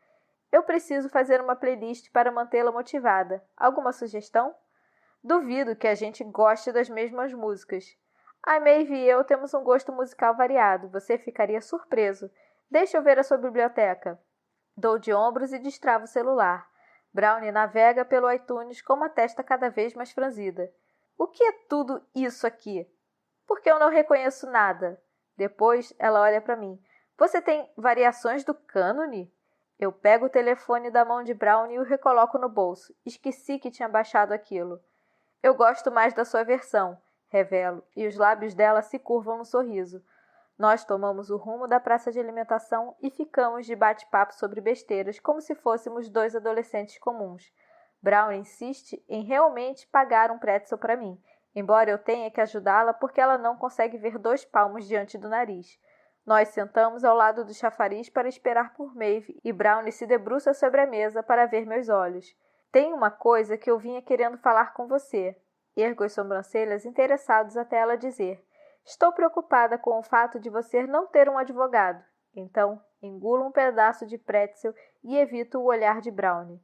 Eu preciso fazer uma playlist para mantê-la motivada. Alguma sugestão? Duvido que a gente goste das mesmas músicas. A Maeve e eu temos um gosto musical variado. Você ficaria surpreso. Deixa eu ver a sua biblioteca. Dou de ombros e destravo o celular. Brownie navega pelo iTunes com uma testa cada vez mais franzida. O que é tudo isso aqui? Por que eu não reconheço nada? Depois ela olha para mim. Você tem variações do cânone? Eu pego o telefone da mão de Brownie e o recoloco no bolso. Esqueci que tinha baixado aquilo. Eu gosto mais da sua versão, revelo, e os lábios dela se curvam no sorriso. Nós tomamos o rumo da praça de alimentação e ficamos de bate-papo sobre besteiras, como se fôssemos dois adolescentes comuns. Brown insiste em realmente pagar um pretzel para mim, embora eu tenha que ajudá-la porque ela não consegue ver 2 palmos diante do nariz. Nós sentamos ao lado do chafariz para esperar por Maeve e Brown se debruça sobre a mesa para ver meus olhos. Tem uma coisa que eu vinha querendo falar com você. Ergo as sobrancelhas interessados até ela dizer. Estou preocupada com o fato de você não ter um advogado. Então, engulo um pedaço de pretzel e evito o olhar de Brownie.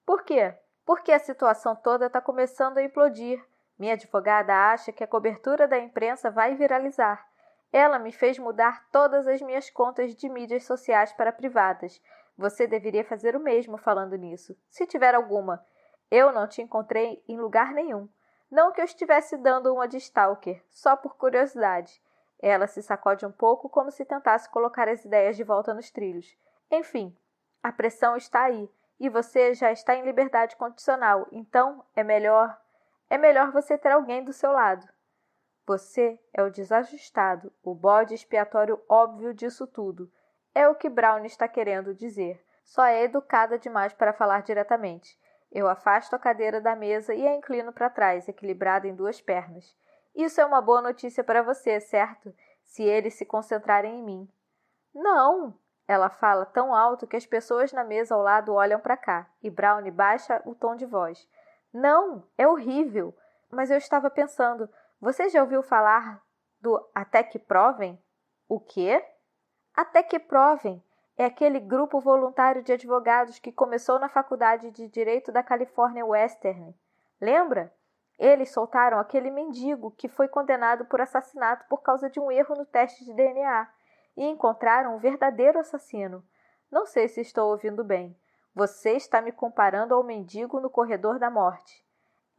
Por quê? Porque a situação toda está começando a implodir. Minha advogada acha que a cobertura da imprensa vai viralizar. Ela me fez mudar todas as minhas contas de mídias sociais para privadas. Você deveria fazer o mesmo falando nisso, se tiver alguma. Eu não te encontrei em lugar nenhum. Não que eu estivesse dando uma de stalker, só por curiosidade. Ela se sacode um pouco como se tentasse colocar as ideias de volta nos trilhos. Enfim, a pressão está aí, e você já está em liberdade condicional, então é melhor você ter alguém do seu lado. Você é o desajustado, o bode expiatório óbvio disso tudo. É o que Brown está querendo dizer. Só é educada demais para falar diretamente. Eu afasto a cadeira da mesa e a inclino para trás, equilibrada em 2 pernas. Isso é uma boa notícia para você, certo? Se eles se concentrarem em mim. Não! Ela fala tão alto que as pessoas na mesa ao lado olham para cá, e Brown baixa o tom de voz. Não! É horrível! Mas eu estava pensando, você já ouviu falar do Até que Provem? O quê? Até que Provem é aquele grupo voluntário de advogados que começou na Faculdade de Direito da Califórnia Western. Lembra? Eles soltaram aquele mendigo que foi condenado por assassinato por causa de um erro no teste de DNA e encontraram um verdadeiro assassino. Não sei se estou ouvindo bem. Você está me comparando ao mendigo no corredor da morte.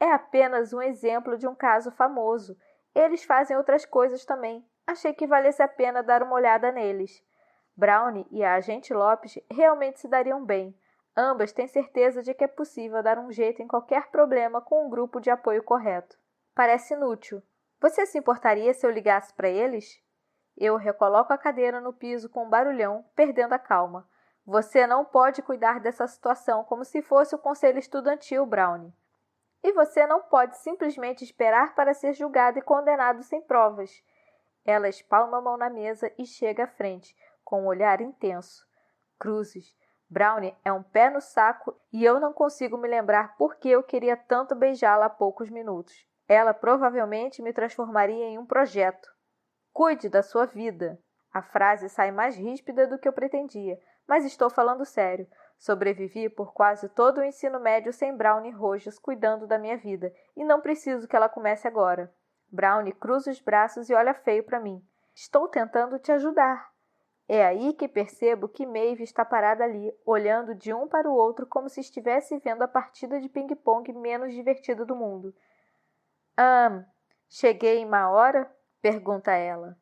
É apenas um exemplo de um caso famoso. Eles fazem outras coisas também. Achei que valesse a pena dar uma olhada neles. Brownie e a agente Lopes realmente se dariam bem. Ambas têm certeza de que é possível dar um jeito em qualquer problema com um grupo de apoio correto. Parece inútil. Você se importaria se eu ligasse para eles? Eu recoloco a cadeira no piso com um barulhão, perdendo a calma. Você não pode cuidar dessa situação como se fosse o conselho estudantil, Brownie. E você não pode simplesmente esperar para ser julgado e condenado sem provas. Ela espalma a mão na mesa e chega à frente, com um olhar intenso. Cruzes. Brownie é um pé no saco e eu não consigo me lembrar por que eu queria tanto beijá-la há poucos minutos. Ela provavelmente me transformaria em um projeto. Cuide da sua vida. A frase sai mais ríspida do que eu pretendia, mas estou falando sério. Sobrevivi por quase todo o ensino médio sem Brownie Rojas cuidando da minha vida, e não preciso que ela comece agora. Brownie cruza os braços e olha feio para mim. Estou tentando te ajudar. É aí que percebo que Maeve está parada ali, olhando de um para o outro como se estivesse vendo a partida de ping-pong menos divertida do mundo. Cheguei em uma hora? Pergunta ela.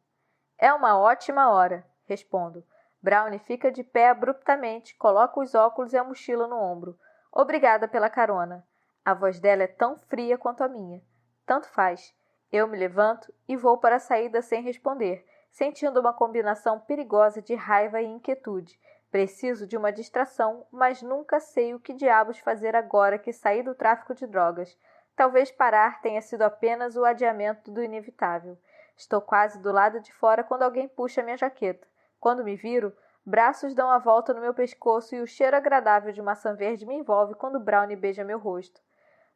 É uma ótima hora. respondo. Brownie fica de pé abruptamente, coloca os óculos e a mochila no ombro. Obrigada pela carona. A voz dela é tão fria quanto a minha. Tanto faz. Eu me levanto e vou para a saída sem responder, sentindo uma combinação perigosa de raiva e inquietude. Preciso de uma distração, mas nunca sei o que diabos fazer agora que saí do tráfico de drogas. Talvez parar tenha sido apenas o adiamento do inevitável. Estou quase do lado de fora quando alguém puxa minha jaqueta. Quando me viro, braços dão a volta no meu pescoço e o cheiro agradável de maçã verde me envolve quando Brownie beija meu rosto.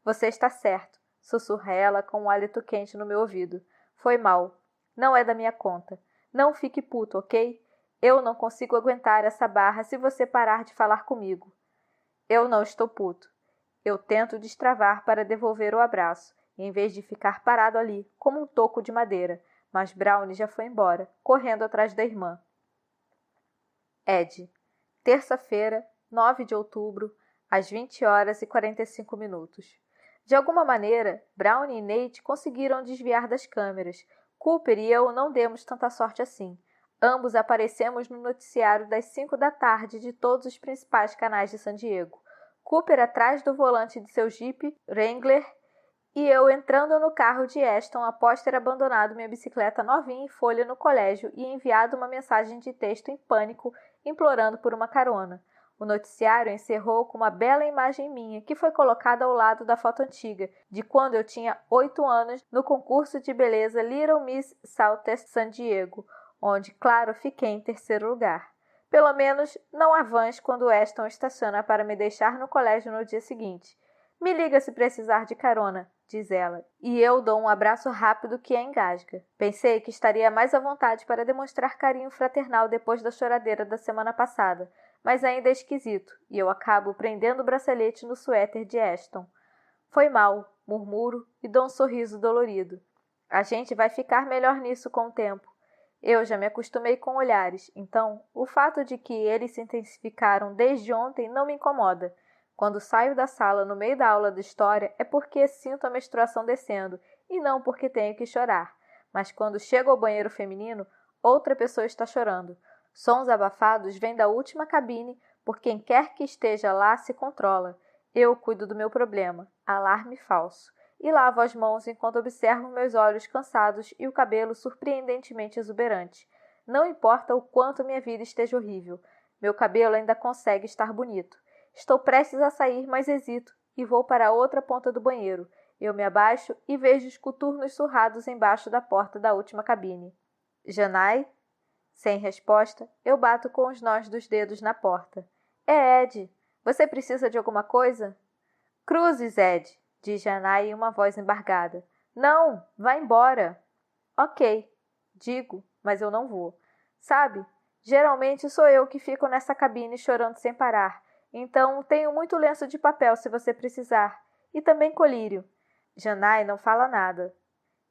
Você está certo, sussurra ela com um hálito quente no meu ouvido. Foi mal. Não é da minha conta. Não fique puto, ok? Eu não consigo aguentar essa barra se você parar de falar comigo. Eu não estou puto. Eu tento destravar para devolver o abraço, em vez de ficar parado ali, como um toco de madeira, mas Brownie já foi embora, correndo atrás da irmã. Ed. Terça-feira, 9 de outubro, às 20h45. De alguma maneira, Brownie e Nate conseguiram desviar das câmeras. Cooper e eu não demos tanta sorte assim. Ambos aparecemos no noticiário das 5 da tarde de todos os principais canais de San Diego. Cooper atrás do volante de seu Jeep Wrangler e eu entrando no carro de Ashton após ter abandonado minha bicicleta novinha em folha no colégio e enviado uma mensagem de texto em pânico implorando por uma carona. O noticiário encerrou com uma bela imagem minha que foi colocada ao lado da foto antiga, de quando eu tinha 8 anos no concurso de beleza Little Miss Southeast San Diego, onde, claro, fiquei em terceiro lugar. Pelo menos não há vans quando Ashton estaciona para me deixar no colégio no dia seguinte. Me liga se precisar de carona, diz ela, e eu dou um abraço rápido que a engasga. Pensei que estaria mais à vontade para demonstrar carinho fraternal depois da choradeira da semana passada, mas ainda é esquisito, e eu acabo prendendo o bracelete no suéter de Ashton. Foi mal, murmuro e dou um sorriso dolorido. A gente vai ficar melhor nisso com o tempo. Eu já me acostumei com olhares, então o fato de que eles se intensificaram desde ontem não me incomoda. Quando saio da sala no meio da aula de história é porque sinto a menstruação descendo e não porque tenho que chorar. Mas quando chego ao banheiro feminino, outra pessoa está chorando. Sons abafados vêm da última cabine por quem quer que esteja lá se controla. Eu cuido do meu problema, alarme falso, e lavo as mãos enquanto observo meus olhos cansados e o cabelo surpreendentemente exuberante. Não importa o quanto minha vida esteja horrível, meu cabelo ainda consegue estar bonito. Estou prestes a sair, mas hesito e vou para a outra ponta do banheiro. Eu me abaixo e vejo os coturnos surrados embaixo da porta da última cabine. Janai? Sem resposta, eu bato com os nós dos dedos na porta. É Ed. Você precisa de alguma coisa? Cruzes, Ed, diz Janai em uma voz embargada. Não, vá embora. Ok, digo, mas eu não vou. Sabe, geralmente sou eu que fico nessa cabine chorando sem parar. Então, tenho muito lenço de papel se você precisar. E também colírio. Janai não fala nada.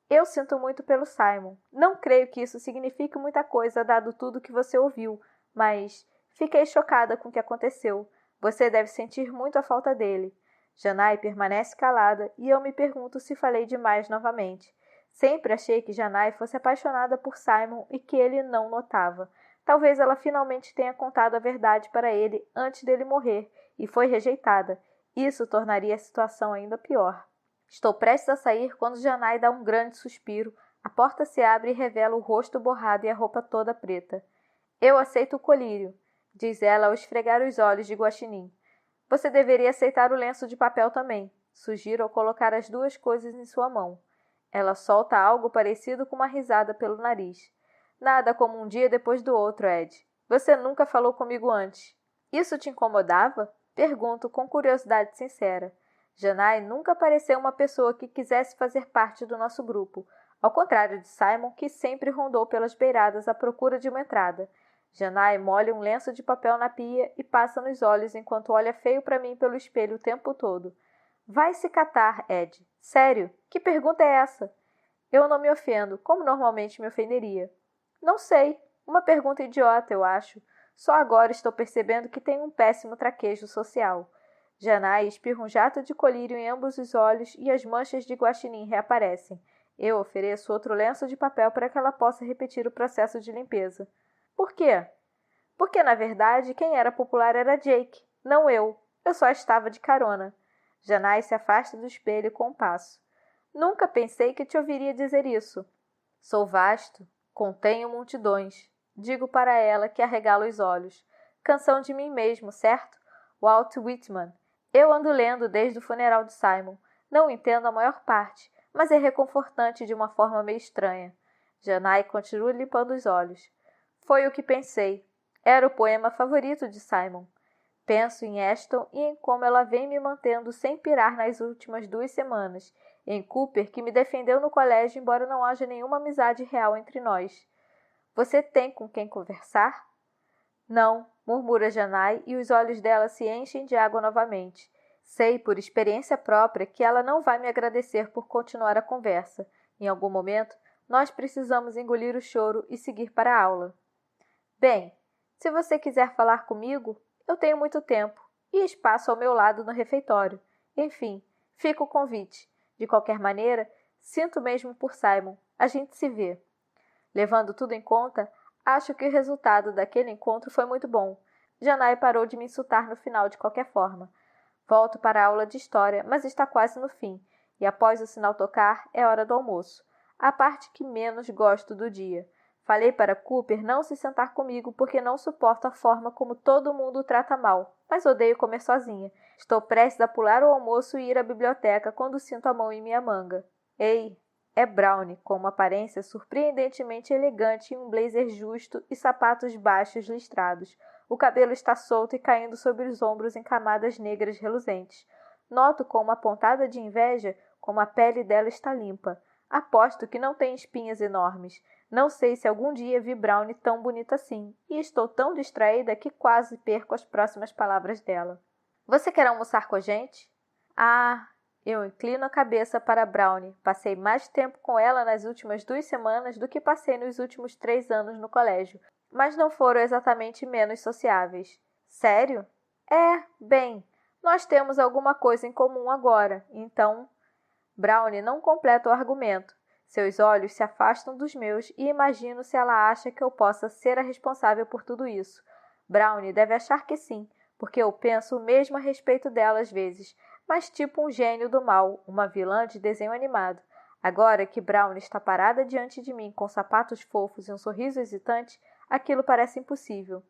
Eu sinto muito pelo Simon. Não creio que isso signifique muita coisa, dado tudo que você ouviu. Mas fiquei chocada com o que aconteceu. Você deve sentir muito a falta dele. Janai permanece calada e eu me pergunto se falei demais novamente. Sempre achei que Janai fosse apaixonada por Simon e que ele não notava. Talvez ela finalmente tenha contado a verdade para ele antes dele morrer e foi rejeitada. Isso tornaria a situação ainda pior. Estou prestes a sair quando Janai dá um grande suspiro. A porta se abre e revela o rosto borrado e a roupa toda preta. Eu aceito o colírio, diz ela ao esfregar os olhos de guaxinim. Você deveria aceitar o lenço de papel também. Sugiro ao colocar as duas coisas em sua mão. Ela solta algo parecido com uma risada pelo nariz. Nada como um dia depois do outro, Ed. Você nunca falou comigo antes. Isso te incomodava? Pergunto com curiosidade sincera. Janai nunca pareceu uma pessoa que quisesse fazer parte do nosso grupo, ao contrário de Simon, que sempre rondou pelas beiradas à procura de uma entrada. Janai molha um lenço de papel na pia e passa nos olhos enquanto olha feio para mim pelo espelho o tempo todo. Vai se catar, Ed. Sério? Que pergunta é essa? Eu não me ofendo, como normalmente me ofenderia. Não sei. Uma pergunta idiota, eu acho. Só agora estou percebendo que tenho um péssimo traquejo social. Janai espirra um jato de colírio em ambos os olhos e as manchas de guaxinim reaparecem. Eu ofereço outro lenço de papel para que ela possa repetir o processo de limpeza. Por quê? Porque, na verdade, quem era popular era Jake, não eu. Eu só estava de carona. Janai se afasta do espelho com um passo. Nunca pensei que te ouviria dizer isso. Sou vasto, contenho multidões. Digo para ela que arregala os olhos. Canção de mim mesmo, certo? Walt Whitman. Eu ando lendo desde o funeral de Simon. Não entendo a maior parte, mas é reconfortante de uma forma meio estranha. Janai continua limpando os olhos. Foi o que pensei. Era o poema favorito de Simon. Penso em Ashton e em como ela vem me mantendo sem pirar nas últimas 2 semanas. Em Cooper, que me defendeu no colégio, embora não haja nenhuma amizade real entre nós. Você tem com quem conversar? Não, murmura Janai e os olhos dela se enchem de água novamente. Sei, por experiência própria, que ela não vai me agradecer por continuar a conversa. Em algum momento, nós precisamos engolir o choro e seguir para a aula. Bem, se você quiser falar comigo, eu tenho muito tempo e espaço ao meu lado no refeitório. Enfim, fica o convite. De qualquer maneira, sinto mesmo por Simon. A gente se vê. Levando tudo em conta, acho que o resultado daquele encontro foi muito bom. Janai parou de me insultar no final de qualquer forma. Volto para a aula de história, mas está quase no fim, e após o sinal tocar, é hora do almoço. A parte que menos gosto do dia. Falei para Cooper não se sentar comigo porque não suporto a forma como todo mundo o trata mal, mas odeio comer sozinha. Estou prestes a pular o almoço e ir à biblioteca quando sinto a mão em minha manga. Ei, é Brownie, com uma aparência surpreendentemente elegante em um blazer justo e sapatos baixos listrados. O cabelo está solto e caindo sobre os ombros em camadas negras reluzentes. Noto com uma pontada de inveja como a pele dela está limpa. Aposto que não tem espinhas enormes. Não sei se algum dia vi Brownie tão bonita assim, e estou tão distraída que quase perco as próximas palavras dela. Você quer almoçar com a gente? Ah, eu inclino a cabeça para Brownie. Passei mais tempo com ela nas últimas 2 semanas do que passei nos últimos 3 anos no colégio, mas não foram exatamente menos sociáveis. Sério? Bem, nós temos alguma coisa em comum agora, então... Brownie não completa o argumento. Seus olhos se afastam dos meus e imagino se ela acha que eu possa ser a responsável por tudo isso. Brownie deve achar que sim, porque eu penso o mesmo a respeito dela às vezes, mas tipo um gênio do mal, uma vilã de desenho animado. Agora que Brownie está parada diante de mim com sapatos fofos e um sorriso hesitante, aquilo parece impossível.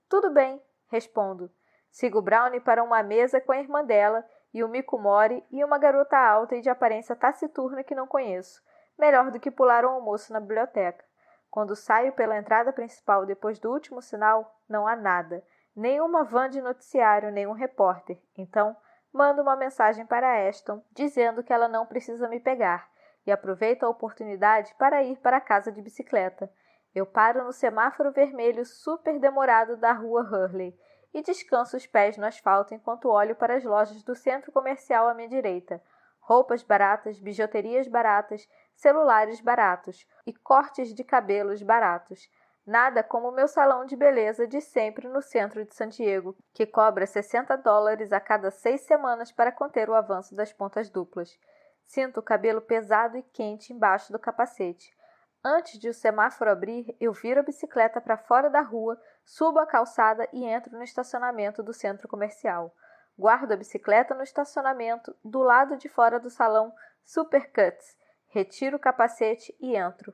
Tudo bem, respondo. Sigo Brownie para uma mesa com a irmã dela e o Miko Mori e uma garota alta e de aparência taciturna que não conheço. Melhor do que pular um almoço na biblioteca. Quando saio pela entrada principal depois do último sinal, não há nada. Nenhuma van de noticiário, nenhum repórter. Então, mando uma mensagem para Ashton, dizendo que ela não precisa me pegar, e aproveito a oportunidade para ir para a casa de bicicleta. Eu paro no semáforo vermelho super demorado da rua Hurley e descanso os pés no asfalto enquanto olho para as lojas do centro comercial à minha direita. Roupas baratas, bijuterias baratas, celulares baratos e cortes de cabelos baratos. Nada como o meu salão de beleza de sempre no centro de Santiago, que cobra $60 a cada 6 semanas para conter o avanço das pontas duplas. Sinto o cabelo pesado e quente embaixo do capacete. Antes de o semáforo abrir, eu viro a bicicleta para fora da rua, subo a calçada e entro no estacionamento do centro comercial. Guardo a bicicleta no estacionamento, do lado de fora do salão Supercuts. Retiro o capacete e entro.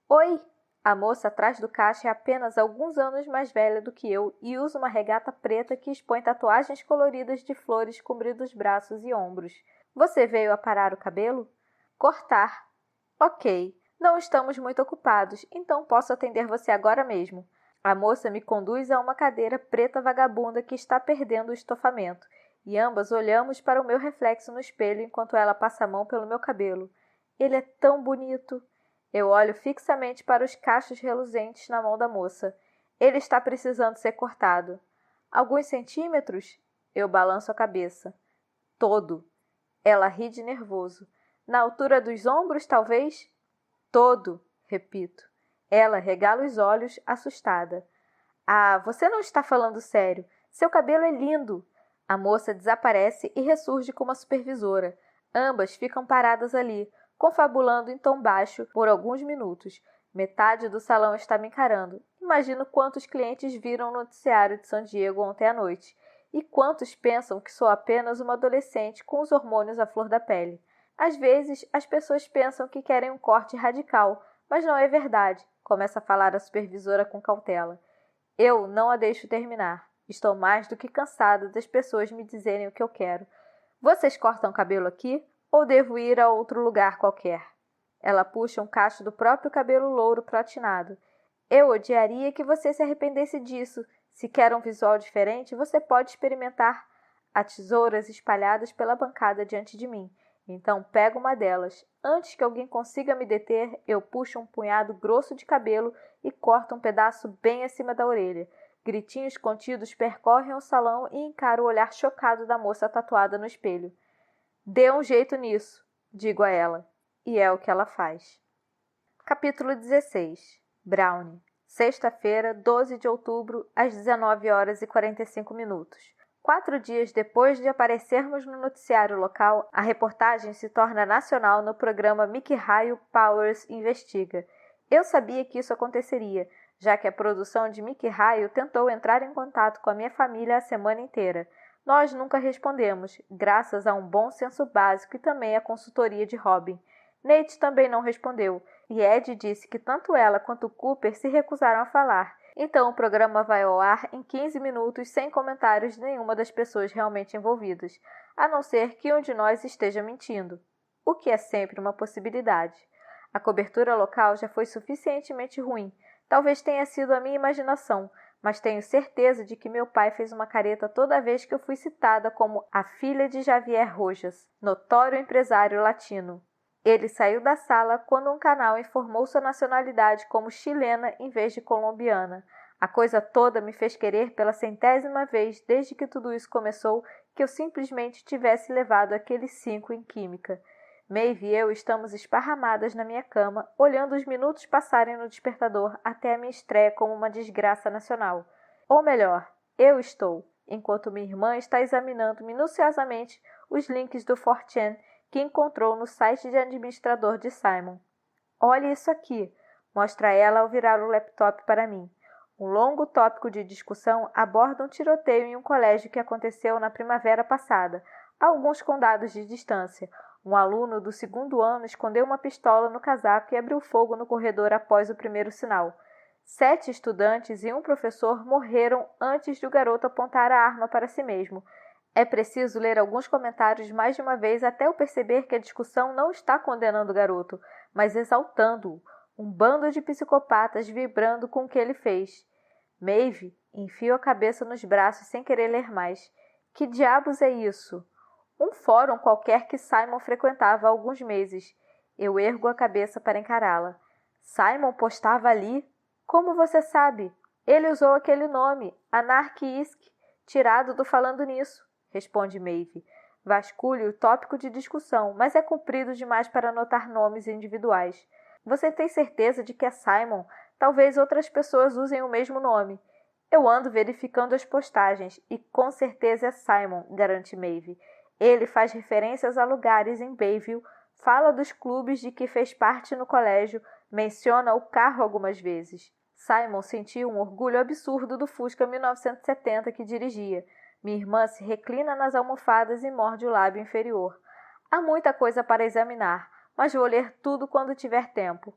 Oi! A moça atrás do caixa é apenas alguns anos mais velha do que eu e usa uma regata preta que expõe tatuagens coloridas de flores cobrindo os braços e ombros. Você veio aparar o cabelo? Cortar. Ok. Não estamos muito ocupados, então posso atender você agora mesmo. A moça me conduz a uma cadeira preta vagabunda que está perdendo o estofamento, e ambas olhamos para o meu reflexo no espelho enquanto ela passa a mão pelo meu cabelo. Ele é tão bonito! Eu olho fixamente para os cachos reluzentes na mão da moça. Ele está precisando ser cortado. Alguns centímetros? Eu balanço a cabeça. Todo. Ela ri de nervoso. Na altura dos ombros, talvez? Todo, repito. Ela regala os olhos, assustada. Ah, você não está falando sério. Seu cabelo é lindo. A moça desaparece e ressurge como a supervisora. Ambas ficam paradas ali, confabulando em tom baixo por alguns minutos. Metade do salão está me encarando. Imagino quantos clientes viram o noticiário de San Diego ontem à noite. E quantos pensam que sou apenas uma adolescente com os hormônios à flor da pele. Às vezes, as pessoas pensam que querem um corte radical, mas não é verdade, começa a falar a supervisora com cautela. Eu não a deixo terminar. Estou mais do que cansada das pessoas me dizerem o que eu quero. Vocês cortam cabelo aqui ou devo ir a outro lugar qualquer? Ela puxa um cacho do próprio cabelo louro platinado. Eu odiaria que você se arrependesse disso. Se quer um visual diferente, você pode experimentar. Há tesouras espalhadas pela bancada diante de mim. Então pego uma delas. Antes que alguém consiga me deter, eu puxo um punhado grosso de cabelo e corto um pedaço bem acima da orelha. Gritinhos contidos percorrem o salão e encaro o olhar chocado da moça tatuada no espelho. Dê um jeito nisso, digo a ela. E é o que ela faz. Capítulo 16. Brownie. Sexta-feira, 12 de outubro, às 19h45. 4 dias depois de aparecermos no noticiário local, a reportagem se torna nacional no programa Mickey Raio Powers Investiga. Eu sabia que isso aconteceria, já que a produção de Mickey Raio tentou entrar em contato com a minha família a semana inteira. Nós nunca respondemos, graças a um bom senso básico e também à consultoria de Robin. Nate também não respondeu, e Ed disse que tanto ela quanto Cooper se recusaram a falar. Então o programa vai ao ar em 15 minutos sem comentários de nenhuma das pessoas realmente envolvidas, a não ser que um de nós esteja mentindo, o que é sempre uma possibilidade. A cobertura local já foi suficientemente ruim, talvez tenha sido a minha imaginação, mas tenho certeza de que meu pai fez uma careta toda vez que eu fui citada como a filha de Javier Rojas, notório empresário latino. Ele saiu da sala quando um canal informou sua nacionalidade como chilena em vez de colombiana. A coisa toda me fez querer pela 100ª vez desde que tudo isso começou que eu simplesmente tivesse levado aqueles 5 em química. Maeve e eu estamos esparramadas na minha cama, olhando os minutos passarem no despertador até a minha estreia como uma desgraça nacional. Ou melhor, eu estou, enquanto minha irmã está examinando minuciosamente os links do 4chan que encontrou no site de administrador de Simon. Olhe isso aqui, mostra ela ao virar o laptop para mim. Um longo tópico de discussão aborda um tiroteio em um colégio que aconteceu na primavera passada, a alguns condados de distância. Um aluno do 2º ano escondeu uma pistola no casaco e abriu fogo no corredor após o primeiro sinal. 7 estudantes e um professor morreram antes de o garoto apontar a arma para si mesmo. É preciso ler alguns comentários mais de uma vez até eu perceber que a discussão não está condenando o garoto, mas exaltando-o, um bando de psicopatas vibrando com o que ele fez. Maeve enfia a cabeça nos braços sem querer ler mais. Que diabos é isso? Um fórum qualquer que Simon frequentava há alguns meses. Eu ergo a cabeça para encará-la. Simon postava ali? Como você sabe? Ele usou aquele nome, Anarchisk, tirado do Falando Nisso, responde Maeve. Vasculho o tópico de discussão, mas é comprido demais para anotar nomes individuais. Você tem certeza de que é Simon? Talvez outras pessoas usem o mesmo nome. Eu ando verificando as postagens e com certeza é Simon, garante Maeve. Ele faz referências a lugares em Bayville, fala dos clubes de que fez parte no colégio, menciona o carro algumas vezes. Simon sentiu um orgulho absurdo do Fusca 1970 que dirigia. Minha irmã se reclina nas almofadas e morde o lábio inferior. Há muita coisa para examinar, mas vou ler tudo quando tiver tempo.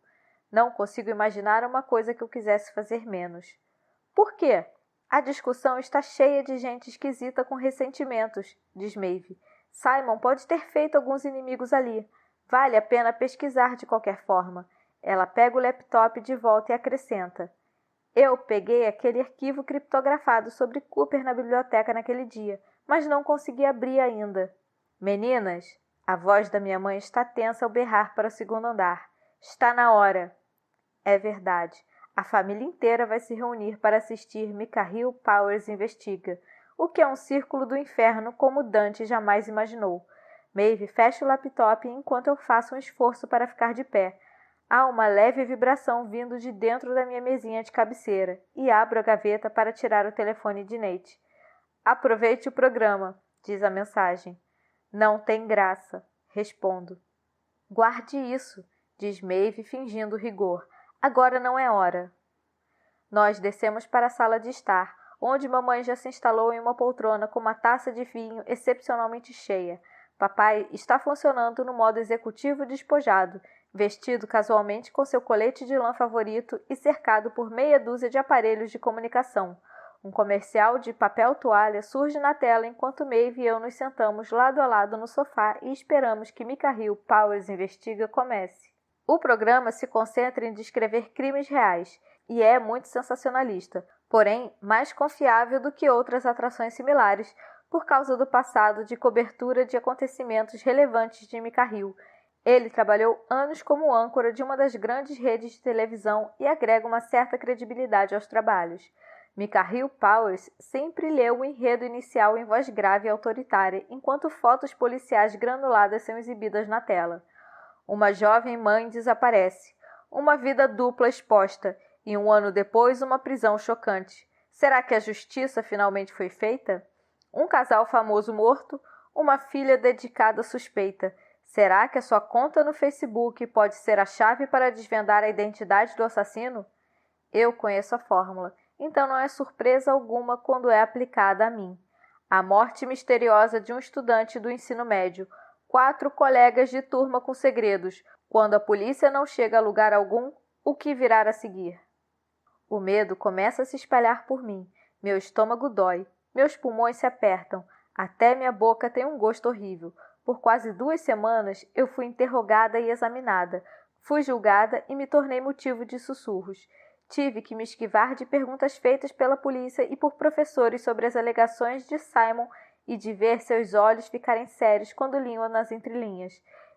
Não consigo imaginar uma coisa que eu quisesse fazer menos. Por quê? A discussão está cheia de gente esquisita com ressentimentos, diz Maeve. Simon pode ter feito alguns inimigos ali. Vale a pena pesquisar de qualquer forma. Ela pega o laptop de volta e acrescenta. Eu peguei aquele arquivo criptografado sobre Cooper na biblioteca naquele dia, mas não consegui abrir ainda. Meninas, a voz da minha mãe está tensa ao berrar para o 2º andar. Está na hora. É verdade. A família inteira vai se reunir para assistir Mikhail Powers Investiga, o que é um círculo do inferno como Dante jamais imaginou. Maeve fecha o laptop enquanto eu faço um esforço para ficar de pé. Há uma leve vibração vindo de dentro da minha mesinha de cabeceira e abro a gaveta para tirar o telefone de Nate. Aproveite o programa, diz a mensagem. Não tem graça, respondo. Guarde isso, diz Maeve fingindo rigor. Agora não é hora. Nós descemos para a sala de estar, onde mamãe já se instalou em uma poltrona com uma taça de vinho excepcionalmente cheia. Papai está funcionando no modo executivo despojado, vestido casualmente com seu colete de lã favorito e cercado por meia dúzia de aparelhos de comunicação. Um comercial de papel toalha surge na tela enquanto Maeve e eu nos sentamos lado a lado no sofá e esperamos que Micah Hill Powers Investiga comece. O programa se concentra em descrever crimes reais e é muito sensacionalista, porém mais confiável do que outras atrações similares por causa do passado de cobertura de acontecimentos relevantes de Micah Hill. Ele trabalhou anos como âncora de uma das grandes redes de televisão e agrega uma certa credibilidade aos trabalhos. Micah Hill Powers sempre leu o enredo inicial em voz grave e autoritária, enquanto fotos policiais granuladas são exibidas na tela. Uma jovem mãe desaparece. Uma vida dupla exposta. E um ano depois, uma prisão chocante. Será que a justiça finalmente foi feita? Um casal famoso morto. Uma filha dedicada suspeita. Será que a sua conta no Facebook pode ser a chave para desvendar a identidade do assassino? Eu conheço a fórmula, então não é surpresa alguma quando é aplicada a mim. A morte misteriosa de um estudante do ensino médio. 4 colegas de turma com segredos. Quando a polícia não chega a lugar algum, o que virá a seguir? O medo começa a se espalhar por mim. Meu estômago dói. Meus pulmões se apertam. Até minha boca tem um gosto horrível. Por quase 2 semanas, eu fui interrogada e examinada. Fui julgada e me tornei motivo de sussurros. Tive que me esquivar de perguntas feitas pela polícia e por professores sobre as alegações de Simon e de ver seus olhos ficarem sérios quando liam nas entrelinhas.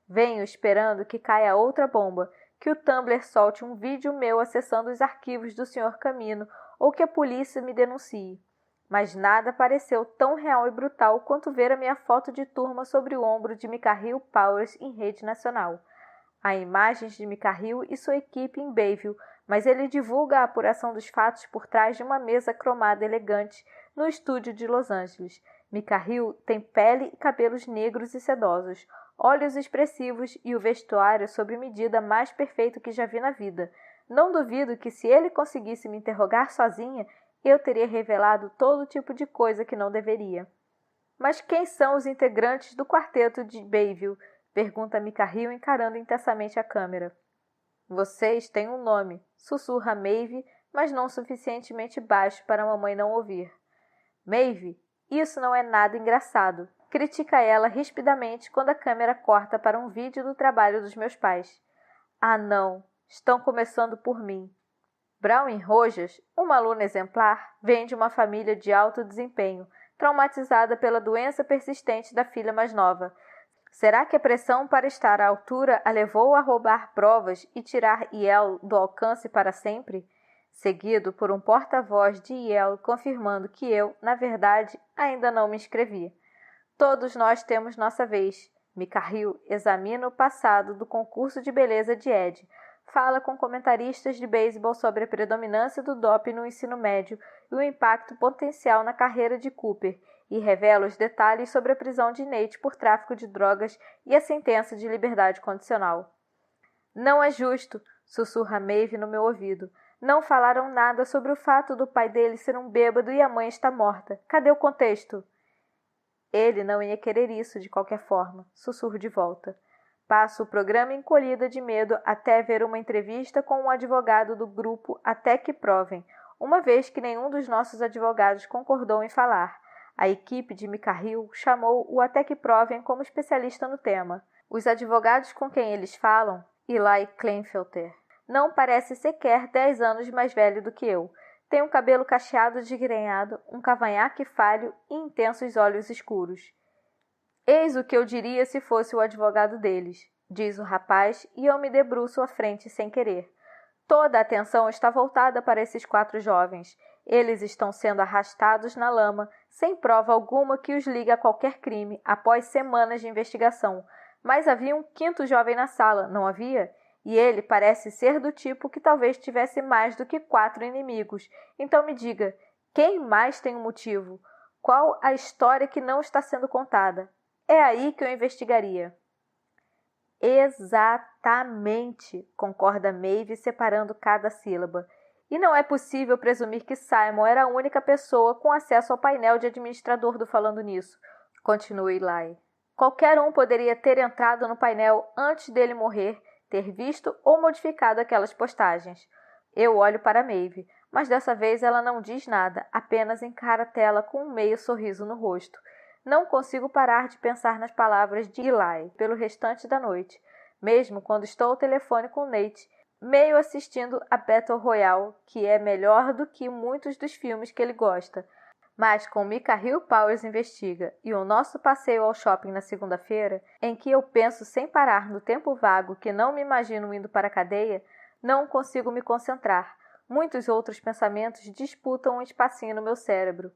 Venho esperando que caia outra bomba, que o Tumblr solte um vídeo meu acessando os arquivos do Sr. Camino ou que a polícia me denuncie. Mas nada pareceu tão real e brutal quanto ver a minha foto de turma sobre o ombro de Micah Hill Powers em rede nacional. Há imagens de Micah Hill e sua equipe em Bayville, mas ele divulga a apuração dos fatos por trás de uma mesa cromada elegante no estúdio de Los Angeles. Micah Hill tem pele e cabelos negros e sedosos, olhos expressivos e o vestuário sob medida mais perfeito que já vi na vida. Não duvido que se ele conseguisse me interrogar sozinha, eu teria revelado todo tipo de coisa que não deveria. Mas quem são os integrantes do quarteto de Bayville? Pergunta Micah Hill encarando intensamente a câmera. Vocês têm um nome, sussurra Maeve, mas não suficientemente baixo para a mamãe não ouvir. Maeve, isso não é nada engraçado, critica ela rispidamente quando a câmera corta para um vídeo do trabalho dos meus pais. Ah não, estão começando por mim. Brownie Rojas, uma aluna exemplar, vem de uma família de alto desempenho, traumatizada pela doença persistente da filha mais nova. Será que a pressão para estar à altura a levou a roubar provas e tirar Yale do alcance para sempre? Seguido por um porta-voz de Yale confirmando que eu, na verdade, ainda não me inscrevi. Todos nós temos nossa vez. Micah Hill examina o passado do concurso de beleza de Ed. Fala com comentaristas de beisebol sobre a predominância do doping no ensino médio e o impacto potencial na carreira de Cooper, e revela os detalhes sobre a prisão de Nate por tráfico de drogas e a sentença de liberdade condicional. Não é justo, sussurra Maeve no meu ouvido. Não falaram nada sobre o fato do pai dele ser um bêbado e a mãe está morta. Cadê o contexto? Ele não ia querer isso de qualquer forma, sussurro de volta. Passo o programa encolhida de medo até ver uma entrevista com um advogado do grupo Até que Provem, uma vez que nenhum dos nossos advogados concordou em falar. A equipe de Micah Hill chamou o Até que Provem como especialista no tema. Os advogados com quem eles falam, Eli Kleinfelter, não parece sequer 10 anos mais velho do que eu. Tem um cabelo cacheado desgrenhado, um cavanhaque falho e intensos olhos escuros. Eis o que eu diria se fosse o advogado deles, diz o rapaz, e eu me debruço à frente sem querer. Toda a atenção está voltada para esses 4 jovens. Eles estão sendo arrastados na lama, sem prova alguma que os ligue a qualquer crime, após semanas de investigação. Mas havia um 5º jovem na sala, não havia? E ele parece ser do tipo que talvez tivesse mais do que 4 inimigos. Então me diga, quem mais tem um motivo? Qual a história que não está sendo contada? É aí que eu investigaria. Exatamente, concorda Maeve separando cada sílaba. E não é possível presumir que Simon era a única pessoa com acesso ao painel de administrador do Falando Nisso, continua Eli. Qualquer um poderia ter entrado no painel antes dele morrer, ter visto ou modificado aquelas postagens. Eu olho para Maeve, mas dessa vez ela não diz nada, apenas encara a tela com um meio sorriso no rosto. Não consigo parar de pensar nas palavras de Eli pelo restante da noite, mesmo quando estou ao telefone com Nate, meio assistindo a Battle Royale, que é melhor do que muitos dos filmes que ele gosta. Mas com Mikael Powers Investiga e o nosso passeio ao shopping na segunda-feira, em que eu penso sem parar no tempo vago que não me imagino indo para a cadeia, não consigo me concentrar. Muitos outros pensamentos disputam um espacinho no meu cérebro.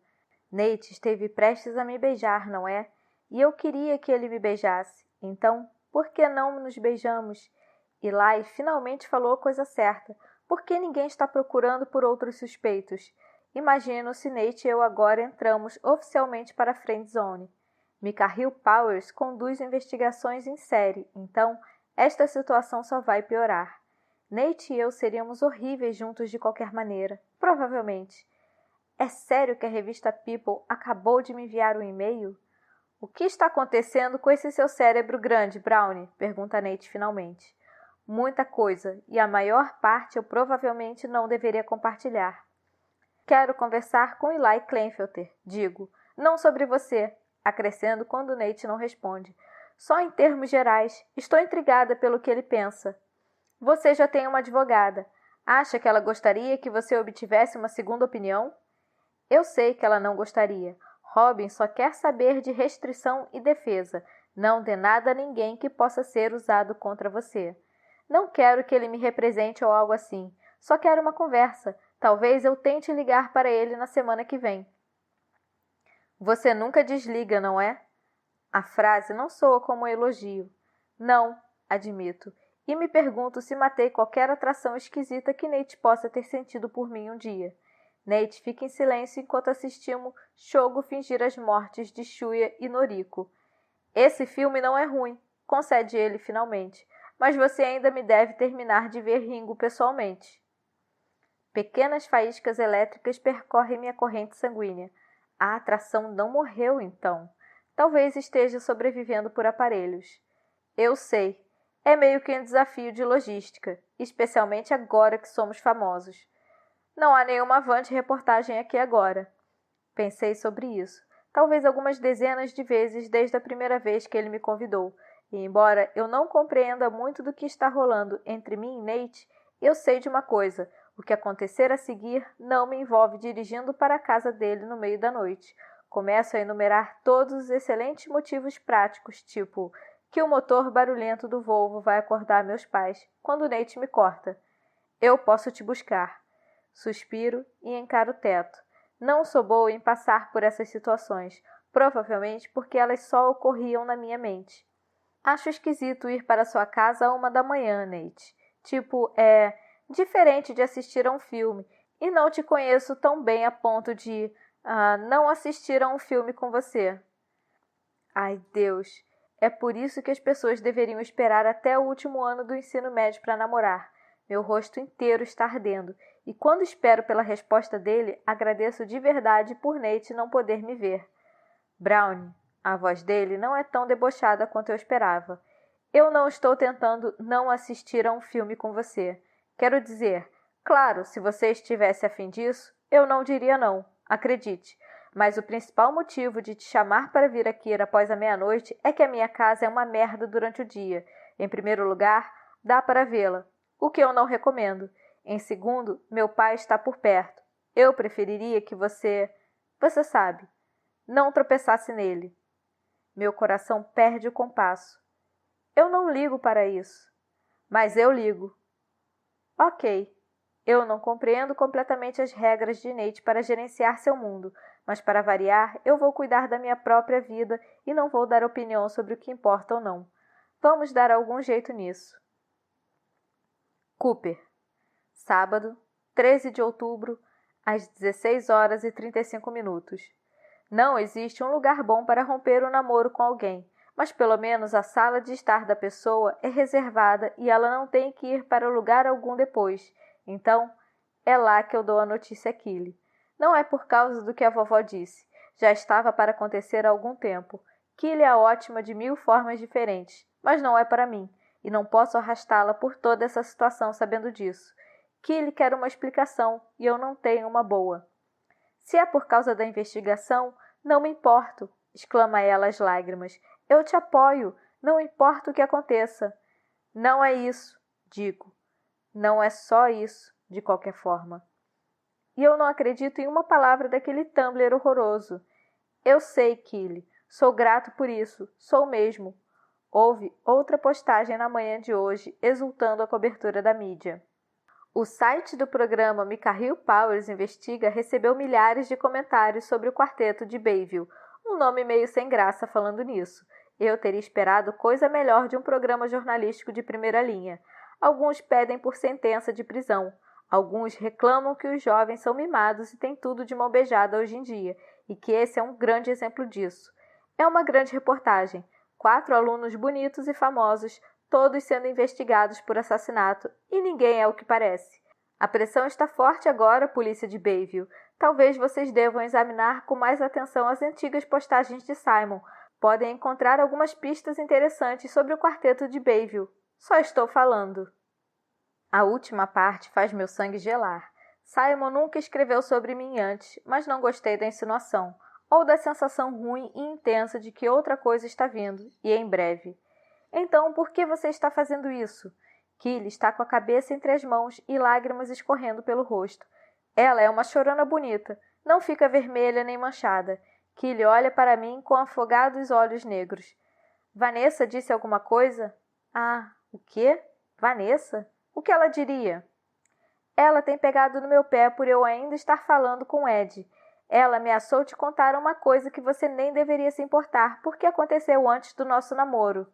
Nate esteve prestes a me beijar, não é? E eu queria que ele me beijasse. Então, por que não nos beijamos? Eli finalmente falou a coisa certa. Por que ninguém está procurando por outros suspeitos? Imagino se Nate e eu agora entramos oficialmente para a Friend Zone. Mikael Powers conduz investigações em série, então esta situação só vai piorar. Nate e eu seríamos horríveis juntos de qualquer maneira, provavelmente. É sério que a revista People acabou de me enviar um e-mail? O que está acontecendo com esse seu cérebro grande, Brownie? Pergunta Nate finalmente. Muita coisa, e a maior parte eu provavelmente não deveria compartilhar. Quero conversar com Eli Kleinfelter, digo. Não sobre você, acrescendo quando Nate não responde. Só em termos gerais, estou intrigada pelo que ele pensa. Você já tem uma advogada. Acha que ela gostaria que você obtivesse uma segunda opinião? Eu sei que ela não gostaria. Robin só quer saber de restrição e defesa. Não dê nada a ninguém que possa ser usado contra você. Não quero que ele me represente ou algo assim. Só quero uma conversa. Talvez eu tente ligar para ele na semana que vem. Você nunca desliga, não é? A frase não soa como um elogio. Não, admito. E me pergunto se matei qualquer atração esquisita que Nate possa ter sentido por mim um dia. Nate fica em silêncio enquanto assistimos Shogo fingir as mortes de Shuya e Noriko. Esse filme não é ruim, concede ele finalmente, mas você ainda me deve terminar de ver Ringo pessoalmente. Pequenas faíscas elétricas percorrem minha corrente sanguínea. A atração não morreu, então. Talvez esteja sobrevivendo por aparelhos. Eu sei. É meio que um desafio de logística, especialmente agora que somos famosos. Não há nenhuma van de reportagem aqui agora. Pensei sobre isso, talvez algumas dezenas de vezes desde a primeira vez que ele me convidou, e embora eu não compreenda muito do que está rolando entre mim e Nate, eu sei de uma coisa: o que acontecer a seguir não me envolve dirigindo para a casa dele no meio da noite. Começo a enumerar todos os excelentes motivos práticos, tipo que o motor barulhento do Volvo vai acordar meus pais quando Nate me corta. Eu posso te buscar. Suspiro e encaro o teto. Não sou boa em passar por essas situações, provavelmente porque elas só ocorriam na minha mente. Acho esquisito ir para sua casa à 1 da manhã, Nate. Tipo, é diferente de assistir a um filme, e não te conheço tão bem a ponto de não assistir a um filme com você. Ai, Deus, é por isso que as pessoas deveriam esperar até o último ano do ensino médio para namorar. Meu rosto inteiro está ardendo, e quando espero pela resposta dele, agradeço de verdade por Nate não poder me ver. Brownie, a voz dele não é tão debochada quanto eu esperava. Eu não estou tentando não assistir a um filme com você. Quero dizer, claro, se você estivesse a fim disso, eu não diria não, acredite. Mas o principal motivo de te chamar para vir aqui após a meia-noite é que a minha casa é uma merda durante o dia. Em primeiro lugar, dá para vê-la, o que eu não recomendo. Em segundo, meu pai está por perto. Eu preferiria que você sabe, não tropeçasse nele. Meu coração perde o compasso. Eu não ligo para isso. Mas eu ligo. Ok. Eu não compreendo completamente as regras de Nate para gerenciar seu mundo, mas para variar, eu vou cuidar da minha própria vida e não vou dar opinião sobre o que importa ou não. Vamos dar algum jeito nisso. Cooper. Sábado, 13 de outubro, às 16h35. Não existe um lugar bom para romper o namoro com alguém, mas pelo menos a sala de estar da pessoa é reservada e ela não tem que ir para lugar algum depois. Então, é lá que eu dou a notícia a Killy. Não é por causa do que a vovó disse. Já estava para acontecer há algum tempo. Killy é ótima de 1000 formas diferentes, mas não é para mim, e não posso arrastá-la por toda essa situação sabendo disso. Killy quer uma explicação e eu não tenho uma boa. Se é por causa da investigação, não me importo, exclama ela às lágrimas. Eu te apoio, não importa o que aconteça. Não é isso, digo. Não é só isso, de qualquer forma. E eu não acredito em uma palavra daquele Tumblr horroroso. Eu sei, Killy. Sou grato por isso. Sou mesmo. Houve outra postagem na manhã de hoje, exultando a cobertura da mídia. O site do programa Mikhail Powers Investiga recebeu milhares de comentários sobre o quarteto de Bayville. Um nome meio sem graça falando nisso. Eu teria esperado coisa melhor de um programa jornalístico de primeira linha. Alguns pedem por sentença de prisão. Alguns reclamam que os jovens são mimados e têm tudo de mão beijada hoje em dia, e que esse é um grande exemplo disso. É uma grande reportagem. 4 alunos bonitos e famosos, todos sendo investigados por assassinato, e ninguém é o que parece. A pressão está forte agora, polícia de Bayville. Talvez vocês devam examinar com mais atenção as antigas postagens de Simon. Podem encontrar algumas pistas interessantes sobre o quarteto de Bayville. Só estou falando. A última parte faz meu sangue gelar. Simon nunca escreveu sobre mim antes, mas não gostei da insinuação, ou da sensação ruim e intensa de que outra coisa está vindo, e em breve. Então, por que você está fazendo isso? Killy está com a cabeça entre as mãos e lágrimas escorrendo pelo rosto. Ela é uma chorona bonita, não fica vermelha nem manchada. Killy olha para mim com afogados olhos negros. Vanessa disse alguma coisa? Ah, o quê? Vanessa? O que ela diria? Ela tem pegado no meu pé por eu ainda estar falando com Ed. Ela ameaçou te contar uma coisa que você nem deveria se importar, porque aconteceu antes do nosso namoro.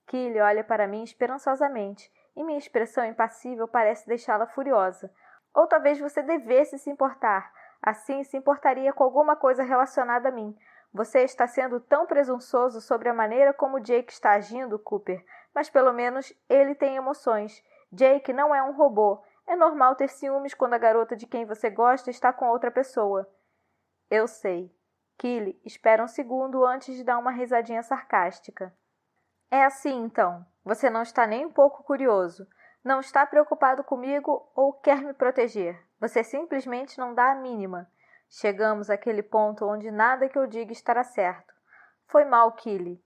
Killy olha para mim esperançosamente, e minha expressão impassível parece deixá-la furiosa. Ou talvez você devesse se importar. Assim se importaria com alguma coisa relacionada a mim. Você está sendo tão presunçoso sobre a maneira como Jake está agindo, Cooper, mas pelo menos ele tem emoções. Jake não é um robô. É normal ter ciúmes quando a garota de quem você gosta está com outra pessoa. Eu sei. Killy espera um segundo antes de dar uma risadinha sarcástica. É assim, então. Você não está nem um pouco curioso. Não está preocupado comigo ou quer me proteger. Você simplesmente não dá a mínima. Chegamos àquele ponto onde nada que eu diga estará certo. Foi mal, Killy.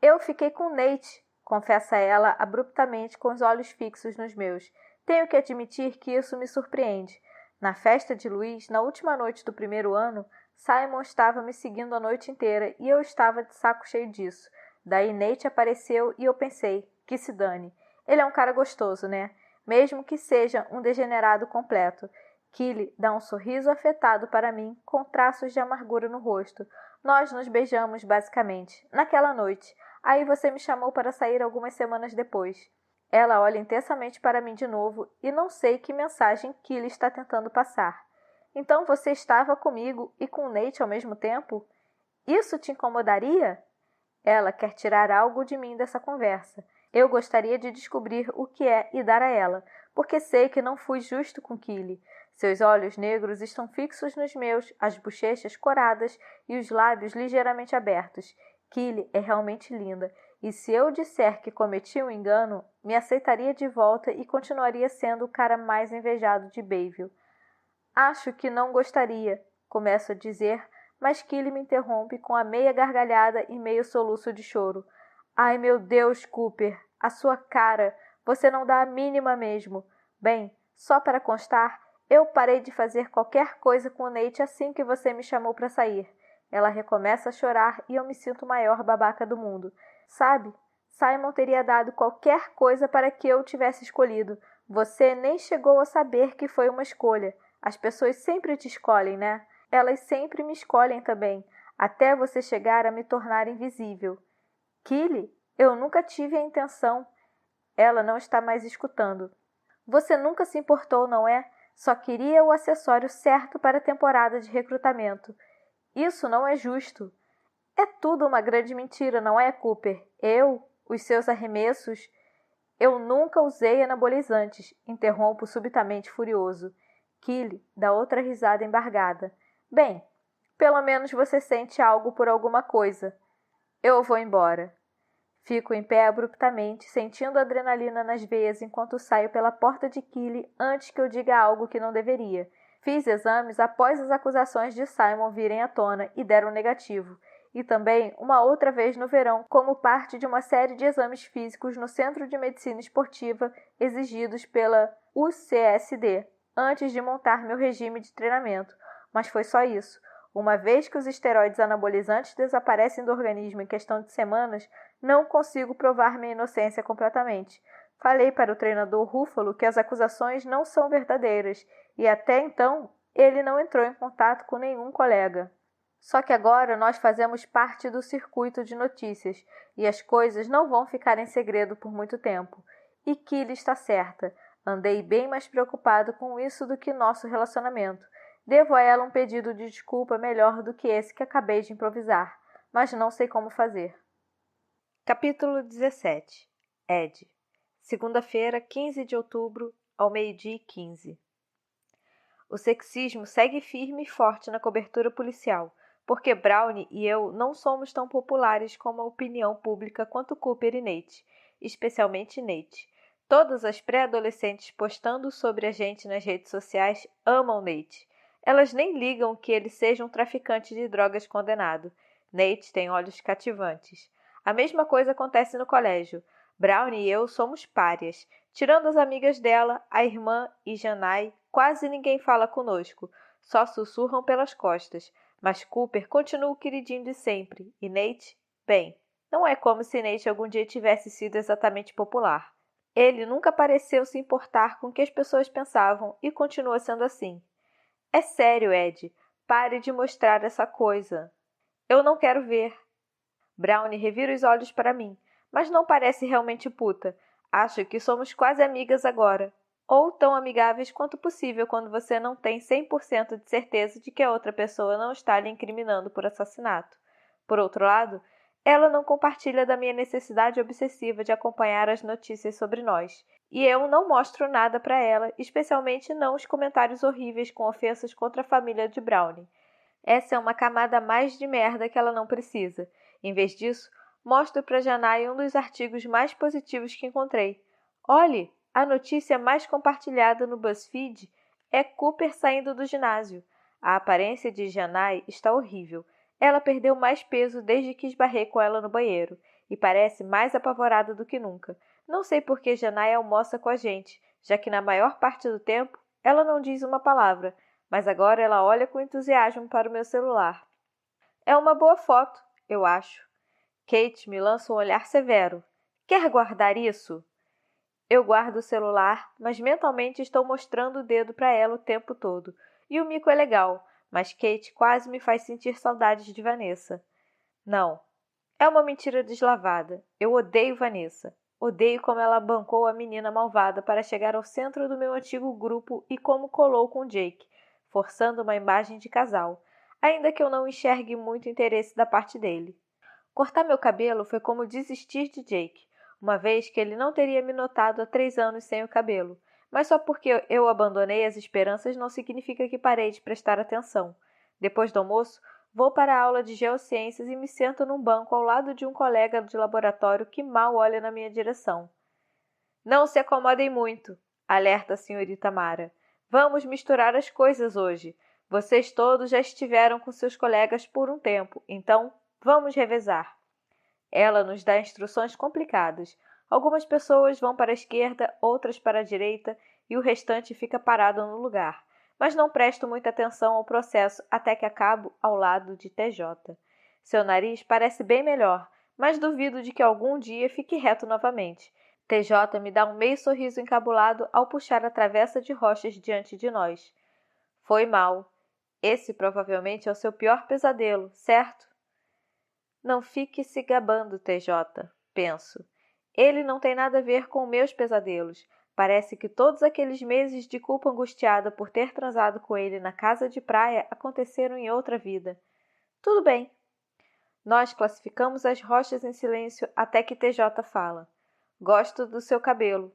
Eu fiquei com Nate, confessa ela abruptamente com os olhos fixos nos meus. Tenho que admitir que isso me surpreende. Na festa de Luiz, na última noite do primeiro ano, Simon estava me seguindo a noite inteira e eu estava de saco cheio disso. Daí Nate apareceu e eu pensei, que se dane. Ele é um cara gostoso, né? Mesmo que seja um degenerado completo. Killy dá um sorriso afetado para mim, com traços de amargura no rosto. Nós nos beijamos, basicamente, naquela noite. Aí você me chamou para sair algumas semanas depois. Ela olha intensamente para mim de novo e não sei que mensagem Killy está tentando passar. Então você estava comigo e com Nate ao mesmo tempo? Isso te incomodaria? Ela quer tirar algo de mim dessa conversa. Eu gostaria de descobrir o que é e dar a ela, porque sei que não fui justo com Killy. Seus olhos negros estão fixos nos meus, as bochechas coradas e os lábios ligeiramente abertos. Killy é realmente linda, e se eu disser que cometi um engano, me aceitaria de volta e continuaria sendo o cara mais invejado de Bayville. Acho que não gostaria, começo a dizer, mas Killy me interrompe com a meia gargalhada e meio soluço de choro. Ai, meu Deus, Cooper, a sua cara, você não dá a mínima mesmo. Bem, só para constar, eu parei de fazer qualquer coisa com o Nate assim que você me chamou para sair. Ela recomeça a chorar e eu me sinto o maior babaca do mundo. Sabe, Simon teria dado qualquer coisa para que eu tivesse escolhido. Você nem chegou a saber que foi uma escolha. As pessoas sempre te escolhem, né? Elas sempre me escolhem também, até você chegar a me tornar invisível. Killy, eu nunca tive a intenção. Ela não está mais escutando. Você nunca se importou, não é? Só queria o acessório certo para a temporada de recrutamento. Isso não é justo. É tudo uma grande mentira, não é, Cooper? Os seus arremessos... Eu nunca usei anabolizantes, interrompo subitamente furioso. Killy dá outra risada embargada. Bem, pelo menos você sente algo por alguma coisa. Eu vou embora. Fico em pé abruptamente, sentindo adrenalina nas veias enquanto saio pela porta de Killy antes que eu diga algo que não deveria. Fiz exames após as acusações de Simon virem à tona e deram negativo. E também uma outra vez no verão, como parte de uma série de exames físicos no Centro de Medicina Esportiva exigidos pela UCSD, antes de montar meu regime de treinamento. Mas foi só isso. Uma vez que os esteroides anabolizantes desaparecem do organismo em questão de semanas, não consigo provar minha inocência completamente. Falei para o treinador Ruffalo que as acusações não são verdadeiras e até então ele não entrou em contato com nenhum colega. Só que agora nós fazemos parte do circuito de notícias e as coisas não vão ficar em segredo por muito tempo. E Killy está certa. Andei bem mais preocupado com isso do que nosso relacionamento. Devo a ela um pedido de desculpa melhor do que esse que acabei de improvisar, mas não sei como fazer. Capítulo 17. Ed. Segunda-feira, 15 de outubro, ao 12h15. O sexismo segue firme e forte na cobertura policial, porque Brownie e eu não somos tão populares como a opinião pública quanto Cooper e Nate, especialmente Nate. Todas as pré-adolescentes postando sobre a gente nas redes sociais amam Nate. Elas nem ligam que ele seja um traficante de drogas condenado. Nate tem olhos cativantes. A mesma coisa acontece no colégio. Brownie e eu somos párias. Tirando as amigas dela, a irmã e Janai, quase ninguém fala conosco. Só sussurram pelas costas. Mas Cooper continua o queridinho de sempre. E Nate? Bem, não é como se Nate algum dia tivesse sido exatamente popular. Ele nunca pareceu se importar com o que as pessoas pensavam e continua sendo assim. É sério, Ed. Pare de mostrar essa coisa. Eu não quero ver. Brownie revira os olhos para mim, mas não parece realmente puta. Acho que somos quase amigas agora. Ou tão amigáveis quanto possível quando você não tem 100% de certeza de que a outra pessoa não está lhe incriminando por assassinato. Por outro lado, ela não compartilha da minha necessidade obsessiva de acompanhar as notícias sobre nós. E eu não mostro nada para ela, especialmente não os comentários horríveis com ofensas contra a família de Brownie. Essa é uma camada a mais de merda que ela não precisa. Em vez disso, mostro para Janai um dos artigos mais positivos que encontrei. Olhe, a notícia mais compartilhada no BuzzFeed é Cooper saindo do ginásio. A aparência de Janai está horrível. Ela perdeu mais peso desde que esbarrei com ela no banheiro e parece mais apavorada do que nunca. Não sei por que Janai almoça com a gente, já que na maior parte do tempo ela não diz uma palavra, mas agora ela olha com entusiasmo para o meu celular. É uma boa foto, eu acho. Kate me lança um olhar severo. Quer guardar isso? Eu guardo o celular, mas mentalmente estou mostrando o dedo para ela o tempo todo. E o mico é legal, mas Kate quase me faz sentir saudades de Vanessa. Não, é uma mentira deslavada. Eu odeio Vanessa. Odeio como ela bancou a menina malvada para chegar ao centro do meu antigo grupo e como colou com Jake, forçando uma imagem de casal, ainda que eu não enxergue muito interesse da parte dele. Cortar meu cabelo foi como desistir de Jake, uma vez que ele não teria me notado há 3 anos sem o cabelo. Mas só porque eu abandonei as esperanças não significa que parei de prestar atenção. Depois do almoço, vou para a aula de geociências e me sento num banco ao lado de um colega de laboratório que mal olha na minha direção. Não se acomodem muito, alerta a senhorita Mara. Vamos misturar as coisas hoje. Vocês todos já estiveram com seus colegas por um tempo, então vamos revezar. Ela nos dá instruções complicadas. Algumas pessoas vão para a esquerda, outras para a direita e o restante fica parado no lugar. Mas não presto muita atenção ao processo até que acabo ao lado de TJ. Seu nariz parece bem melhor, mas duvido de que algum dia fique reto novamente. TJ me dá um meio sorriso encabulado ao puxar a travessa de rochas diante de nós. Foi mal. Esse provavelmente é o seu pior pesadelo, certo? Não fique se gabando, TJ, penso. Ele não tem nada a ver com meus pesadelos. Parece que todos aqueles meses de culpa angustiada por ter transado com ele na casa de praia aconteceram em outra vida. Tudo bem. Nós classificamos as rochas em silêncio até que TJ fala. Gosto do seu cabelo.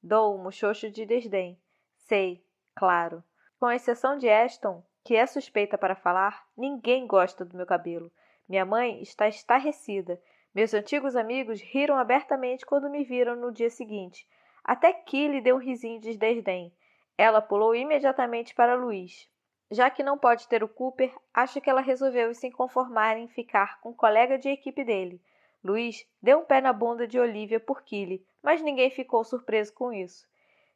Dou um muxoxo de desdém. Sei, claro. Com exceção de Ashton, que é suspeita para falar, ninguém gosta do meu cabelo. Minha mãe está estarrecida. Meus antigos amigos riram abertamente quando me viram no dia seguinte. Até Killy deu um risinho de desdém. Ela pulou imediatamente para Luiz. Já que não pode ter o Cooper, acho que ela resolveu se conformar em ficar com o colega de equipe dele. Luiz deu um pé na bunda de Olivia por Killy, mas ninguém ficou surpreso com isso.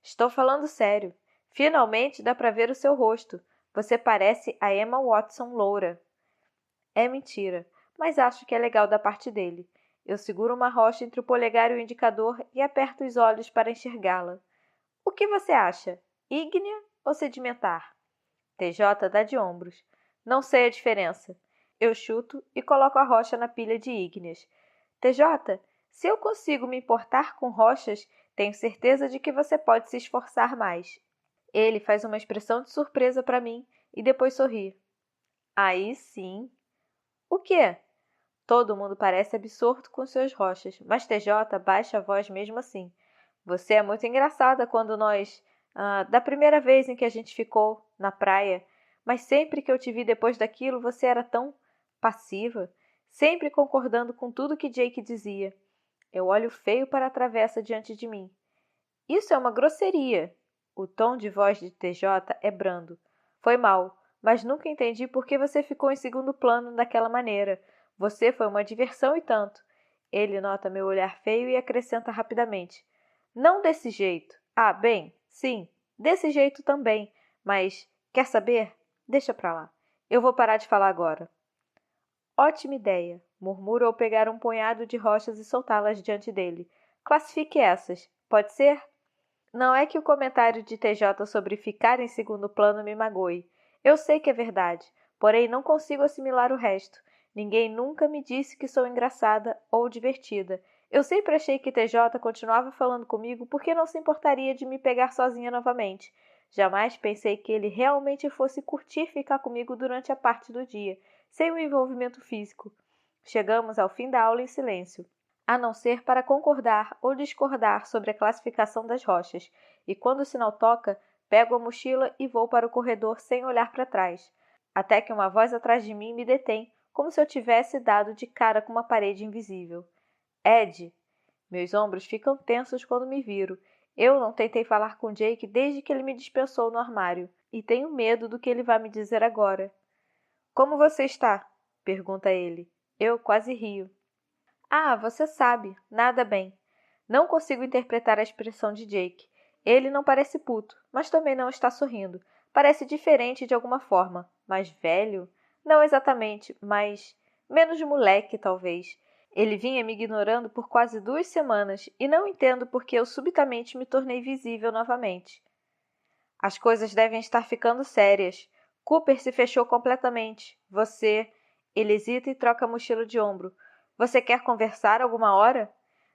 Estou falando sério. Finalmente dá para ver o seu rosto. Você parece a Emma Watson loura. É mentira, mas acho que é legal da parte dele. Eu seguro uma rocha entre o polegar e o indicador e aperto os olhos para enxergá-la. O que você acha? Ígnea ou sedimentar? TJ dá de ombros. Não sei a diferença. Eu chuto e coloco a rocha na pilha de ígneas. TJ, se eu consigo me importar com rochas, tenho certeza de que você pode se esforçar mais. Ele faz uma expressão de surpresa para mim e depois sorri. Aí sim. O quê? Todo mundo parece absorto com suas rochas, mas TJ baixa a voz mesmo assim. Você é muito engraçada quando da primeira vez em que a gente ficou na praia, mas sempre que eu te vi depois daquilo, você era tão passiva, sempre concordando com tudo que Jake dizia. Eu olho feio para a travessa diante de mim. Isso é uma grosseria. O tom de voz de TJ é brando. Foi mal, mas nunca entendi por que você ficou em segundo plano daquela maneira. Você foi uma diversão e tanto. Ele nota meu olhar feio e acrescenta rapidamente. Não desse jeito. Ah, bem, sim, desse jeito também. Mas, quer saber? Deixa pra lá. Eu vou parar de falar agora. Ótima ideia, murmuro ao pegar um punhado de rochas e soltá-las diante dele. Classifique essas. Pode ser? Não é que o comentário de TJ sobre ficar em segundo plano me magoe. Eu sei que é verdade, porém não consigo assimilar o resto. Ninguém nunca me disse que sou engraçada ou divertida. Eu sempre achei que TJ continuava falando comigo porque não se importaria de me pegar sozinha novamente. Jamais pensei que ele realmente fosse curtir ficar comigo durante a parte do dia, sem o envolvimento físico. Chegamos ao fim da aula em silêncio, a não ser para concordar ou discordar sobre a classificação das rochas, e quando o sinal toca, pego a mochila e vou para o corredor sem olhar para trás, até que uma voz atrás de mim me detém, como se eu tivesse dado de cara com uma parede invisível. Ed! Meus ombros ficam tensos quando me viro. Eu não tentei falar com Jake desde que ele me dispensou no armário, e tenho medo do que ele vai me dizer agora. Como você está? Pergunta ele. Eu quase rio. Ah, você sabe, nada bem. Não consigo interpretar a expressão de Jake. Ele não parece puto, mas também não está sorrindo. Parece diferente de alguma forma. Mais velho? Não exatamente, mas menos moleque, talvez. Ele vinha me ignorando por quase 2 semanas e não entendo por que eu subitamente me tornei visível novamente. As coisas devem estar ficando sérias. Cooper se fechou completamente. Você... Ele hesita e troca a mochila de ombro. Você quer conversar alguma hora?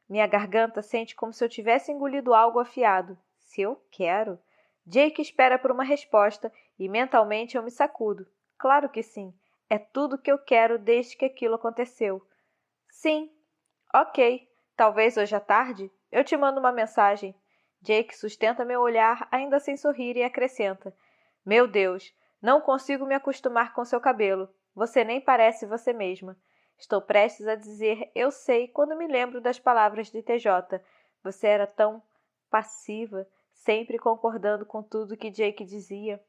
Minha garganta sente como se eu tivesse engolido algo afiado. Se eu quero? Jake espera por uma resposta e mentalmente eu me sacudo. Claro que sim. É tudo o que eu quero desde que aquilo aconteceu. Sim. Ok. Talvez hoje à tarde eu te mando uma mensagem. Jake sustenta meu olhar, ainda sem sorrir, e acrescenta. Meu Deus, não consigo me acostumar com seu cabelo. Você nem parece você mesma. Estou prestes a dizer eu sei quando me lembro das palavras de TJ. Você era tão passiva, sempre concordando com tudo que Jake dizia.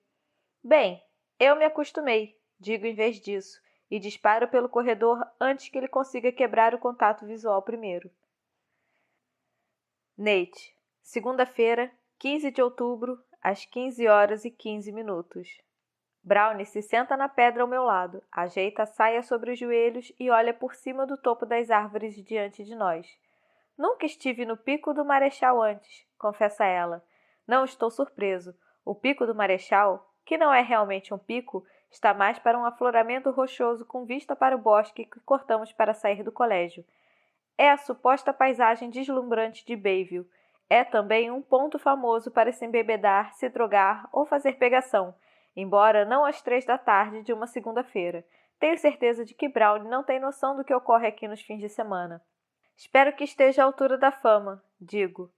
Bem, eu me acostumei, digo em vez disso, e disparo pelo corredor antes que ele consiga quebrar o contato visual primeiro. Nate, segunda-feira, 15 de outubro, às 15h15. Brownie se senta na pedra ao meu lado, ajeita a saia sobre os joelhos e olha por cima do topo das árvores diante de nós. Nunca estive no Pico do Marechal antes, confessa ela. Não estou surpreso. O Pico do Marechal, que não é realmente um pico, está mais para um afloramento rochoso com vista para o bosque que cortamos para sair do colégio. É a suposta paisagem deslumbrante de Bayview. É também um ponto famoso para se embebedar, se drogar ou fazer pegação, embora não às 3 da tarde de uma segunda-feira. Tenho certeza de que Brownie não tem noção do que ocorre aqui nos fins de semana. Espero que esteja à altura da fama, digo.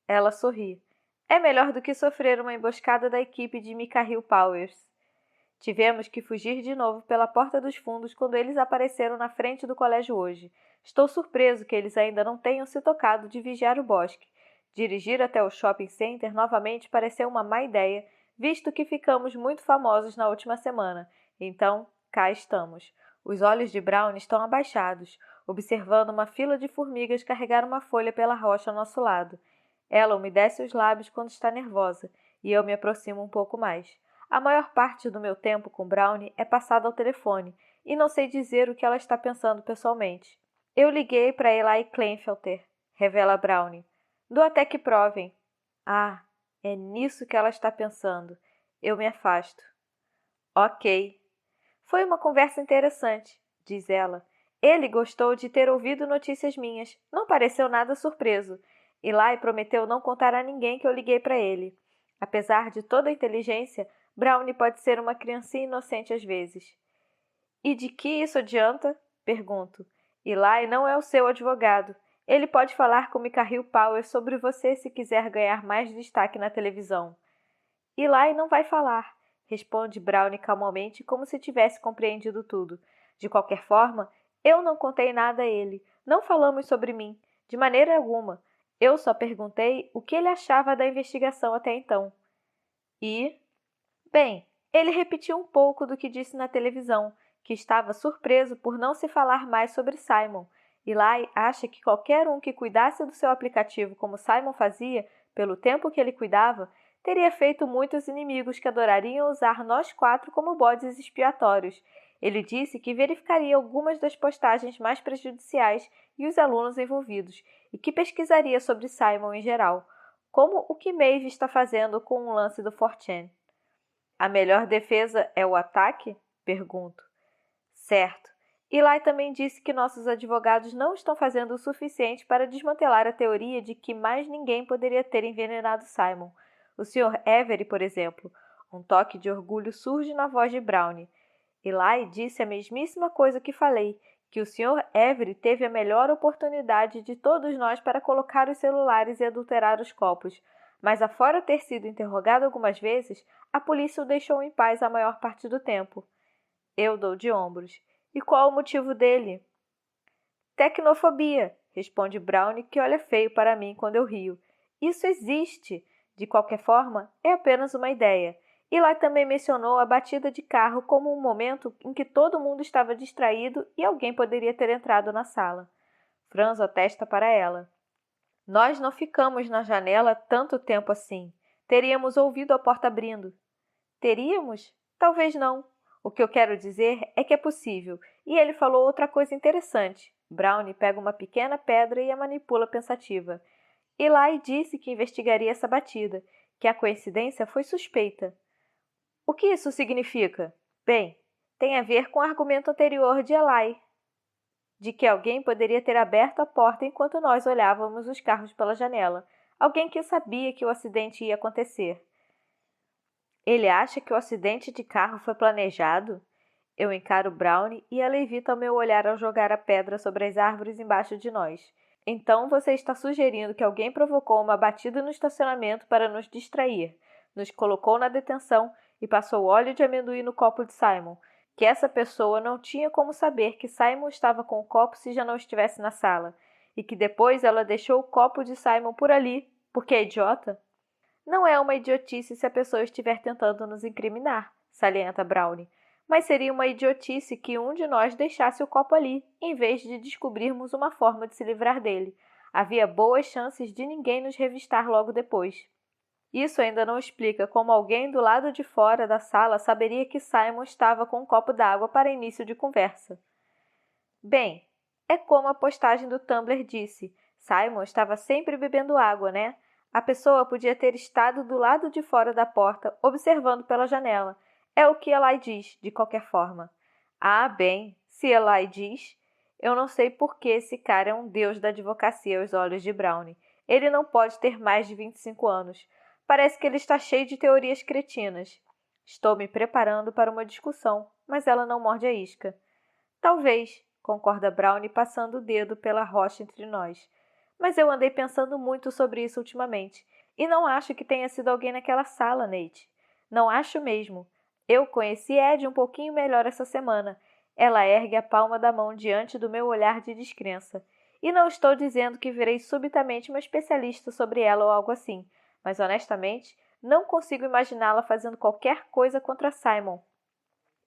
Ela sorri. É melhor do que sofrer uma emboscada da equipe de Mikael Powers. Tivemos que fugir de novo pela porta dos fundos quando eles apareceram na frente do colégio hoje. Estou surpreso que eles ainda não tenham se tocado de vigiar o bosque. Dirigir até o shopping center novamente pareceu uma má ideia, visto que ficamos muito famosos na última semana. Então, cá estamos. Os olhos de Brown estão abaixados, observando uma fila de formigas carregar uma folha pela rocha ao nosso lado. Ela umedece os lábios quando está nervosa, e eu me aproximo um pouco mais. A maior parte do meu tempo com Brownie é passada ao telefone, e não sei dizer o que ela está pensando pessoalmente. Eu liguei para Eli Kleinfelter, revela Brownie. Dou até que provem. Ah, é nisso que ela está pensando. Eu me afasto. Ok. Foi uma conversa interessante, diz ela. Ele gostou de ter ouvido notícias minhas. Não pareceu nada surpreso. Eli prometeu não contar a ninguém que eu liguei para ele. Apesar de toda a inteligência, Brownie pode ser uma criancinha inocente às vezes. E de que isso adianta? Pergunto. Eli não é o seu advogado. Ele pode falar com Mikael Powers sobre você se quiser ganhar mais destaque na televisão. Eli não vai falar, responde Brownie calmamente, como se tivesse compreendido tudo. De qualquer forma, eu não contei nada a ele. Não falamos sobre mim, de maneira alguma. Eu só perguntei o que ele achava da investigação até então. E, bem, ele repetiu um pouco do que disse na televisão, que estava surpreso por não se falar mais sobre Simon. Eli acha que qualquer um que cuidasse do seu aplicativo como Simon fazia, pelo tempo que ele cuidava, teria feito muitos inimigos que adorariam usar nós quatro como bodes expiatórios. Ele disse que verificaria algumas das postagens mais prejudiciais e os alunos envolvidos, e que pesquisaria sobre Simon em geral, como o que Maeve está fazendo com o lance do 4chan. A melhor defesa é o ataque? Pergunto. Certo. Eli também disse que nossos advogados não estão fazendo o suficiente para desmantelar a teoria de que mais ninguém poderia ter envenenado Simon. O Sr. Avery, por exemplo. Um toque de orgulho surge na voz de Brownie. Eli disse a mesmíssima coisa que falei, que o Sr. Avery teve a melhor oportunidade de todos nós para colocar os celulares e adulterar os copos. Mas, afora ter sido interrogado algumas vezes, a polícia o deixou em paz a maior parte do tempo. Eu dou de ombros. E qual o motivo dele? Tecnofobia, responde Brownie, que olha feio para mim quando eu rio. Isso existe. De qualquer forma, é apenas uma ideia. Eli também mencionou a batida de carro como um momento em que todo mundo estava distraído e alguém poderia ter entrado na sala. Franzo a testa para ela. Nós não ficamos na janela tanto tempo assim. Teríamos ouvido a porta abrindo. Teríamos? Talvez não. O que eu quero dizer é que é possível. E ele falou outra coisa interessante. Brownie pega uma pequena pedra e a manipula pensativa. Eli disse que investigaria essa batida, que a coincidência foi suspeita. O que isso significa? Bem, tem a ver com o argumento anterior de Eli, de que alguém poderia ter aberto a porta enquanto nós olhávamos os carros pela janela. Alguém que sabia que o acidente ia acontecer. Ele acha que o acidente de carro foi planejado? Eu encaro Brownie e ela evita o meu olhar ao jogar a pedra sobre as árvores embaixo de nós. Então você está sugerindo que alguém provocou uma batida no estacionamento para nos distrair, nos colocou na detenção e passou óleo de amendoim no copo de Simon, que essa pessoa não tinha como saber que Simon estava com o copo se já não estivesse na sala, e que depois ela deixou o copo de Simon por ali, porque é idiota? Não é uma idiotice se a pessoa estiver tentando nos incriminar, salienta Brownie, mas seria uma idiotice que um de nós deixasse o copo ali, em vez de descobrirmos uma forma de se livrar dele. Havia boas chances de ninguém nos revistar logo depois. Isso ainda não explica como alguém do lado de fora da sala saberia que Simon estava com um copo d'água para início de conversa. Bem, é como a postagem do Tumblr disse. Simon estava sempre bebendo água, né? A pessoa podia ter estado do lado de fora da porta, observando pela janela. É o que Eli diz, de qualquer forma. Ah, bem, se Eli diz... Eu não sei por que esse cara é um deus da advocacia aos olhos de Brownie. Ele não pode ter mais de 25 anos. Parece que ele está cheio de teorias cretinas. Estou me preparando para uma discussão, mas ela não morde a isca. Talvez, concorda Brownie passando o dedo pela rocha entre nós. Mas eu andei pensando muito sobre isso ultimamente. E não acho que tenha sido alguém naquela sala, Nate. Não acho mesmo. Eu conheci Ed um pouquinho melhor essa semana. Ela ergue a palma da mão diante do meu olhar de descrença. E não estou dizendo que virei subitamente uma especialista sobre ela ou algo assim. Mas, honestamente, não consigo imaginá-la fazendo qualquer coisa contra Simon.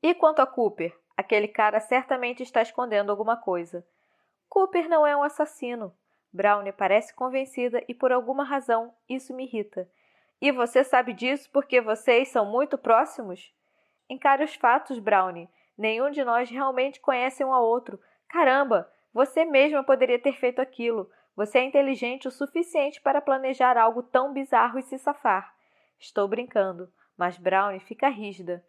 E quanto a Cooper? Aquele cara certamente está escondendo alguma coisa. Cooper não é um assassino. Brownie parece convencida e, por alguma razão, isso me irrita. E você sabe disso porque vocês são muito próximos? Encare os fatos, Brownie. Nenhum de nós realmente conhece um ao outro. Caramba, você mesma poderia ter feito aquilo. Você é inteligente o suficiente para planejar algo tão bizarro e se safar. Estou brincando, mas Brownie fica rígida.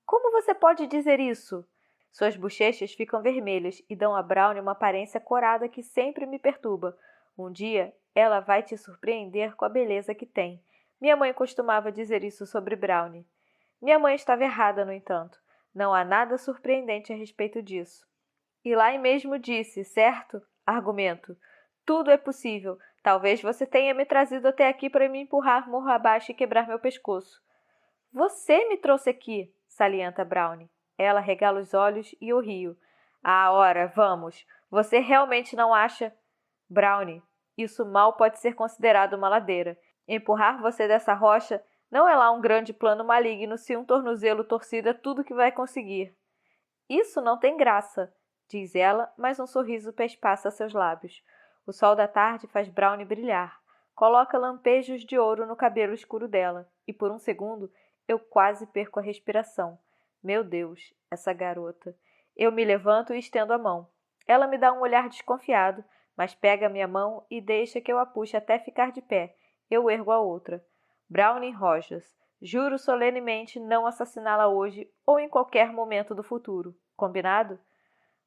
Como você pode dizer isso? Suas bochechas ficam vermelhas e dão a Brownie uma aparência corada que sempre me perturba. Um dia, ela vai te surpreender com a beleza que tem. Minha mãe costumava dizer isso sobre Brownie. Minha mãe estava errada, no entanto. Não há nada surpreendente a respeito disso. E lá mesmo disse, certo? Argumento. Tudo é possível. Talvez você tenha me trazido até aqui para me empurrar morro abaixo e quebrar meu pescoço. Você me trouxe aqui, salienta Brownie. Ela regala os olhos e eu rio. Ah, ora, vamos. Você realmente não acha... Brownie, isso mal pode ser considerado uma ladeira. Empurrar você dessa rocha não é lá um grande plano maligno se um tornozelo torcido é tudo que vai conseguir. Isso não tem graça, diz ela, mas um sorriso pespaça seus lábios. O sol da tarde faz Brownie brilhar. Coloca lampejos de ouro no cabelo escuro dela, e por um segundo eu quase perco a respiração. Meu Deus, essa garota. Eu me levanto e estendo a mão. Ela me dá um olhar desconfiado, mas pega minha mão e deixa que eu a puxe até ficar de pé. Eu ergo a outra. Brownie Rogers. Juro solenemente não assassiná-la hoje ou em qualquer momento do futuro. Combinado?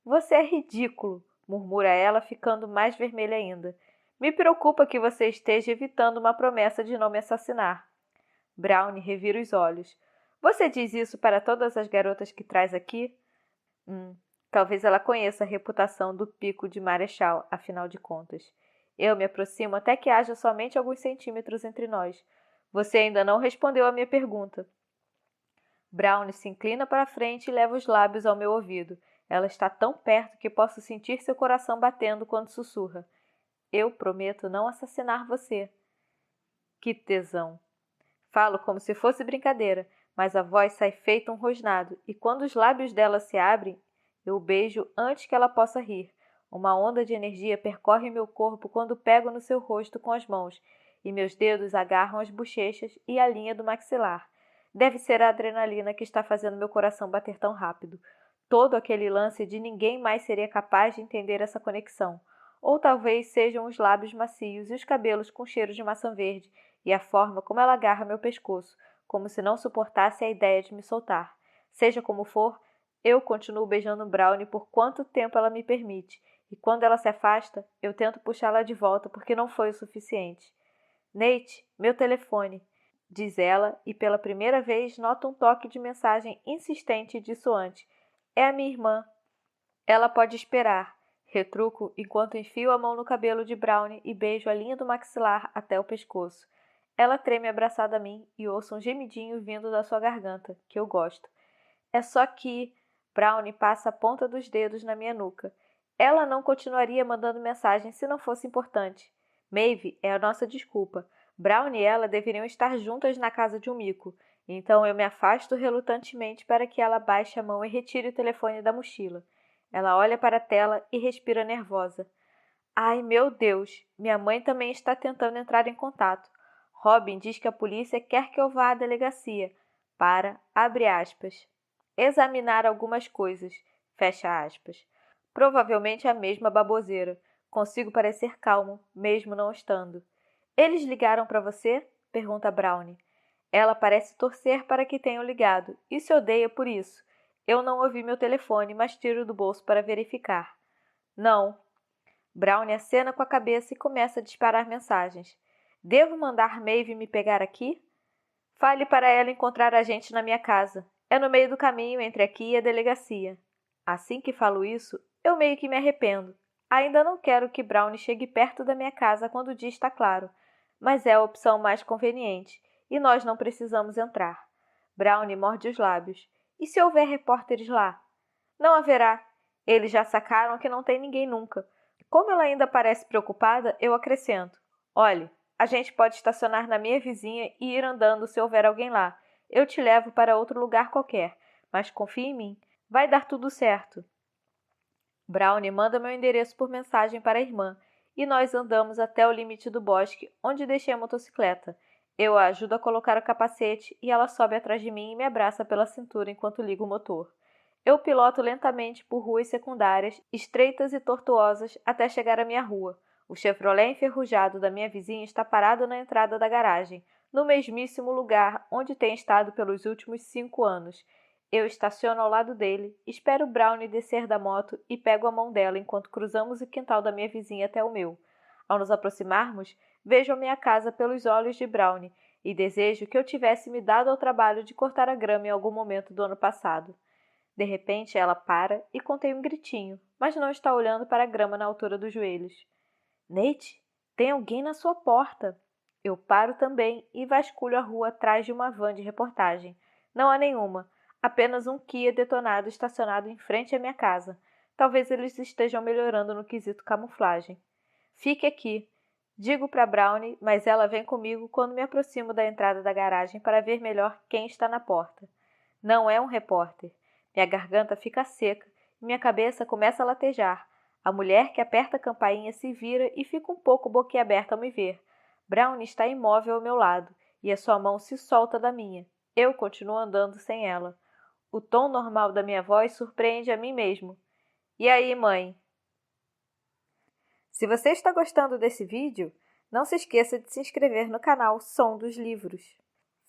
Você é ridículo, murmura ela, ficando mais vermelha ainda. Me preocupa que você esteja evitando uma promessa de não me assassinar. Brownie revira os olhos. Você diz isso para todas as garotas que traz aqui? Talvez ela conheça a reputação do Pico de Marechal, afinal de contas. Eu me aproximo até que haja somente alguns centímetros entre nós. Você ainda não respondeu à minha pergunta. Brownie se inclina para a frente e leva os lábios ao meu ouvido. Ela está tão perto que posso sentir seu coração batendo quando sussurra. Eu prometo não assassinar você. Que tesão! Falo como se fosse brincadeira, mas a voz sai feita um rosnado, e quando os lábios dela se abrem, eu beijo antes que ela possa rir. Uma onda de energia percorre meu corpo quando pego no seu rosto com as mãos, e meus dedos agarram as bochechas e a linha do maxilar. Deve ser a adrenalina que está fazendo meu coração bater tão rápido. Todo aquele lance de ninguém mais seria capaz de entender essa conexão. Ou talvez sejam os lábios macios e os cabelos com cheiro de maçã verde, e a forma como ela agarra meu pescoço, como se não suportasse a ideia de me soltar. Seja como for, eu continuo beijando Brownie por quanto tempo ela me permite, e quando ela se afasta, eu tento puxá-la de volta porque não foi o suficiente. Nate, meu telefone, diz ela, e pela primeira vez noto um toque de mensagem insistente e dissoante. É a minha irmã. Ela pode esperar. Retruco enquanto enfio a mão no cabelo de Brownie e beijo a linha do maxilar até o pescoço. Ela treme abraçada a mim e ouço um gemidinho vindo da sua garganta, que eu gosto. É só que... Brownie passa a ponta dos dedos na minha nuca. Ela não continuaria mandando mensagem se não fosse importante. Maeve é a nossa desculpa. Brownie e ela deveriam estar juntas na casa de um mico. Então eu me afasto relutantemente para que ela baixe a mão e retire o telefone da mochila. Ela olha para a tela e respira nervosa. Ai, meu Deus! Minha mãe também está tentando entrar em contato. Robin diz que a polícia quer que eu vá à delegacia para, abre aspas, examinar algumas coisas, fecha aspas. Provavelmente a mesma baboseira. Consigo parecer calmo, mesmo não estando. Eles ligaram para você? Pergunta Brownie. Ela parece torcer para que tenham ligado e se odeia por isso. Eu não ouvi meu telefone, mas tiro do bolso para verificar. Não. Brownie acena com a cabeça e começa a disparar mensagens. Devo mandar Maeve me pegar aqui? Fale para ela encontrar a gente na minha casa. É no meio do caminho entre aqui e a delegacia. Assim que falo isso, eu meio que me arrependo. Ainda não quero que Brownie chegue perto da minha casa quando o dia está claro, mas é a opção mais conveniente, e nós não precisamos entrar. Brownie morde os lábios. E se houver repórteres lá? Não haverá. Eles já sacaram que não tem ninguém nunca. Como ela ainda parece preocupada, eu acrescento. Olhe, a gente pode estacionar na minha vizinha e ir andando se houver alguém lá. Eu te levo para outro lugar qualquer, mas confie em mim. Vai dar tudo certo. Brownie manda meu endereço por mensagem para a irmã, e nós andamos até o limite do bosque, onde deixei a motocicleta. Eu a ajudo a colocar o capacete e ela sobe atrás de mim e me abraça pela cintura enquanto ligo o motor. Eu piloto lentamente por ruas secundárias, estreitas e tortuosas, até chegar à minha rua. O Chevrolet enferrujado da minha vizinha está parado na entrada da garagem, no mesmíssimo lugar onde tem estado pelos últimos 5 anos. Eu estaciono ao lado dele, espero Brownie descer da moto e pego a mão dela enquanto cruzamos o quintal da minha vizinha até o meu. Ao nos aproximarmos, vejo a minha casa pelos olhos de Brownie e desejo que eu tivesse me dado ao trabalho de cortar a grama em algum momento do ano passado. De repente, ela para e contém um gritinho, mas não está olhando para a grama na altura dos joelhos. Nate, tem alguém na sua porta. Eu paro também e vasculho a rua atrás de uma van de reportagem. Não há nenhuma, apenas um Kia detonado estacionado em frente à minha casa. Talvez eles estejam melhorando no quesito camuflagem. Fique aqui, digo para Brownie, mas ela vem comigo quando me aproximo da entrada da garagem para ver melhor quem está na porta. Não é um repórter. Minha garganta fica seca e minha cabeça começa a latejar. A mulher que aperta a campainha se vira e fica um pouco boquiaberta ao me ver. Brownie está imóvel ao meu lado e a sua mão se solta da minha. Eu continuo andando sem ela. O tom normal da minha voz surpreende a mim mesmo. E aí, mãe? Se você está gostando desse vídeo, não se esqueça de se inscrever no canal Som dos Livros.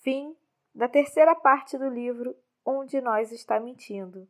Fim da terceira parte do livro Um de Nós Está Mentindo.